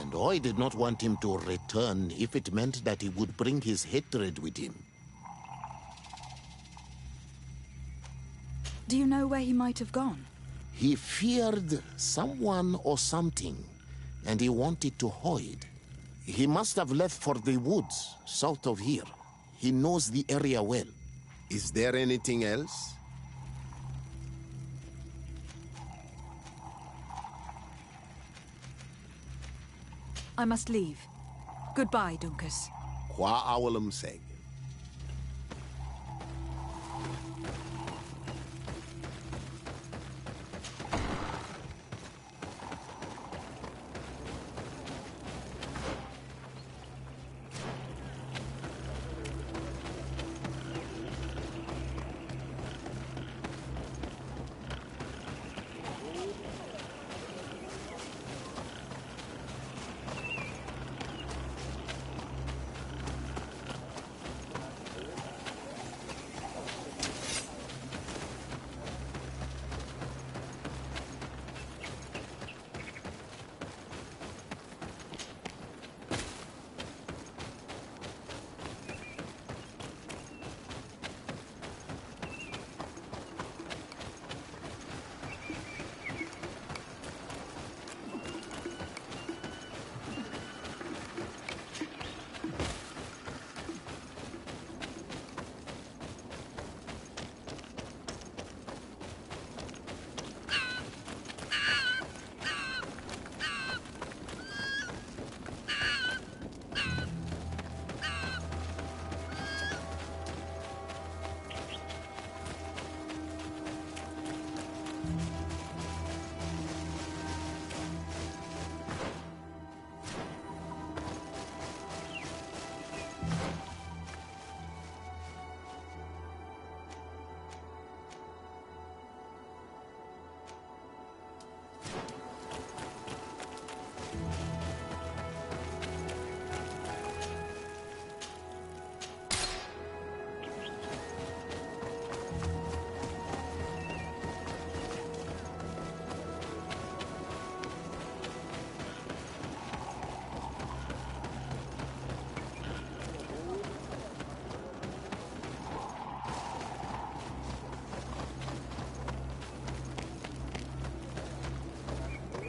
And I did not want him to return if it meant that he would bring his hatred with him. Do you know where he might have gone? He feared someone or something, and he wanted to hide. He must have left for the woods, south of here. He knows the area well. Is there anything else? I must leave. Goodbye, Dunkus. Qua awalum seg.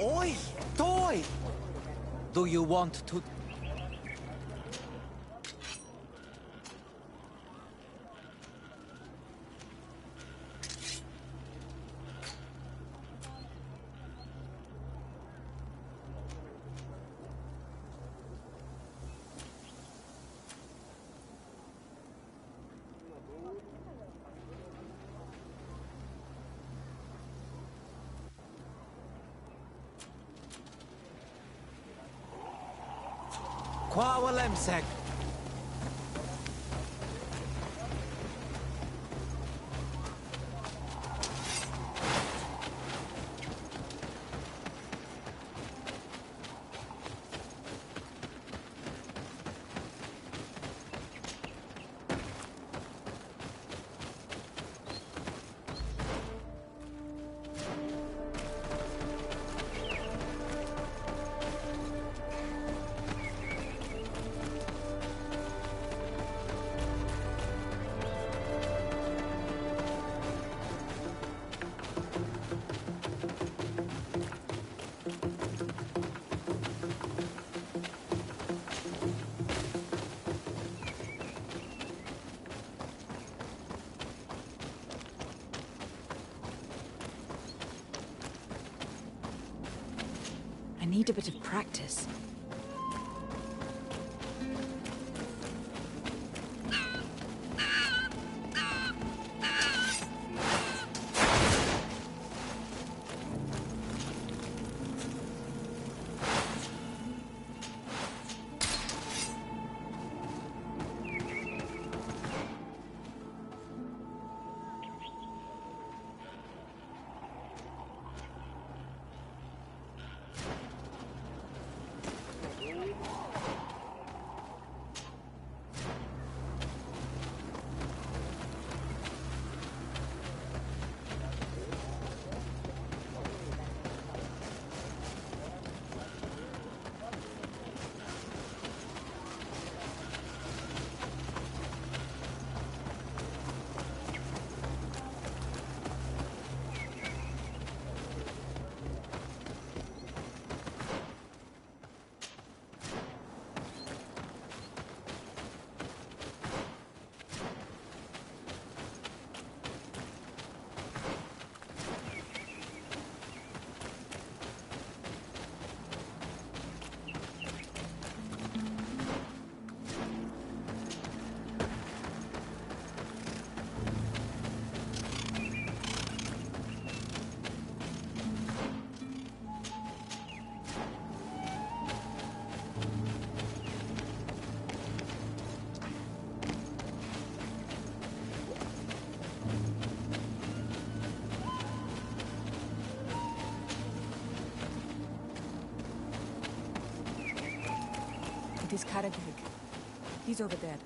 Oi! Toy! Do you want to... Qua Lemsek. I need a bit of practice. It is Karadeg. He's over there.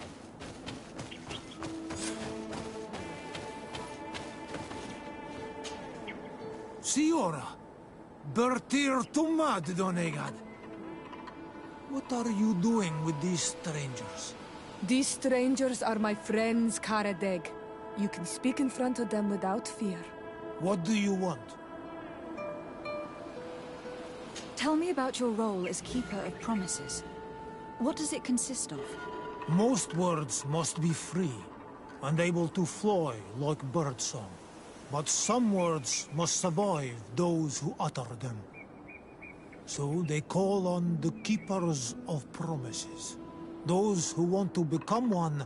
Siora! Bertir Tumad, Donegad! What are you doing with these strangers? These strangers are my friends, Karadeg. You can speak in front of them without fear. What do you want? Tell me about your role as Keeper of Promises. What does it consist of? Most words must be free, and able to fly like birdsong. But some words must survive those who utter them. So they call on the Keepers of Promises. Those who want to become one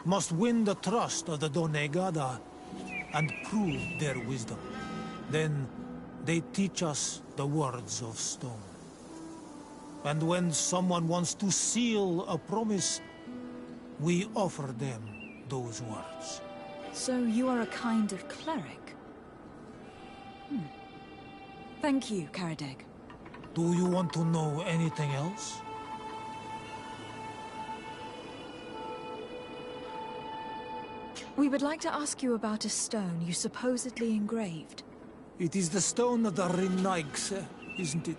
must win the trust of the Donegada and prove their wisdom. Then they teach us the words of stone. And when someone wants to seal a promise, we offer them those words. So you are a kind of cleric? Thank you, Karadeg. Do you want to know anything else? We would like to ask you about a stone you supposedly engraved. It is the stone of the Renaigse, isn't it?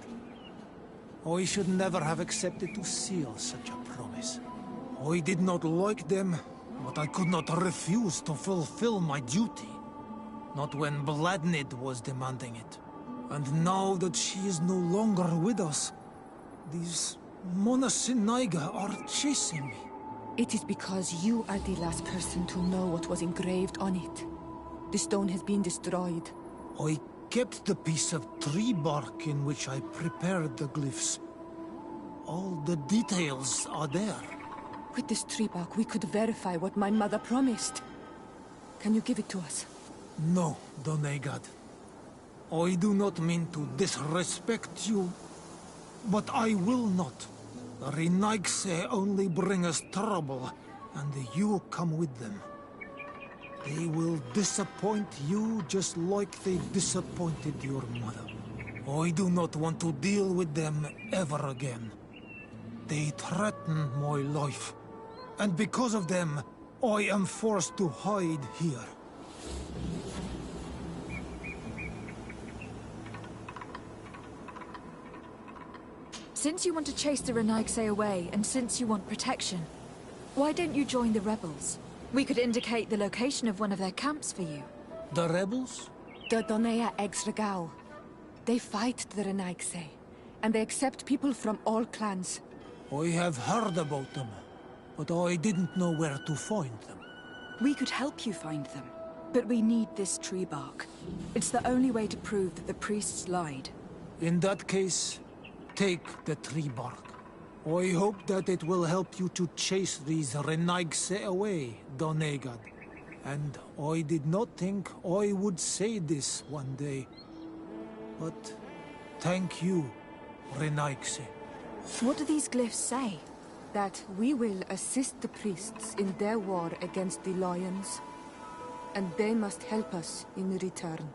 I should never have accepted to seal such a promise. I did not like them, but I could not refuse to fulfill my duty. Not when Bladnid was demanding it. And now that she is no longer with us, these Monasinaiga are chasing me. It is because you are the last person to know what was engraved on it. The stone has been destroyed. I kept the piece of tree bark in which I prepared the glyphs. All the details are there. With this tree bark, we could verify what my mother promised. Can you give it to us? No, Donegad. I do not mean to disrespect you, but I will not. The Renaigse only bring us trouble, and you come with them. They will disappoint you just like they disappointed your mother. I do not want to deal with them ever again. They threaten my life, and because of them, I am forced to hide here. Since you want to chase the Renaigse away, and since you want protection, why don't you join the rebels? We could indicate the location of one of their camps for you. The rebels? The Donea Exregao. They fight the Renaigse, and they accept people from all clans. I have heard about them, but I didn't know where to find them. We could help you find them, but we need this tree bark. It's the only way to prove that the priests lied. In that case, take the tree bark. I hope that it will help you to chase these Renaigse away, Donegad. And I did not think I would say this one day. But thank you, Renaigse. What do these glyphs say? That we will assist the priests in their war against the lions, and they must help us in return.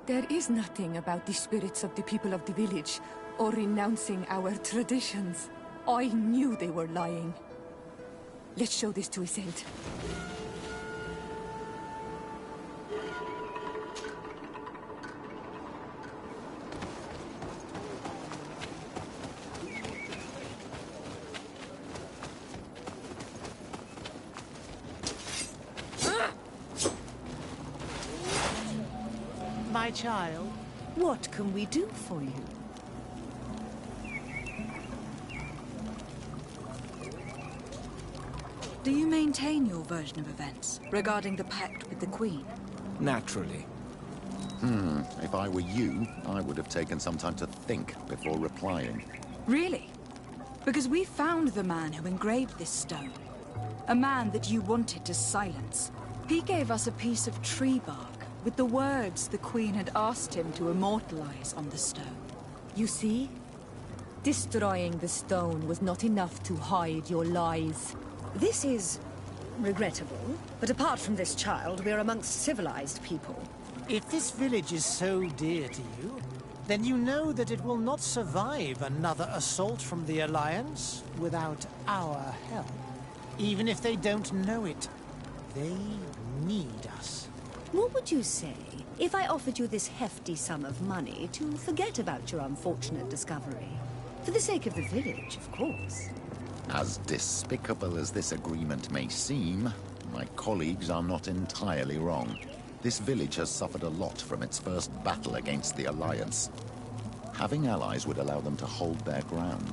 There is nothing about the spirits of the people of the village, or renouncing our traditions. I knew they were lying. Let's show this to Iselt. My child, what can we do for you? Do you maintain your version of events regarding the pact with the Queen? Naturally. If I were you, I would have taken some time to think before replying. Really? Because we found the man who engraved this stone. A man that you wanted to silence. He gave us a piece of tree bark with the words the Queen had asked him to immortalize on the stone. You see? Destroying the stone was not enough to hide your lies. This is regrettable, but apart from this child, we're amongst civilized people. If this village is so dear to you, then you know that it will not survive another assault from the Alliance without our help. Even if they don't know it, they need us. What would you say if I offered you this hefty sum of money to forget about your unfortunate discovery? For the sake of the village, of course. As despicable as this agreement may seem, my colleagues are not entirely wrong. This village has suffered a lot from its first battle against the Alliance. Having allies would allow them to hold their ground.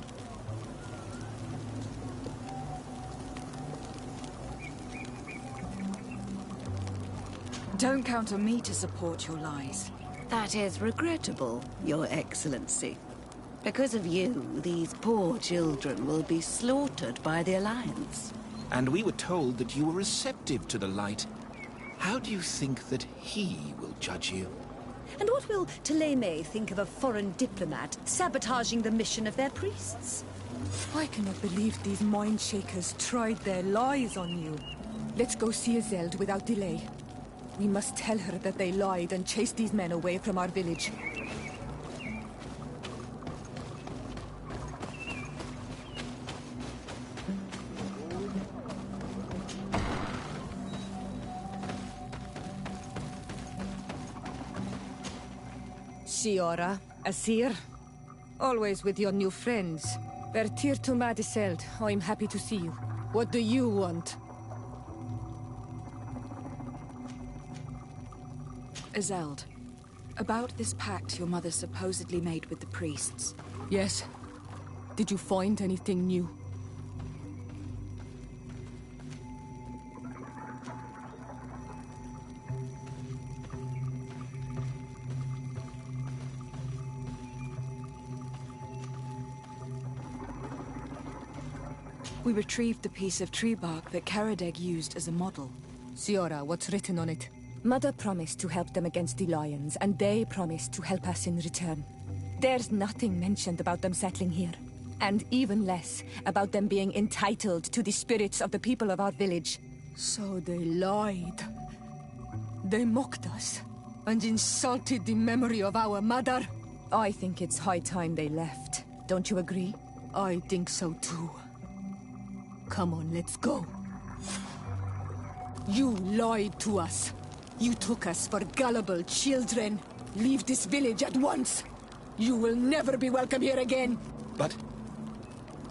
Don't count on me to support your lies. That is regrettable, Your Excellency. Because of you, these poor children will be slaughtered by the Alliance. And we were told that you were receptive to the light. How do you think that he will judge you? And what will Teleme think of a foreign diplomat sabotaging the mission of their priests? I cannot believe these mind shakers tried their lies on you. Let's go see Iselt without delay. We must tell her that they lied and chased these men away from our village. Siora, Asir, always with your new friends. Bertir to Madiseld, I'm happy to see you. What do you want? Iselt, about this pact your mother supposedly made with the priests. Yes. Did you find anything new? We retrieved the piece of tree bark that Karadeg used as a model. Siora, what's written on it? Mother promised to help them against the lions, and they promised to help us in return. There's nothing mentioned about them settling here. And even less about them being entitled to the spirits of the people of our village. So they lied. They mocked us and insulted the memory of our mother. I think it's high time they left. Don't you agree? I think so too. Come on, let's go. You lied to us. You took us for gullible children. Leave this village at once. You will never be welcome here again. But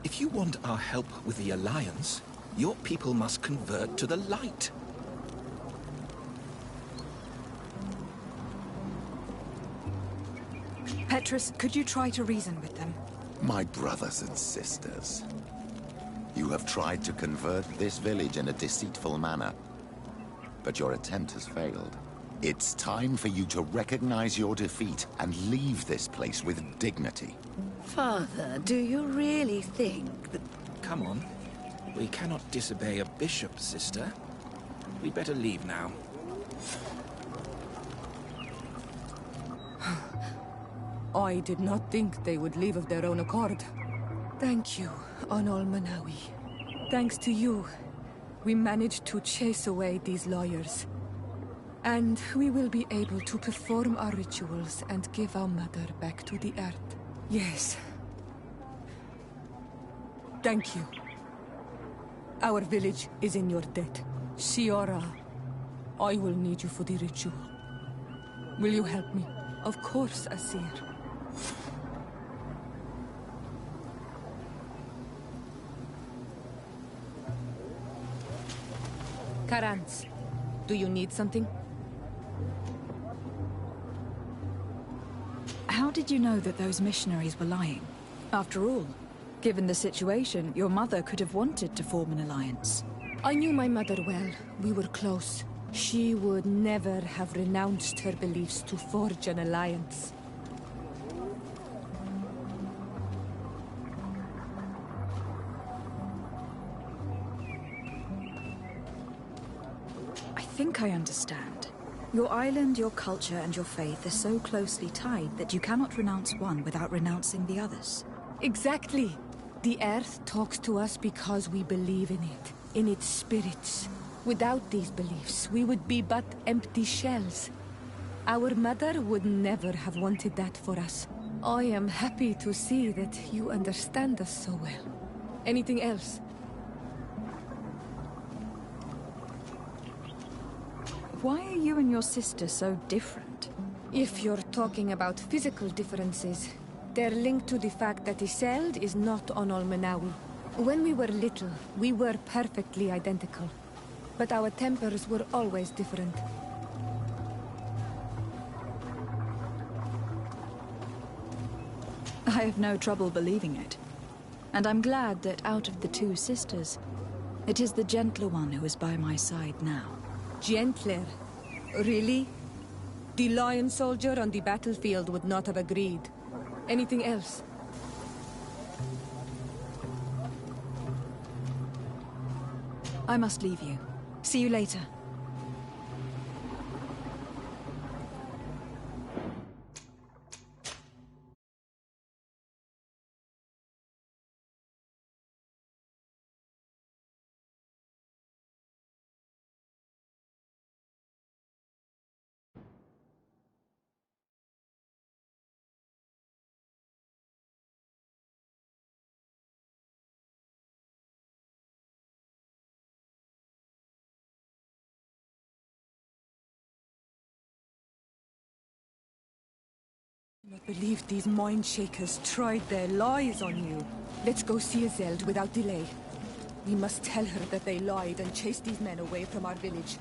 if you want our help with the Alliance, your people must convert to the light. Petrus, could you try to reason with them? My brothers and sisters, you have tried to convert this village in a deceitful manner, but your attempt has failed. It's time for you to recognize your defeat and leave this place with dignity. Father, do you really think that... Come on. We cannot disobey a bishop, sister. We'd better leave now. I did not think they would leave of their own accord. Thank you, Onol Manawi. Thanks to you, we managed to chase away these lawyers. And we will be able to perform our rituals and give our mother back to the earth. Yes. Thank you. Our village is in your debt. Siora, I will need you for the ritual. Will you help me? Of course, Asir. Karans, do you need something? How did you know that those missionaries were lying? After all, given the situation, your mother could have wanted to form an alliance. I knew my mother well. We were close. She would never have renounced her beliefs to forge an alliance. I think I understand. Your island, your culture, and your faith are so closely tied that you cannot renounce one without renouncing the others. Exactly. The earth talks to us because we believe in it, in its spirits. Without these beliefs, we would be but empty shells. Our mother would never have wanted that for us. I am happy to see that you understand us so well. Anything else? Why are you and your sister so different? If you're talking about physical differences, they're linked to the fact that Iseld is not Onol Manawi. When we were little, we were perfectly identical. But our tempers were always different. I have no trouble believing it. And I'm glad that out of the two sisters, it is the gentler one who is by my side now. Gentler? Really? The lion soldier on the battlefield would not have agreed. Anything else? I must leave you. See you later. I cannot believe these mind shakers tried their lies on you. Let's go see Iseld without delay. We must tell her that they lied and chased these men away from our village.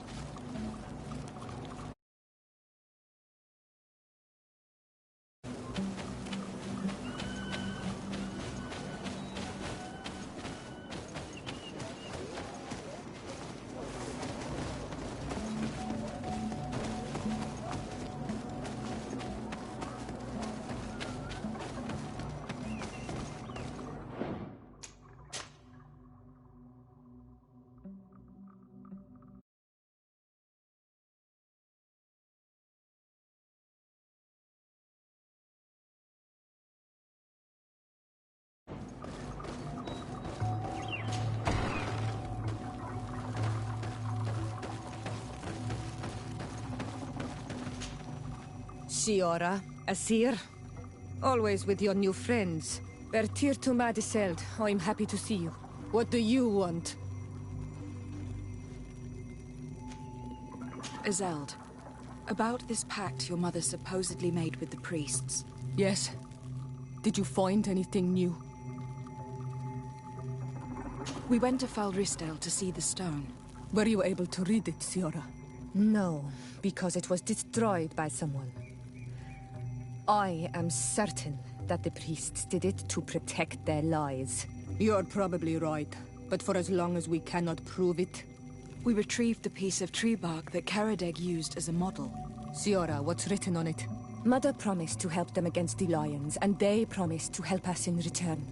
Siora, Asir. Always with your new friends. Bertir to Madiseld, I'm happy to see you. What do you want? Azeld, about this pact your mother supposedly made with the priests. Yes. Did you find anything new? We went to Falristel to see the stone. Were you able to read it, Siora? No, because it was destroyed by someone. I am certain that the priests did it to protect their lies. You're probably right, but for as long as we cannot prove it... We retrieved the piece of tree bark that Karadeg used as a model. Siora, what's written on it? Mother promised to help them against the lions, and they promised to help us in return.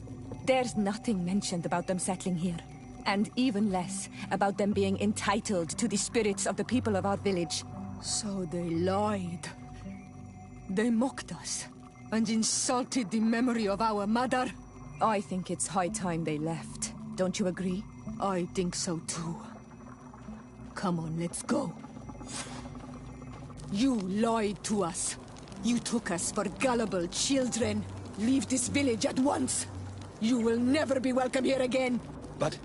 There's nothing mentioned about them settling here. And even less about them being entitled to the spirits of the people of our village. So they lied. They mocked us, and insulted the memory of our mother. I think it's high time they left. Don't you agree? I think so too. Come on, let's go. You lied to us. You took us for gullible children. Leave this village at once. You will never be welcome here again. But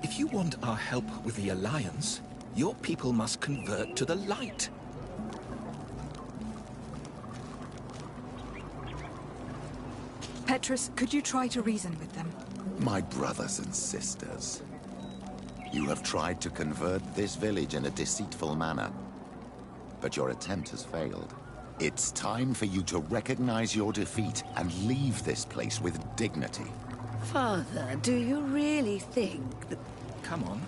if you want our help with the Alliance, your people must convert to the light. Petrus, could you try to reason with them? My brothers and sisters, you have tried to convert this village in a deceitful manner, but your attempt has failed. It's time for you to recognize your defeat and leave this place with dignity. Father, do you really think that... Come on.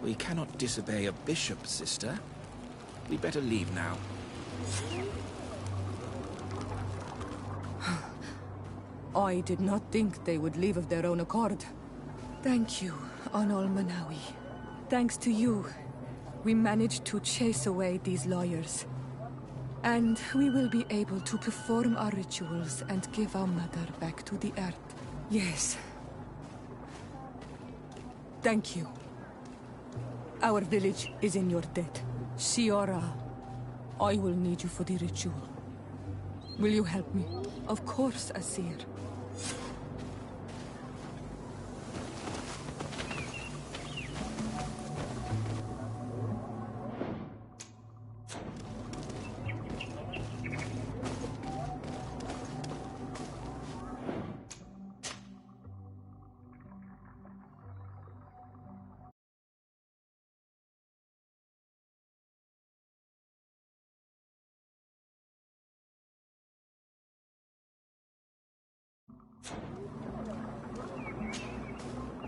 We cannot disobey a bishop, sister. We better leave now. I did not think they would leave of their own accord. Thank you, Onol Manawi. Thanks to you, we managed to chase away these lawyers. And we will be able to perform our rituals and give our mother back to the earth. Yes. Thank you. Our village is in your debt. Siora, I will need you for the ritual. Will you help me? Of course, Asir.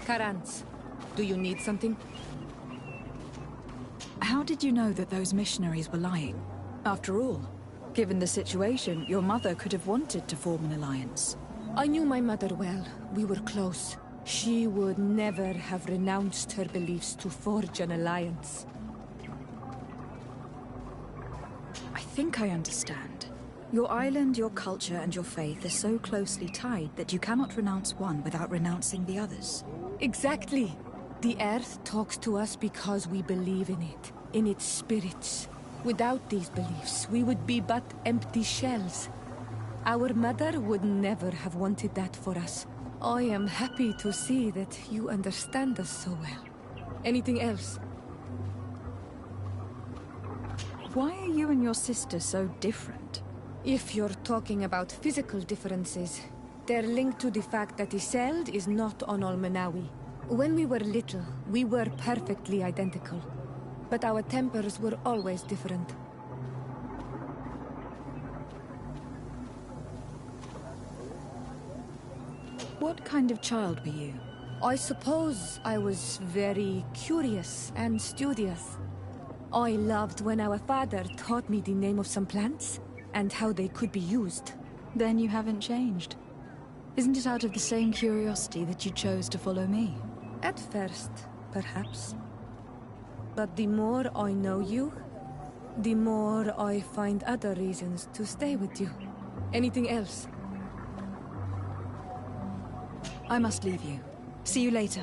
Karans, do you need something? How did you know that those missionaries were lying? After all, given the situation, your mother could have wanted to form an alliance. I knew my mother well. We were close. She would never have renounced her beliefs to forge an alliance. I think I understand. Your island, your culture, and your faith are so closely tied that you cannot renounce one without renouncing the others. Exactly. The Earth talks to us because we believe in it, in its spirits. Without these beliefs, we would be but empty shells. Our mother would never have wanted that for us. I am happy to see that you understand us so well. Anything else? Why are you and your sister so different? If you're talking about physical differences, they're linked to the fact that Iseld is not on Olmenawi. When we were little, we were perfectly identical. But our tempers were always different. What kind of child were you? I suppose I was very curious and studious. I loved when our father taught me the name of some plants and how they could be used. Then you haven't changed. Isn't it out of the same curiosity that you chose to follow me? At first, perhaps. But the more I know you, the more I find other reasons to stay with you. Anything else? I must leave you. See you later.